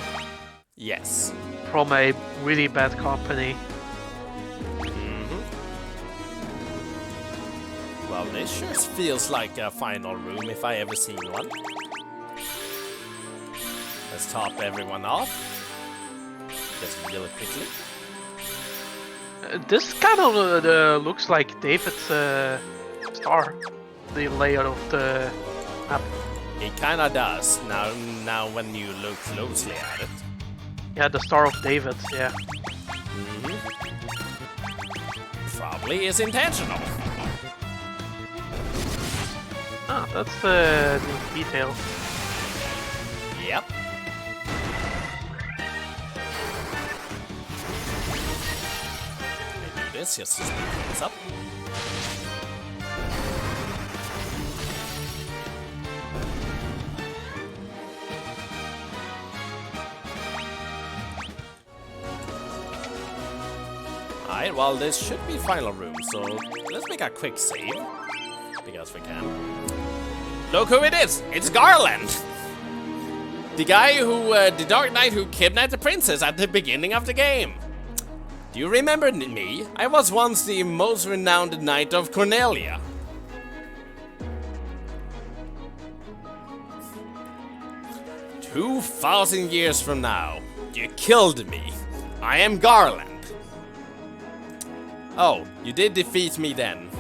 Yes. From a really bad company. Well, this sure feels like a final room if I ever seen one. Let's top everyone off. Just really quickly. This kind of looks like David's star. The layout of the map. It kinda does, now when you look closely at it. Yeah, the Star of David, yeah. Probably is intentional. Ah, that's a neat detail. Yep. Maybe this just to speed things up. Alright, well, this should be final room, so let's make a quick save. Because we can. Look who it is! It's Garland! The guy who, the Dark Knight who kidnapped the princess at the beginning of the game. Do you remember me? I was once the most renowned knight of Cornelia. "2,000 years from now, you killed me. I am Garland." Oh, you did defeat me then.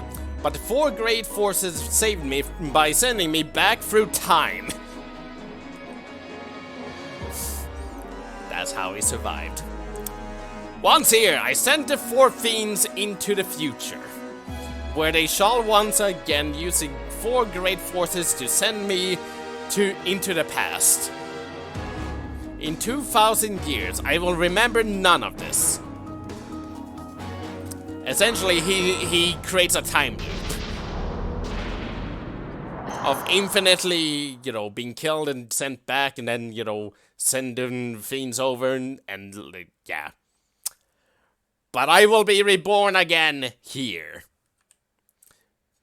But the 4 great forces saved me by sending me back through time. That's how he survived. Once here, I sent the 4 fiends into the future, where they shall once again use the 4 great forces to send me into the past. In 2,000 years, I will remember none of this. Essentially, he creates a time loop of infinitely, being killed and sent back, and then, sending fiends over, and yeah. But I will be reborn again here.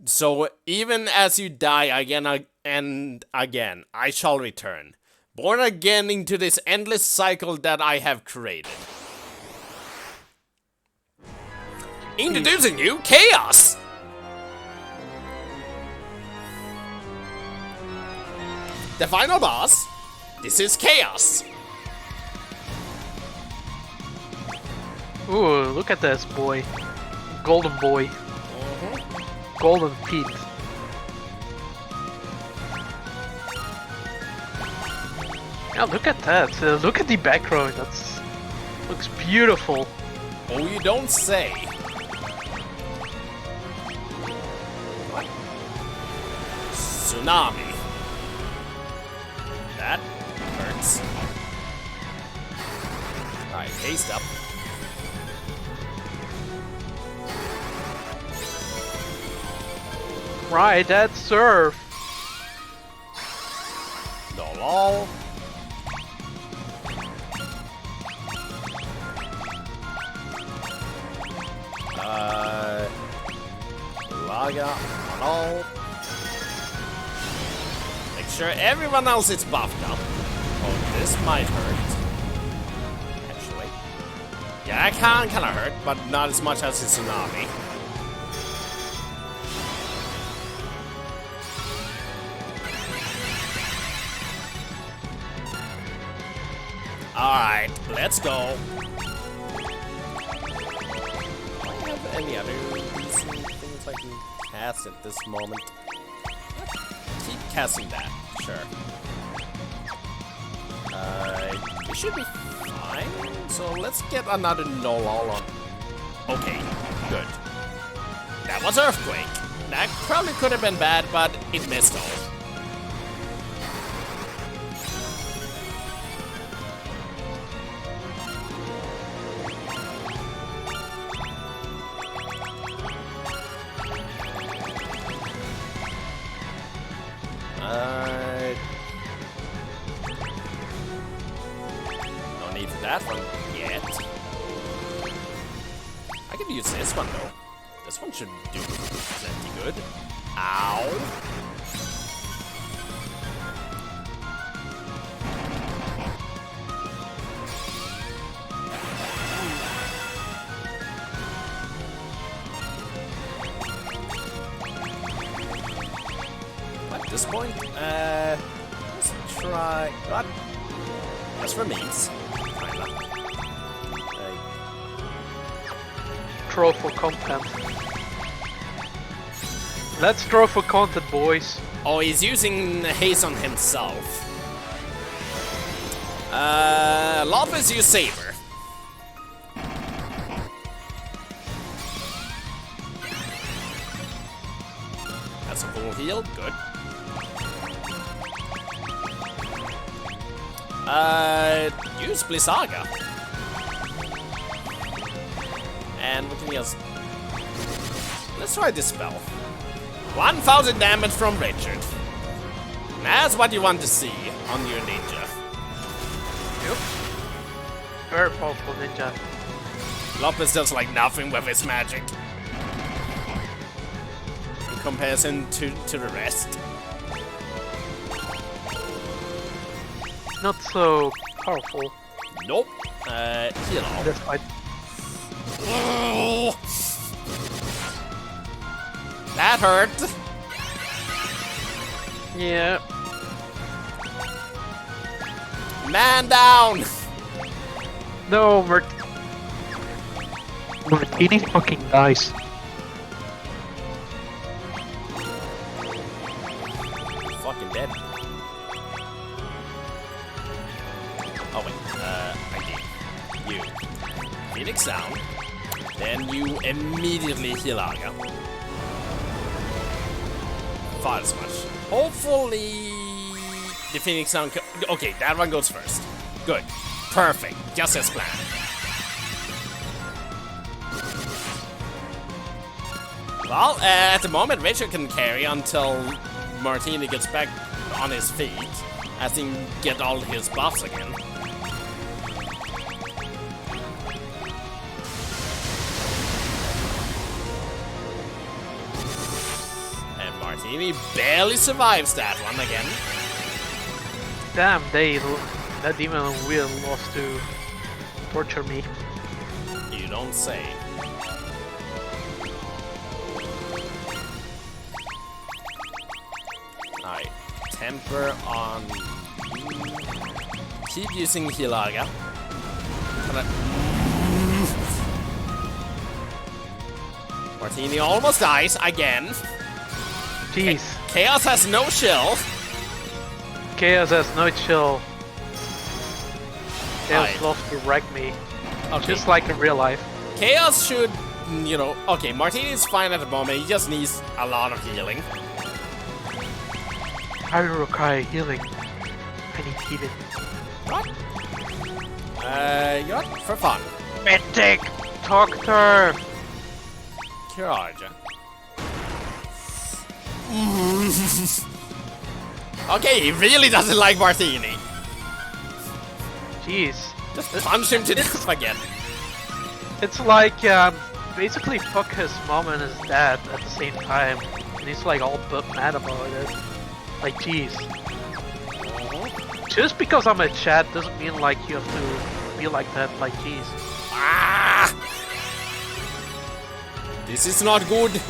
So even as you die again and again, I shall return, born again into this endless cycle that I have created. Introducing you, Chaos! The final boss, this is Chaos. Ooh, look at this boy. Golden boy. Golden Pete. Yeah, look at that. Look at the background. Looks beautiful. Oh, you don't say. What? Tsunami. That hurts. Alright, haste up. Right, that's surf. Lol. Laga on all. Make sure everyone else is buffed up. Oh, this might hurt. Actually. Yeah, that can kinda hurt, but not as much as the tsunami. Alright, let's go. Do I have any other decent things I can cast at this moment? Keep casting that, sure. It should be fine. So let's get another null on. Okay, good. That was Earthquake. That probably could have been bad, but it missed all. No need for that one yet. I could use this one though. This one should do plenty good. Ow! At this point, let's try. What? That's for memes. Kinda. Troll for content. Let's draw for content, boys. Oh, he's using haste on himself. Lopez, use Saber. That's a full heal, good. Use Blizzaga. And what can he else? Let's try Dispel. 1000 damage from Richard. That's what you want to see on your ninja. Yep. Very powerful ninja. Lopez does like nothing with his magic. In comparison to the rest. Not so powerful. Nope. Heal all. That's fine. That hurt. Yeah. Man down. No, Martini fucking dies. Fucking dead. Oh wait, I did. You. Phoenix down. Then you immediately heal Aga. Thought as much. Hopefully the Phoenix sound. Okay, that one goes first. Good. Perfect. Just as planned. Well, at the moment, Richard can carry until Martini gets back on his feet, as he can get all his buffs again. And Martini barely survives that one again. Damn, that demon will lost to torture me. You don't say. Alright, temper on. Keep using Hilaga. Martini almost dies again. Jeez. Chaos has no shield. Chaos has no chill. Chaos Right. loves to wreck me. Okay. Just like in real life. Chaos should, you know. Okay, Martini is fine at the moment. He just needs a lot of healing. I require healing. I need healing. What? You know what? For fun. Mythic Doctor! Kiraja. Okay, he really doesn't like Martini. Jeez. Just punch him to death again. It's like, basically fuck his mom and his dad at the same time. And he's like all but mad about it. Like, jeez. Just because I'm a chat doesn't mean like you have to be like that, like, jeez. Ah! This is not good.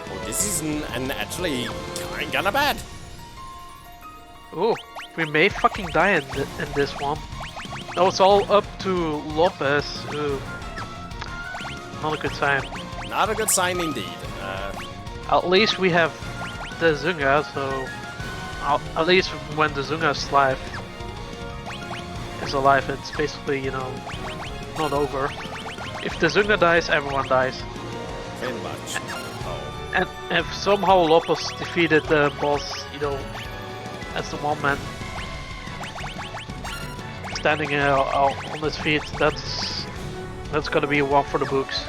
Oh, this is actually kinda bad. Ooh, we may fucking die in this one. That was all up to Lopez. Ooh. Not a good sign. Not a good sign indeed. At least we have the Zunga, so at least when the Zunga is alive, it's basically, you know, not over. If the Zunga dies, everyone dies. Pretty much. Oh. And if somehow Lopez defeated the boss, you know, as the one man standing on his feet, that's gonna be one for the books.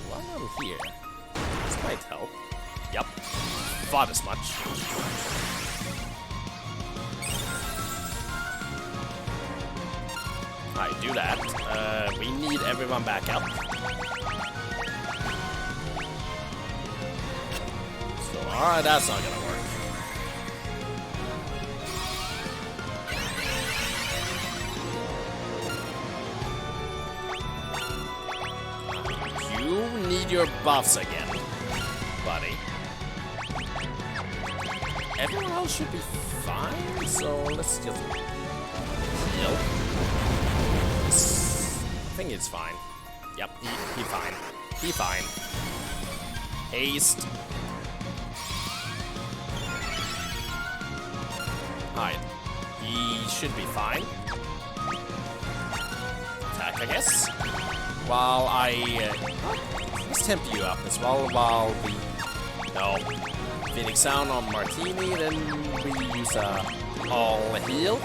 What on here? This might help. Yep. Thought as much. Alright, do that. We need everyone back up. So, alright, that's not gonna work. You need your buffs again, buddy. Everyone else should be fine, so let's just heal. I think it's fine. Yep, he fine. He fine. Haste. Alright. He should be fine. Attack, I guess. While let's temp you up as well while we... No. Phoenix Sound on Martini, then we use a all heal.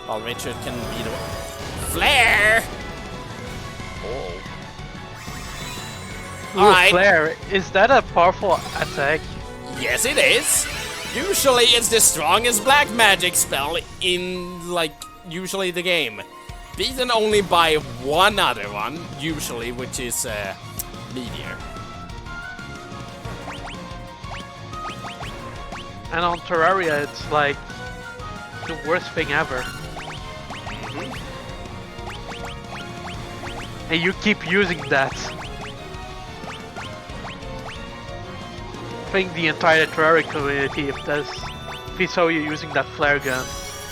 While Richard can beat him. Flare! Oh. Alright. Flare, is that a powerful attack? Yes, it is. Usually it's the strongest black magic spell in, like, usually the game. Beaten only by one other one, usually, which is Meteor. And on Terraria, it's like the worst thing ever. And you keep using that. I think the entire Terraria community, if they saw you using that flare gun,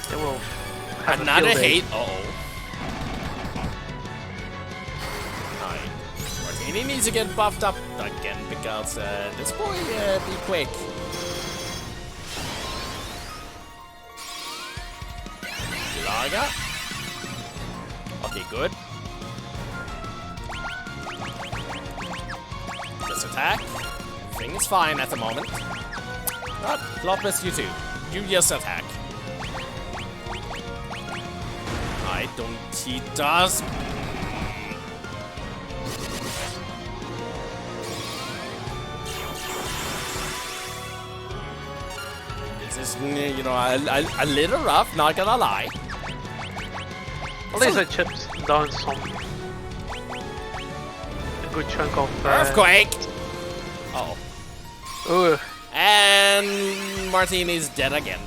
they will have another a field day. hate. Alright. Martini needs to get buffed up again because this boy be quick. Laga. Okay, good. Just attack. Everything is fine at the moment. But Lopez, you too. You just attack. I don't. He does. This is, you know, a little rough, not gonna lie. At least I chipped down a good chunk of Earthquake! Uh oh. Ooh. And Martini's dead again.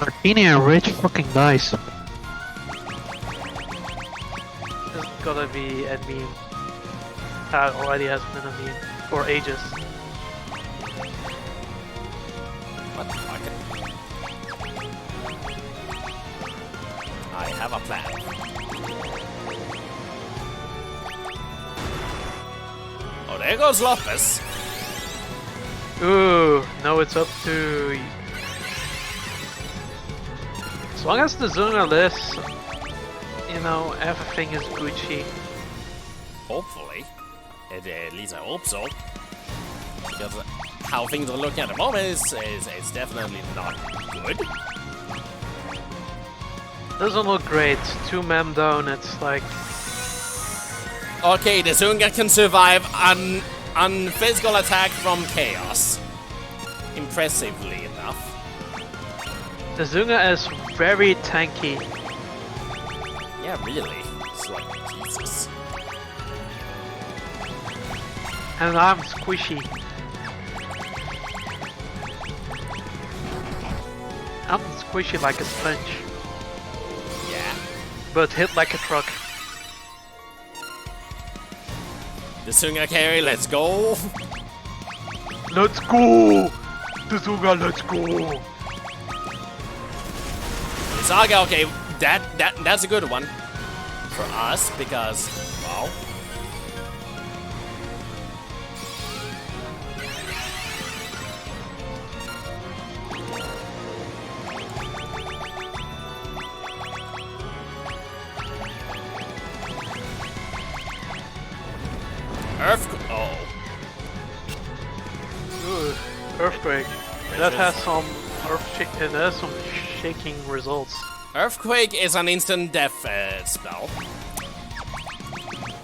Martini and Rich fucking nice. This is gotta be a meme. Already has been a meme for ages. What the fuck? I have a plan. Oh, there goes Lopez. Ooh, now it's up to... As long as the Zunga lives, you know, everything is Gucci. Hopefully. At least I hope so. Because how things are looking at the moment is definitely not good. Doesn't look great. 2 men down, it's like... Okay, the Zunga can survive on physical attack from Chaos. Impressively enough. The Zunga is very tanky. Yeah, really. It's like, Jesus. And I'm squishy. I'm squishy like a sponge. Yeah. But hit like a truck. The Zunga carry, let's go. Let's go! The Zunga, let's go! Saga, okay, that's a good one for us because, well, Earthquake. That has some it has some shaking results. Earthquake is an instant death spell.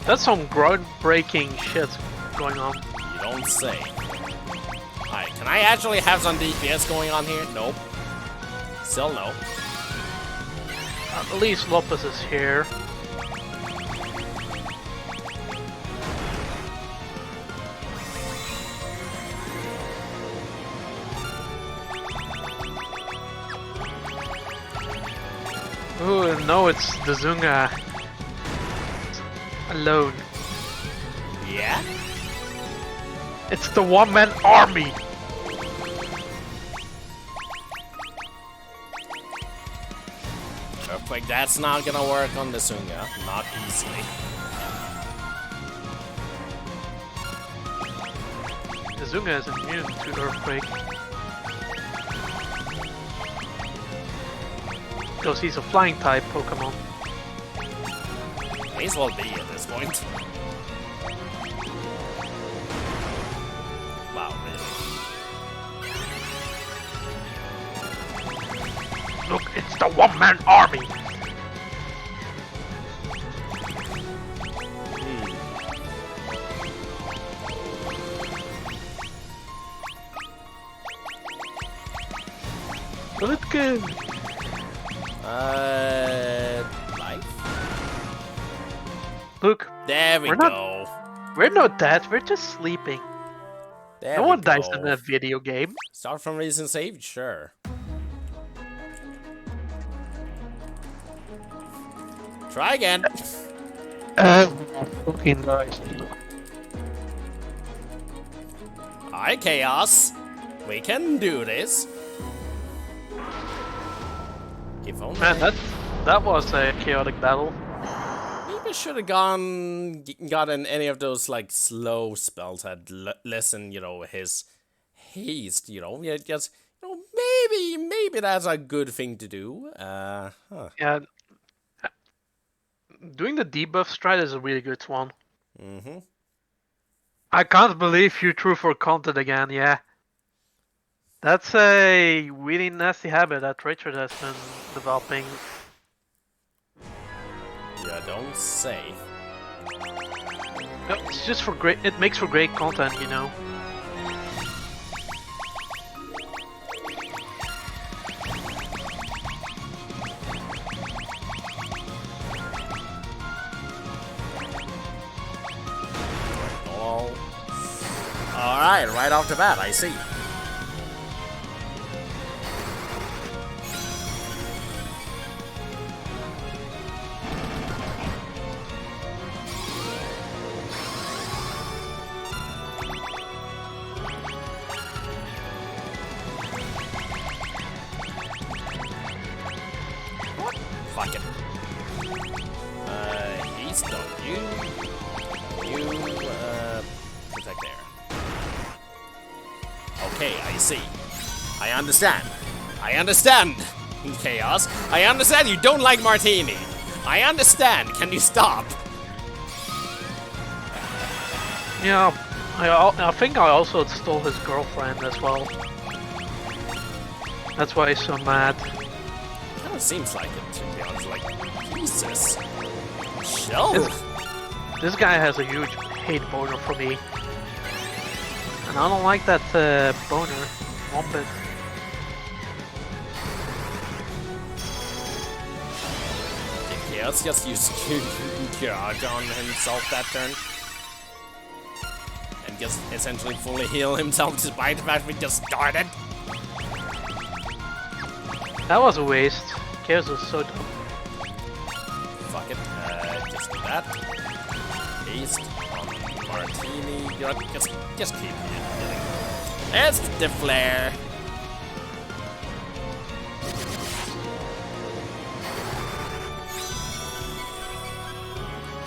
That's some groundbreaking shit going on. You don't say. Alright, can I actually have some DPS going on here? Nope. Still no. At least Lopez is here. Ooh, no, it's the Zunga alone. Yeah? It's the one-man army! Earthquake, that's not gonna work on the Zunga. Not easily. The Zunga is immune to Earthquake. Because he's a flying type Pokemon. May as well be at this point. Wow, really? Look, it's the one-man army! Let's go! Life? Look, There we go. we're not dead, we're just sleeping. There No we one dies go. in a video game. Start from recent save? Sure. Try again. Okay, nice. Hi, Chaos. We can do this. If only. Man, that was a chaotic battle. Maybe should have gotten any of those like slow spells that lessen, you know, his haste. You know, yeah, just you know, maybe that's a good thing to do. Yeah. Doing the debuff stride is a really good one. Mm-hmm. I can't believe you threw for content again, yeah. That's a really nasty habit that Richard has been developing. Yeah, don't say. No, it's just for great. It makes for great content, you know. Alright, right off the bat, I see. Fuck it. He's done. You, protect there. Okay, I see. I understand. I understand, Chaos. I understand you don't like Martini. I understand. Can you stop? Yeah, I think I also stole his girlfriend as well. That's why he's so mad. Kind of seems like it, to be honest. Like, Jesus. Chill. This guy has a huge hate boner for me. And I don't like that boner one bit. Chaos just used Charge on himself that turn. And just essentially fully heal himself despite the fact we just started. That was a waste. Chaos was so dumb. Fuck it. Just do that. Haste on Martini. You know, just keep hitting. There's the flare.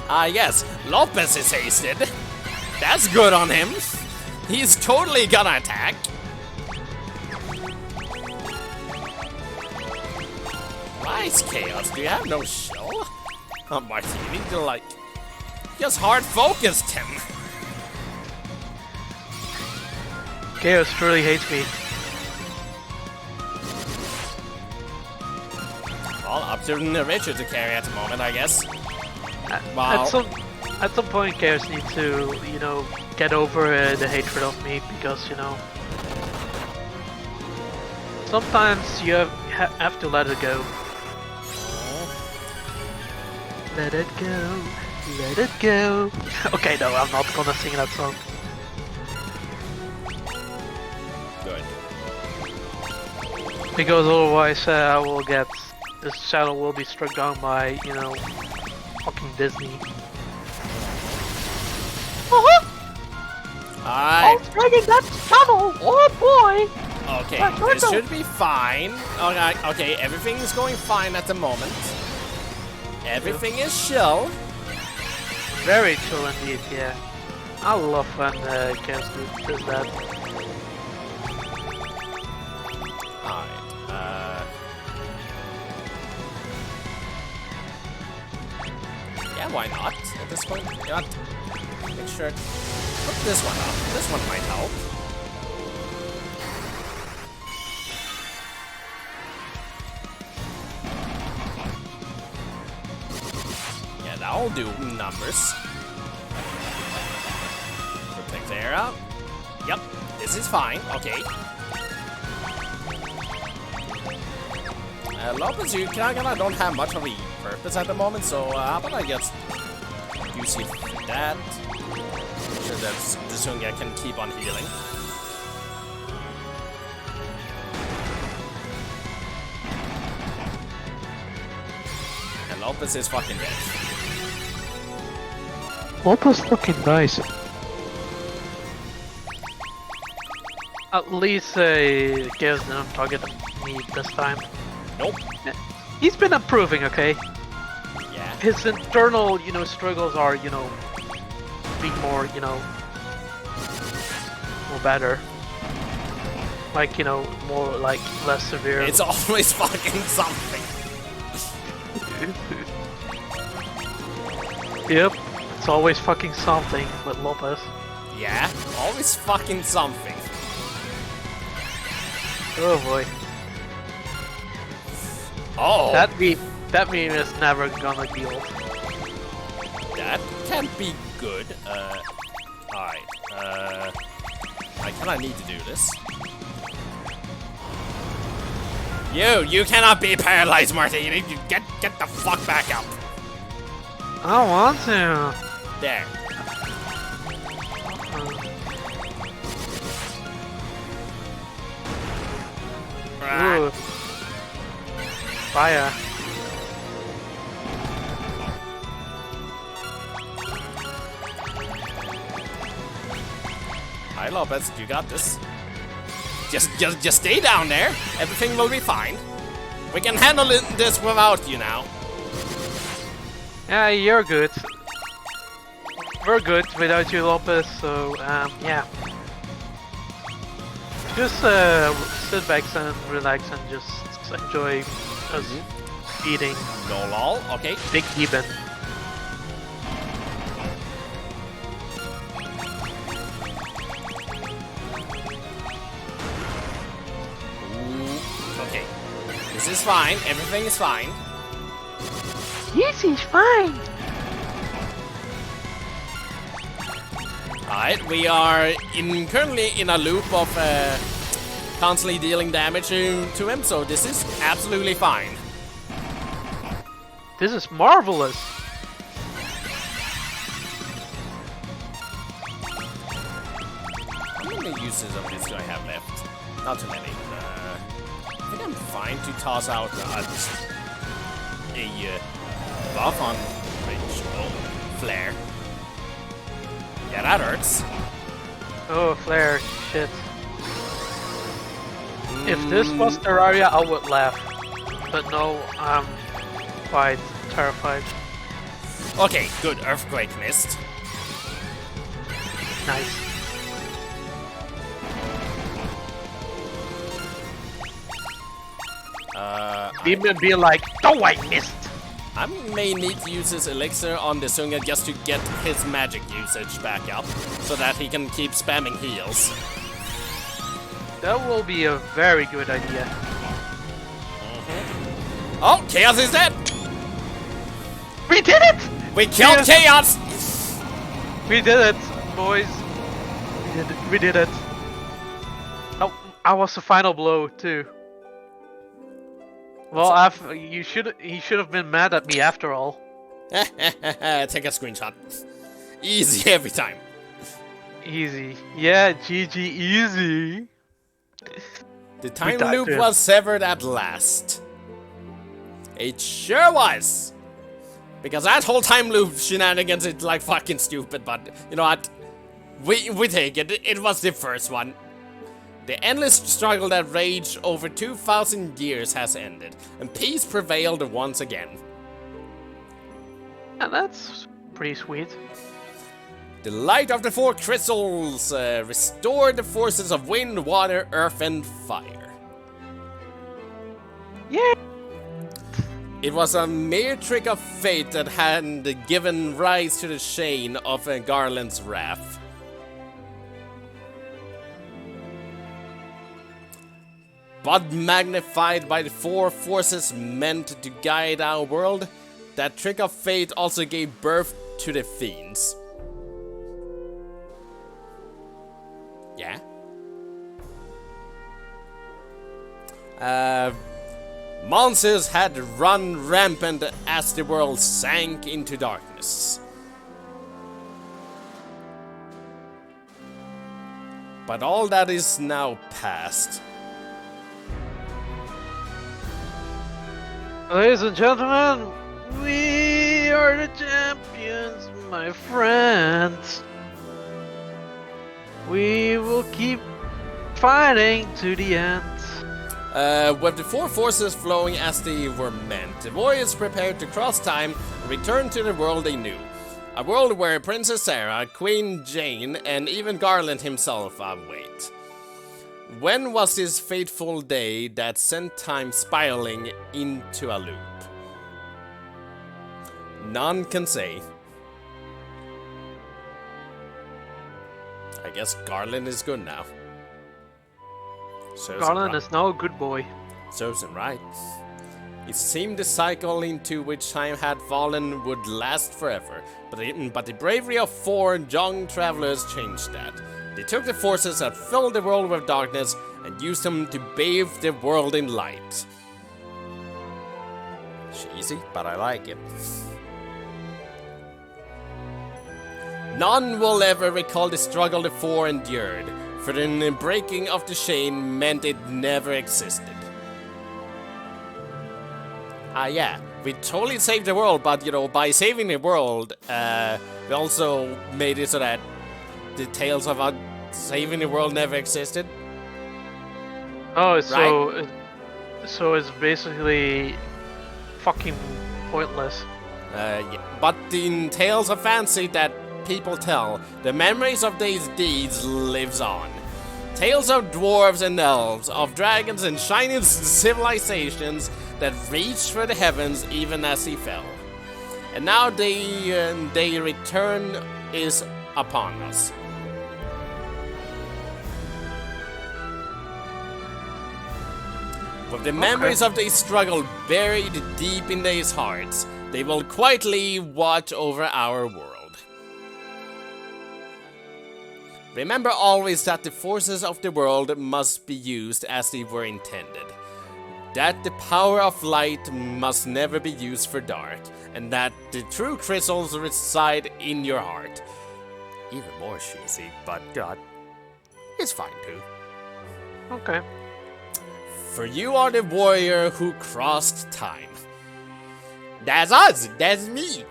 Ah, yes. Lopez is hasted. That's good on him. He's totally gonna attack. Nice, Chaos. Do you have no shell? Oh, Martini, you're like... just hard-focused him. Chaos truly hates me. Well, up to Richard to carry at the moment, I guess. At some point, Chaos needs to, you know, get over the hatred of me because, you know, sometimes you have to let it go. Let it go, let it go. Okay, no, I'm not gonna sing that song. Good. Because otherwise, I will get this channel will be struck down by, you know, fucking Disney. Alright. Dragging that channel! Oh boy! Okay, this should be fine. Okay, everything is going fine at the moment. Everything is chill. Very chill indeed, yeah. I love when Chaos does that. Alright, yeah, why not? At this point, you know what? Make sure. Put this one up. This one might help. Yeah, that'll do numbers. Protect air up. Yep, this is fine. Okay. Lopez, you kind of don't have much of a purpose at the moment, so how about I just use it for that? So that the Zunga can keep on healing. And Lopez is fucking dead. Lopez fucking dies. At least Chaos didn't target me this time. Nope. He's been improving, okay? Yeah. His internal, struggles are, being more, more better. Like, more, like, less severe. It's always fucking something. Yep. It's always fucking something with Lopez. Yeah, always fucking something. Oh boy. Oh, That meme is never gonna be old. that can't be good. Alright. I kinda need to do this. You cannot be paralyzed, Marty. You need to get the fuck back up. I don't want to. There. Ooh. Fire. Hi, Lopez. You got this. Just stay down there. Everything will be fine. We can handle this without you now. Yeah, you're good. We're good without you, Lopez, so, yeah. Just, sit back and relax and just enjoy us eating No lol. Okay. Big Eben. Ooh. Okay. This is fine. Everything is fine. Yes, he's fine. Alright, we are currently in a loop of constantly dealing damage to him, so this is absolutely fine. This is marvelous. How many uses of this do I have left? Not too many. I think I'm fine to toss out a buff on range. Oh, flare. Yeah, that hurts. Oh, flare. Shit. If this was Terraria, I would laugh. But no, I'm quite terrified. Okay, good. Earthquake missed. Nice. Demon be like, oh, I missed! I may need to use his elixir on the Zunga just to get his magic usage back up, so that he can keep spamming heals. That will be a very good idea. Oh, Chaos is dead! We did it! We killed Chaos! We did it, boys. We did it. Oh, I was the final blow too. Well, he should have been mad at me after all. Take a screenshot. Easy every time. Easy. Yeah, GG easy. The time loop was severed at last. It sure was. Because that whole time loop shenanigans is like fucking stupid, but you know what? We take it. It was the first one. The endless struggle that raged over 2,000 years has ended, and peace prevailed once again. And that's pretty sweet. The light of the four crystals restored the forces of wind, water, earth, and fire. Yeah. It was a mere trick of fate that had given rise to the chain of Garland's wrath. But magnified by the four forces meant to guide our world, that trick of fate also gave birth to the fiends. Yeah? Monsters had run rampant as the world sank into darkness. But all that is now past. Ladies and gentlemen, we are the champions, my friends. We will keep fighting to the end. With the four forces flowing as they were meant, the warriors prepared to cross time and return to the world they knew. A world where Princess Sarah, Queen Jane, and even Garland himself await. When was this fateful day that sent time spiraling into a loop? None can say. I guess Garland is good now. Garland is now a good boy. Serves him right. It seemed the cycle into which time had fallen would last forever, but the bravery of four young travelers changed that. They took the forces that filled the world with darkness and used them to bathe the world in light. Cheesy, but I like it. None will ever recall the struggle the four endured, for the breaking of the chain meant it never existed. Yeah, we totally saved the world, but you know, by saving the world, we also made it so that the tales of saving the world never existed. Oh, Right? so it's basically fucking pointless. Yeah. But in tales of fantasy that people tell, the memories of these deeds lives on. Tales of dwarves and elves, of dragons and shining civilizations that reached for the heavens even as he fell. And now their return is upon us. With the memories of their struggle buried deep in their hearts, they will quietly watch over our world. Remember always that the forces of the world must be used as they were intended. That the power of light must never be used for dark, and that the true crystals reside in your heart. Even more cheesy, but God, it's fine too. Okay. For you are the warrior who crossed time. That's us! That's me!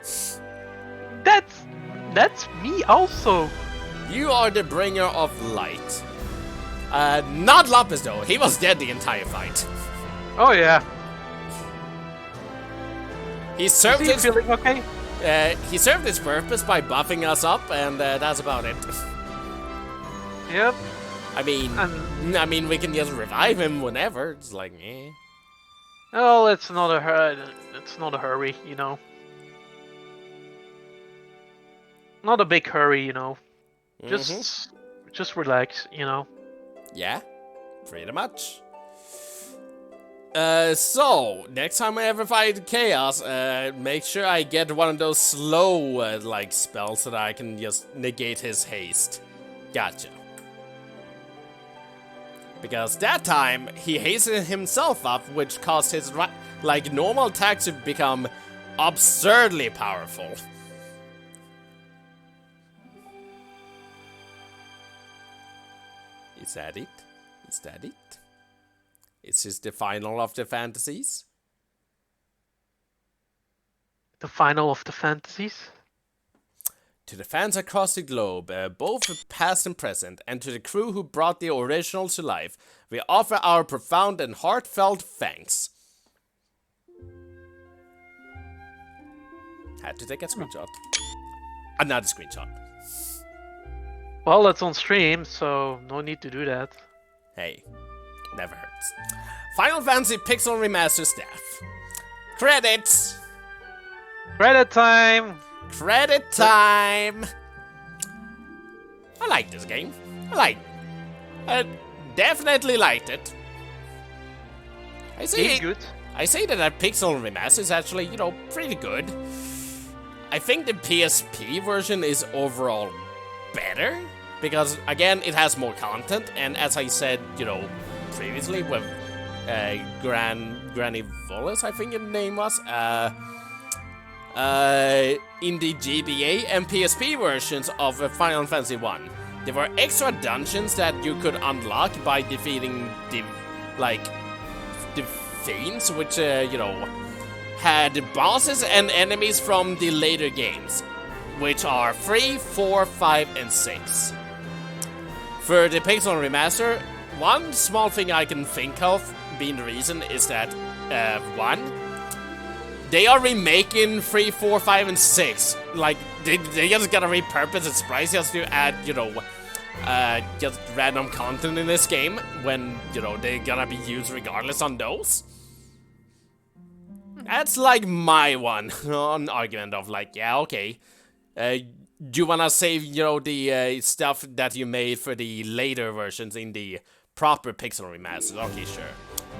That's me also. You are the bringer of light. Not Lapis though, he was dead the entire fight. Oh yeah. He served Is he his feeling okay? he served his purpose by buffing us up, and that's about it. Yep. I mean, we can just revive him whenever. It's like, eh. Oh, it's not a hurry, you know. Not a big hurry, you know. Just relax, you know. Yeah, pretty much. So, next time I ever fight Chaos, make sure I get one of those slow, like, spells so that I can just negate his haste. Gotcha. Because that time, he hastened himself up, which caused his, like, normal attack to become absurdly powerful. Is that it? Is that it? Is this the final of the fantasies? The final of the fantasies? To the fans across the globe, both past and present, and to the crew who brought the original to life, we offer our profound and heartfelt thanks. Had to take a screenshot. Another screenshot. Well, it's on stream, so no need to do that. Hey, never hurts. Final Fantasy Pixel Remaster staff. Credits! Credit time! Credit time! I like this game. I definitely liked it. I say Good. I say that Pixel Remaster is actually, you know, pretty good. I think the PSP version is overall better because, again, it has more content, and as I said, you know, previously with Granny Volas, I think her name was, in the GBA and PSP versions of Final Fantasy 1, there were extra dungeons that you could unlock by defeating the fiends, which, you know, had bosses and enemies from the later games, which are 3, 4, 5, and 6. For the Pixel Remaster, one small thing I can think of being the reason is that, 1, they are remaking 3, 4, 5, and 6. Like, they just gotta repurpose its price just to add, you know, just random content in this game when, you know, they're gonna be used regardless on those. That's like my one argument of like, yeah, okay. You wanna save, you know, the stuff that you made for the later versions in the proper Pixel Remasters. Okay, sure.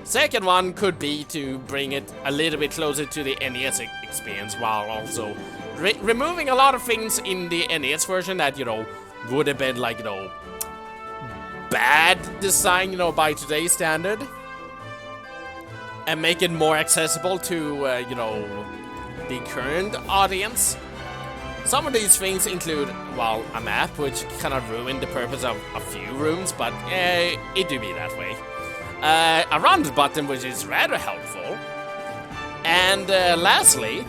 Second one could be to bring it a little bit closer to the NES experience while also removing a lot of things in the NES version that, you know, would have been like, you know, bad design, you know, by today's standard. And make it more accessible to, you know, the current audience. Some of these things include, well, a map, which kind of ruined the purpose of a few rooms, but it do be that way. A run button, which is rather helpful. And lastly,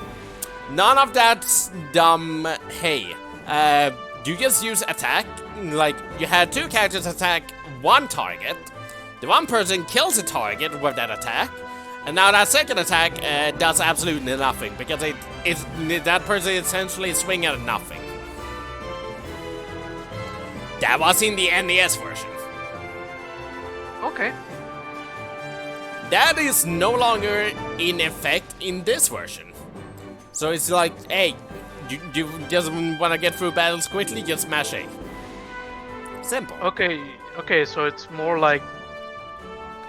none of that dumb, hey, you just use attack, like, you had two characters attack one target, the one person kills a target with that attack, and now that second attack does absolutely nothing, because that person essentially swinging at nothing. That was in the NES version. Okay. That is no longer in effect in this version. So it's like, hey, you just want to get through battles quickly, just smash A. Simple. Okay, so it's more like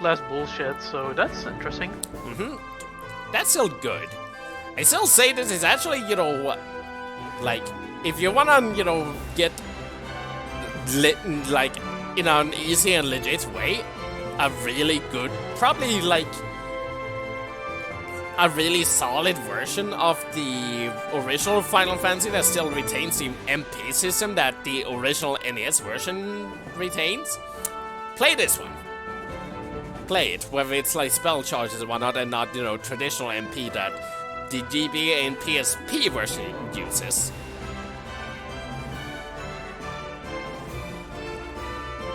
less bullshit, so that's interesting. That's still good. I still say this is actually, you know, like, if you wanna, you know, get like, in an easy and legit way, a really good, probably like a really solid version of the original Final Fantasy that still retains the MP system that the original NES version retains, play this one. Play it, whether it's like spell charges and whatnot, and not, you know, traditional MP that the GBA and PSP version uses.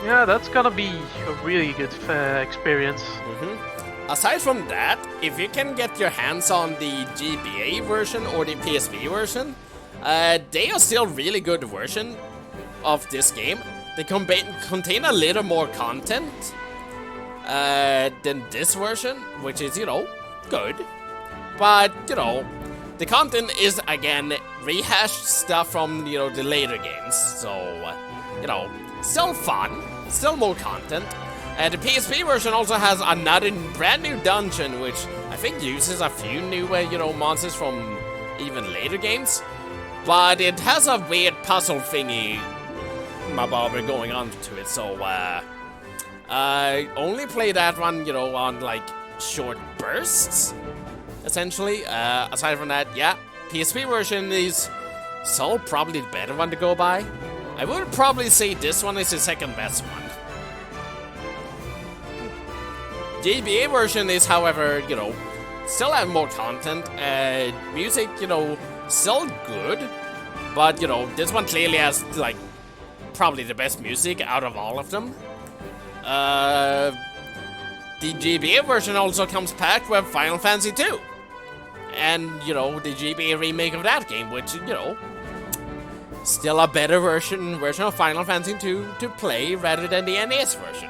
Yeah, that's gonna be a really good experience. Aside from that, if you can get your hands on the GBA version or the PSP version, they are still really good version of this game. They contain a little more content than this version, which is, you know, good. But, you know, the content is, again, rehashed stuff from, you know, the later games. So, you know, still fun, still more content. The PSP version also has another brand new dungeon, which I think uses a few new, you know, monsters from even later games. But it has a weird puzzle thingy going on to it, so, I only play that one, you know, on, like, short bursts, essentially. Aside from that, yeah, PSP version is still probably the better one to go by. I would probably say this one is the second best one. GBA version is, however, you know, still have more content, music, you know, still good, But, you know, this one clearly has, like, probably the best music out of all of them. The GBA version also comes packed with Final Fantasy 2. And, you know, the GBA remake of that game, which, you know, still a better version of Final Fantasy 2 to play rather than the NES version.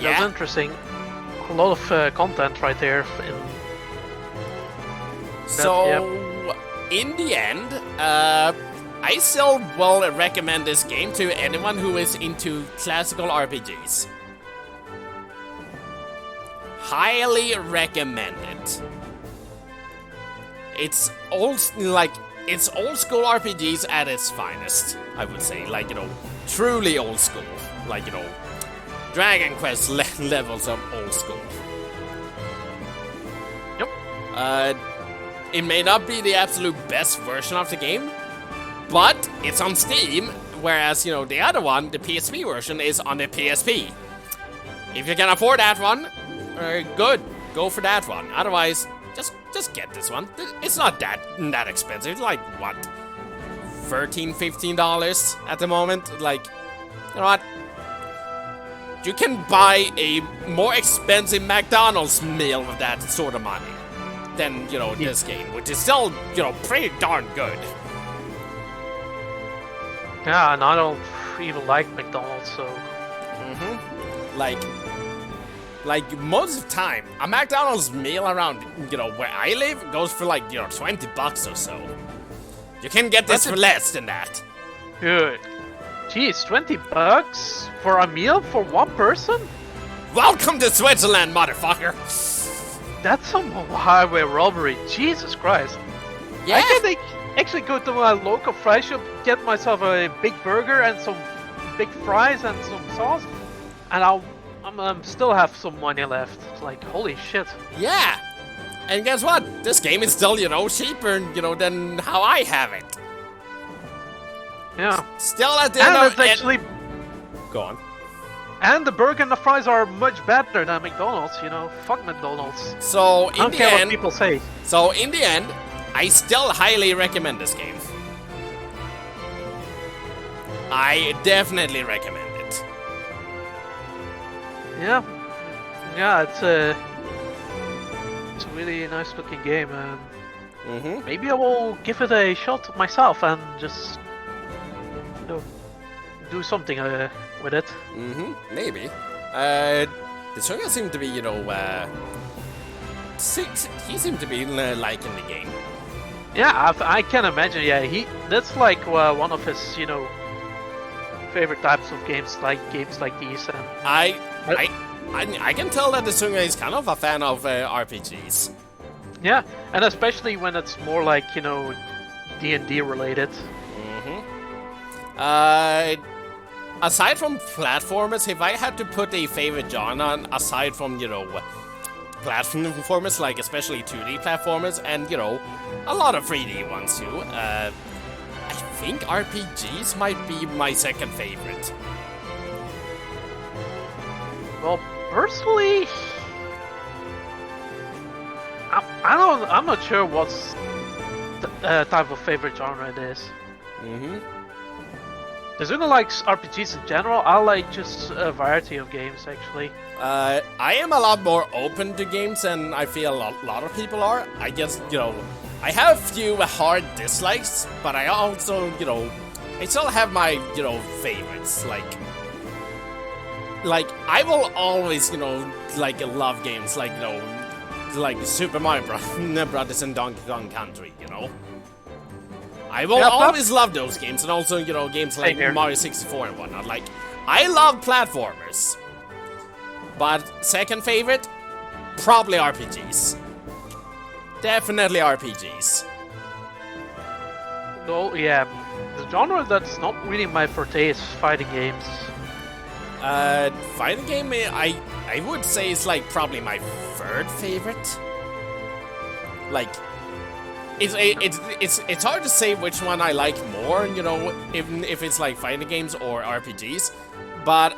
That's interesting. A lot of content right there. In the end, I still will recommend this game to anyone who is into classical RPGs. Highly recommend it. It's old school RPGs at its finest, I would say. Like, you know, truly old school. Like, you know, Dragon Quest levels of old school. Yep. It may not be the absolute best version of the game, but it's on Steam, whereas, you know, the other one, the PSP version, is on the PSP. If you can afford that one, good, go for that one. Otherwise, just get this one. It's not that expensive. It's like, what, $13, $15 at the moment? Like, you know what? You can buy a more expensive McDonald's meal with that sort of money than, you know, this game, which is still, you know, pretty darn good. Yeah, and I don't even like McDonald's, so... Like, most of the time, a McDonald's meal around, you know, where I live goes for, like, you know, $20 or so. You can get this for less than that. Good. Jeez, $20 for a meal for one person? Welcome to Switzerland, motherfucker! That's some highway robbery, Jesus Christ. Yeah? I can actually go to my local fry shop, get myself a big burger and some big fries and some sauce, and I'll still have some money left. Like, holy shit. Yeah! And guess what? This game is still, you know, cheaper, you know, than how I have it. Yeah. Still at the end And of it's actually... Go on. And the burger and the fries are much better than McDonald's, you know. Fuck McDonald's. So, I don't care what people say. So, in the end, I still highly recommend this game. I definitely recommend it. Yeah. Yeah, it's a really nice looking game, and maybe I will give it a shot myself and just, you know, do something with it. Maybe. The Tsunga seemed to be, you know, he seemed to be liking the game. Yeah, I can imagine. Yeah, that's like one of his, you know, favorite types of games like these. And I can tell that the Tsunga is kind of a fan of RPGs. Yeah, and especially when it's more like, you know, D&D related. Aside from platformers, if I had to put a favorite genre aside from, you know, platformers, like especially 2D platformers and, you know, a lot of 3D ones too, I think RPGs might be my second favorite. Well, personally, I'm not sure what's the type of favorite genre it is. There's only like RPGs in general. I like just a variety of games, actually. I am a lot more open to games than I feel a lot of people are. I guess, you know, I have a few hard dislikes, but I also, you know, I still have my, you know, favorites. Like I will always, you know, like love games like, you know, like Super Mario Brothers and Donkey Kong Country, you know. I will always love those games, and also, you know, games like Mario 64 and whatnot. Like, I love platformers. But second favorite, probably RPGs. Definitely RPGs. No, yeah, the genre that's not really my forte is fighting games. Fighting game, I would say is like probably my third favorite. Like, it's hard to say which one I like more, you know, if it's like fighting games or RPGs. But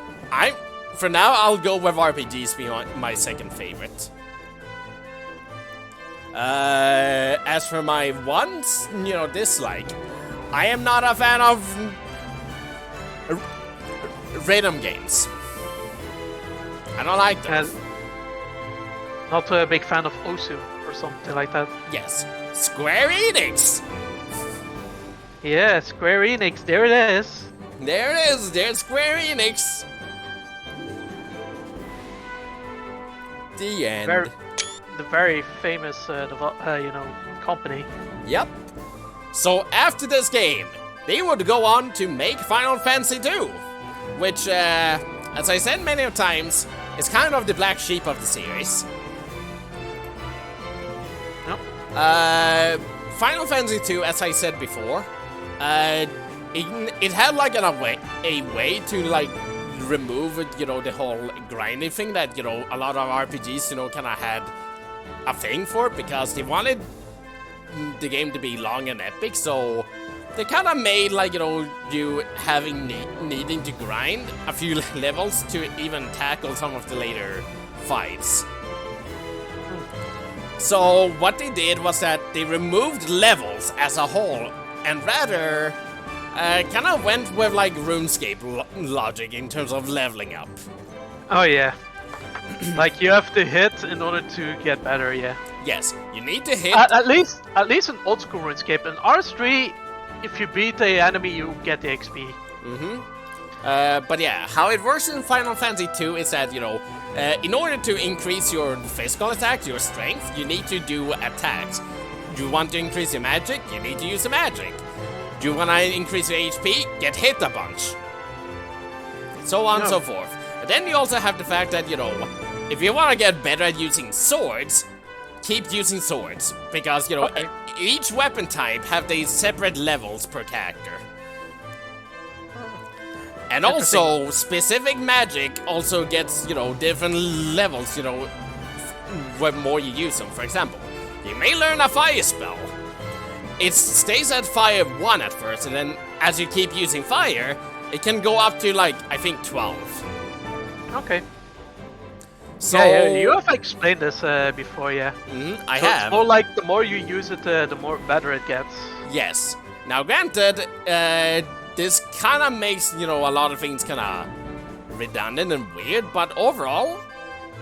for now, I'll go with RPGs being my second favorite. as for my one, dislike, I am not a fan of rhythm games. I don't like them. Not a big fan of Osu or something like that. Yes, Square Enix. Yeah, Square Enix, there it is. There it is. There's Square Enix. The end. The very famous, company. Yep. So after this game, they would go on to make Final Fantasy 2, which, as I said many times, is kind of the black sheep of the series. Yep. Final Fantasy 2, as I said before, it had like a way to like remove, the whole grinding thing that, a lot of RPGs, kind of had a thing for, because they wanted the game to be long and epic, so they kind of made like, you having needing to grind a few levels to even tackle some of the later fights. So what they did was that they removed levels as a whole, and rather kind of went with like RuneScape logic in terms of leveling up. Oh yeah. Like you have to hit in order to get better, yeah. Yes, you need to hit. At least in old school RuneScape. In RS3, if you beat the enemy, you get the XP. But yeah, how it works in Final Fantasy 2 is that, in order to increase your physical attack, your strength, you need to do attacks. You want to increase your magic, you need to use the magic. You want to increase your HP, get hit a bunch. So on and so forth. But then you also have the fact that, if you want to get better at using swords, keep using swords. Because, each weapon type have these separate levels per character. And also, specific magic also gets, different levels, the more you use them. For example, you may learn a fire spell. It stays at fire 1 at first, and then as you keep using fire, it can go up to, like, I think 12. Okay. So yeah, you have explained this before, yeah. I so have. It's more like the more you use it, the more better it gets. Yes. Now, granted, this kind of makes, a lot of things kind of redundant and weird, but overall,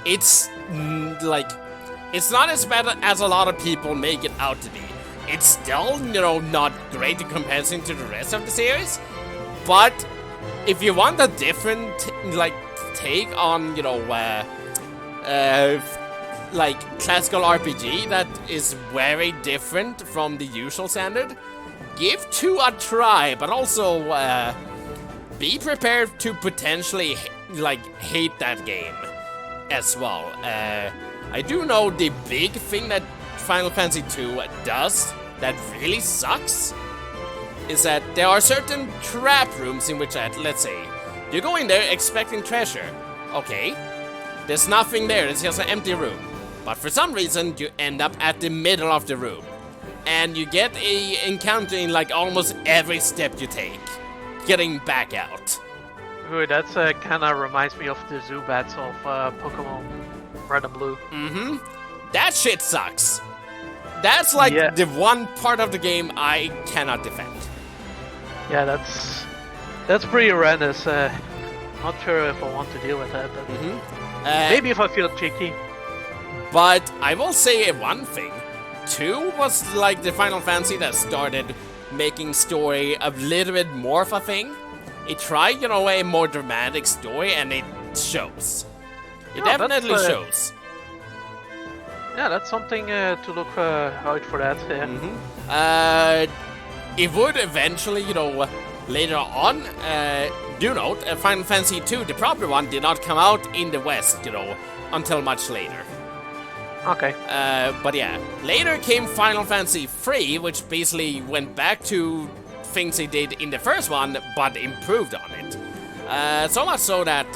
it's, it's not as bad as a lot of people make it out to be. It's still, not great in comparison to the rest of the series, but if you want a different, take on, classical RPG that is very different from the usual standard, give 2 a try, but also be prepared to potentially hate that game as well. I do know the big thing that Final Fantasy 2 does that really sucks is that there are certain trap rooms in which, let's say, you go in there expecting treasure. Okay, there's nothing there, it's just an empty room. But for some reason, you end up at the middle of the room. And you get a encounter in almost every step you take, getting back out. Ooh, that's kind of reminds me of the Zubats of Pokemon Red and Blue. That shit sucks. That's the one part of the game I cannot defend. Yeah, that's pretty horrendous. Not sure if I want to deal with that, but maybe if I feel cheeky. But I will say one thing. 2 was the Final Fantasy that started making story a little bit more of a thing. It tried, a more dramatic story, and it shows. It definitely shows. Yeah, that's something to look out for that. Yeah. It would eventually, later on, do note, Final Fantasy 2, the proper one, did not come out in the West, until much later. Okay. But yeah, later came Final Fantasy 3, which basically went back to things they did in the first one, but improved on it. So much so that,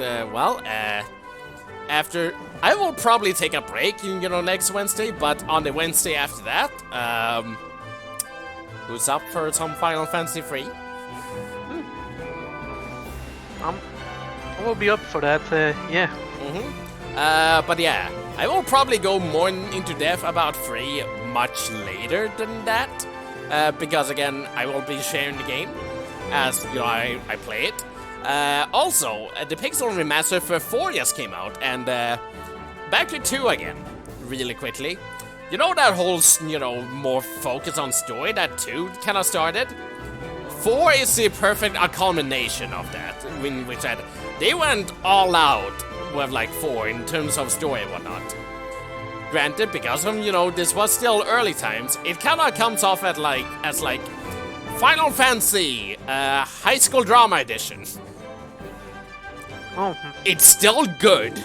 after... I will probably take a break, next Wednesday, but on the Wednesday after that, who's up for some Final Fantasy 3? I will be up for that, yeah. But yeah, I will probably go more into depth about 3 much later than that, because again, I will be sharing the game as you know I play it. Also, the Pixel Remaster for 4 just came out, and back to 2 again, really quickly. You know that whole, you know, more focus on story that 2 kind of started? 4 is the perfect culmination of that, in which they went all out with like 4 in terms of story and whatnot. Granted, because of, you know, this was still early times, it kind of comes off as like Final Fantasy High School Drama Edition. Oh. It's still good.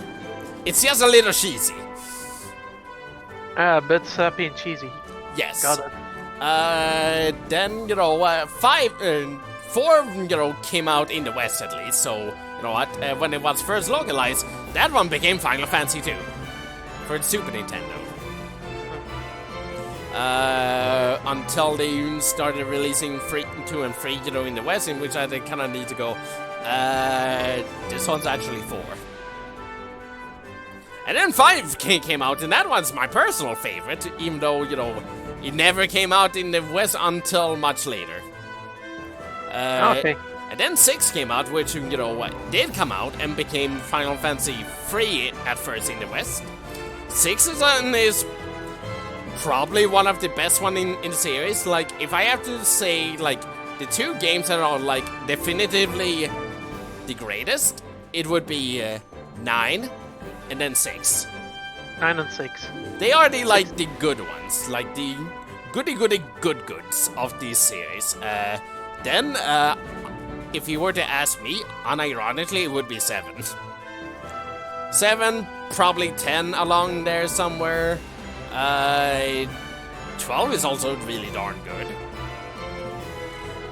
It's just a little cheesy. A bit sappy and cheesy. Yes. Got it. Then, you know, 4, you know, came out in the West at least, so, you know what, when it was first localized, that one became Final Fantasy 2 for the Super Nintendo. Until they started releasing 2 and 3, you know, in the West, in which I kind of need to go, this one's actually 4. And then 5 came out, and that one's my personal favorite, even though, you know, it never came out in the West until much later. Okay. And then 6 came out, which, you know, did come out and became Final Fantasy 3 at first in the West. 6 is probably one of the best one in the series. Like, if I have to say, like, the 2 games that are, like, definitively the greatest, it would be 9 and then 6. 9 and 6. They are the, like, the good ones, like the goods of this series. Then, if you were to ask me, unironically, it would be 7. 7, probably 10 along there somewhere. 12 is also really darn good.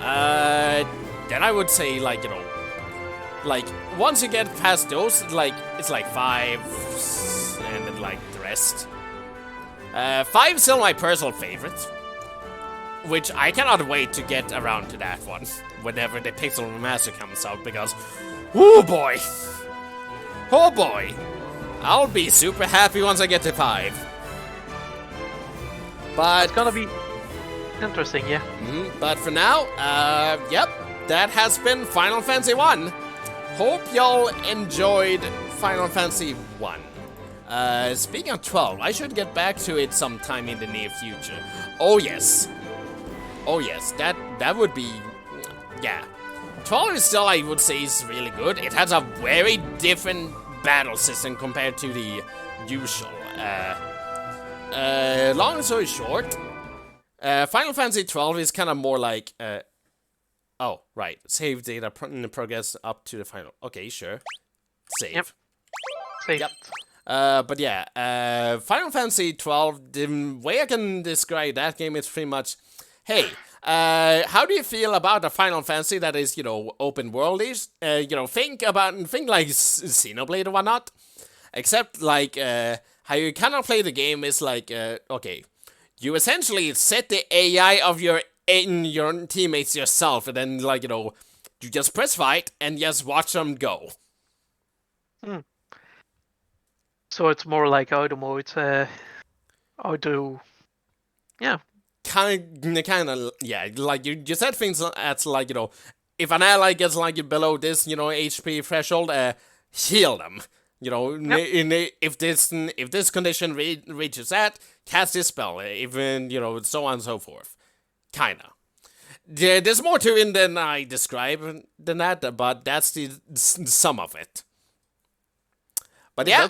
Then I would say, like, you know, like, once you get past those, like, it's like 5, and then, like, the rest. 5 is still my personal favorite, which I cannot wait to get around to that one, whenever the Pixel Remaster comes out, because, oh boy, I'll be super happy once I get to 5. But It's gonna be interesting, yeah. But for now, yep, that has been Final Fantasy 1. Hope y'all enjoyed Final Fantasy 1. Speaking of 12, I should get back to it sometime in the near future. Oh yes, that would be, yeah. 12 is still, I would say, is really good. It has a very different battle system compared to the usual. Long story short, Final Fantasy 12 is kind of more like, oh, right, save data in progress up to the final. Okay, sure. Save. Yep. Save. Yep. But yeah, Final Fantasy 12, the way I can describe that game is pretty much, hey, how do you feel about a Final Fantasy that is, you know, open world-ish? You know, think like Xenoblade or whatnot. Except, like, how you cannot play the game is like, okay, you essentially set the AI of your teammates yourself, and then, like, you know, you just press fight and just watch them go. So it's more like Odomo, it's yeah. Kind of, yeah, like, you set things at, like, you know, if an ally gets, like, below this, you know, HP threshold, heal them. You know, yep. If this condition reaches that, cast this spell, even, you know, so on and so forth. Kinda. There's more to it than I describe than that, but that's the sum of it. But yeah,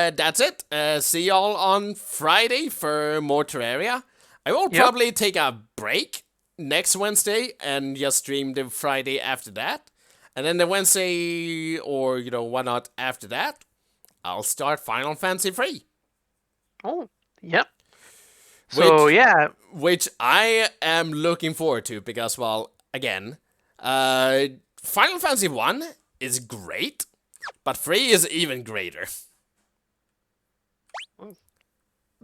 that's it. See y'all on Friday for more Terraria. I will probably take a break next Wednesday and just stream the Friday after that. And then the Wednesday, or, you know, whatnot after that, I'll start Final Fantasy 3. Oh, yep. So, yeah. Which I am looking forward to, because, well, again, Final Fantasy 1 is great, but 3 is even greater.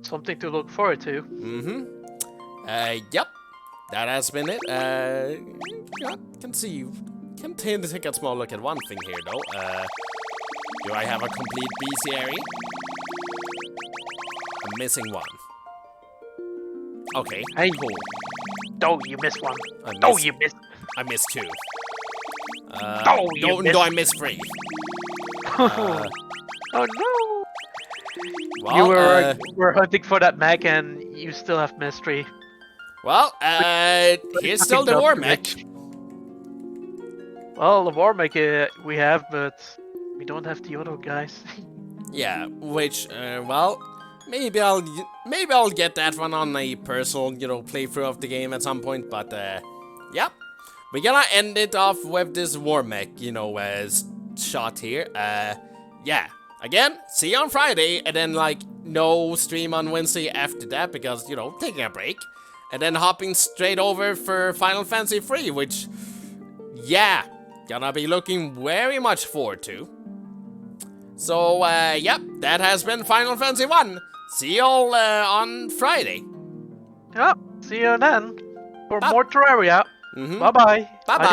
Something to look forward to. Yep. That has been it. Can take a small look at one thing here, though. Do I have a complete bestiary? I'm missing one. Okay. Hey, oh, you missed one. I Oh, missed, you missed. I missed 2. You No, I missed 3. Oh no! Well, You were hunting for that mech, and you still have mystery. well, here's still the war mech. Well, the war mech we have, but we don't have the other guys. Yeah, which, well, maybe I'll get that one on a personal, playthrough of the game at some point. But yeah, we're gonna end it off with this war mech, shot here. Yeah. Again, see you on Friday, and then, like, no stream on Wednesday after that, because, taking a break. And then hopping straight over for Final Fantasy 3, which, yeah, gonna be looking very much forward to. So, yep, that has been Final Fantasy 1. See y'all on Friday. Yeah, see you then for Bye. more Terraria. Mm-hmm. Bye-bye. Bye-bye.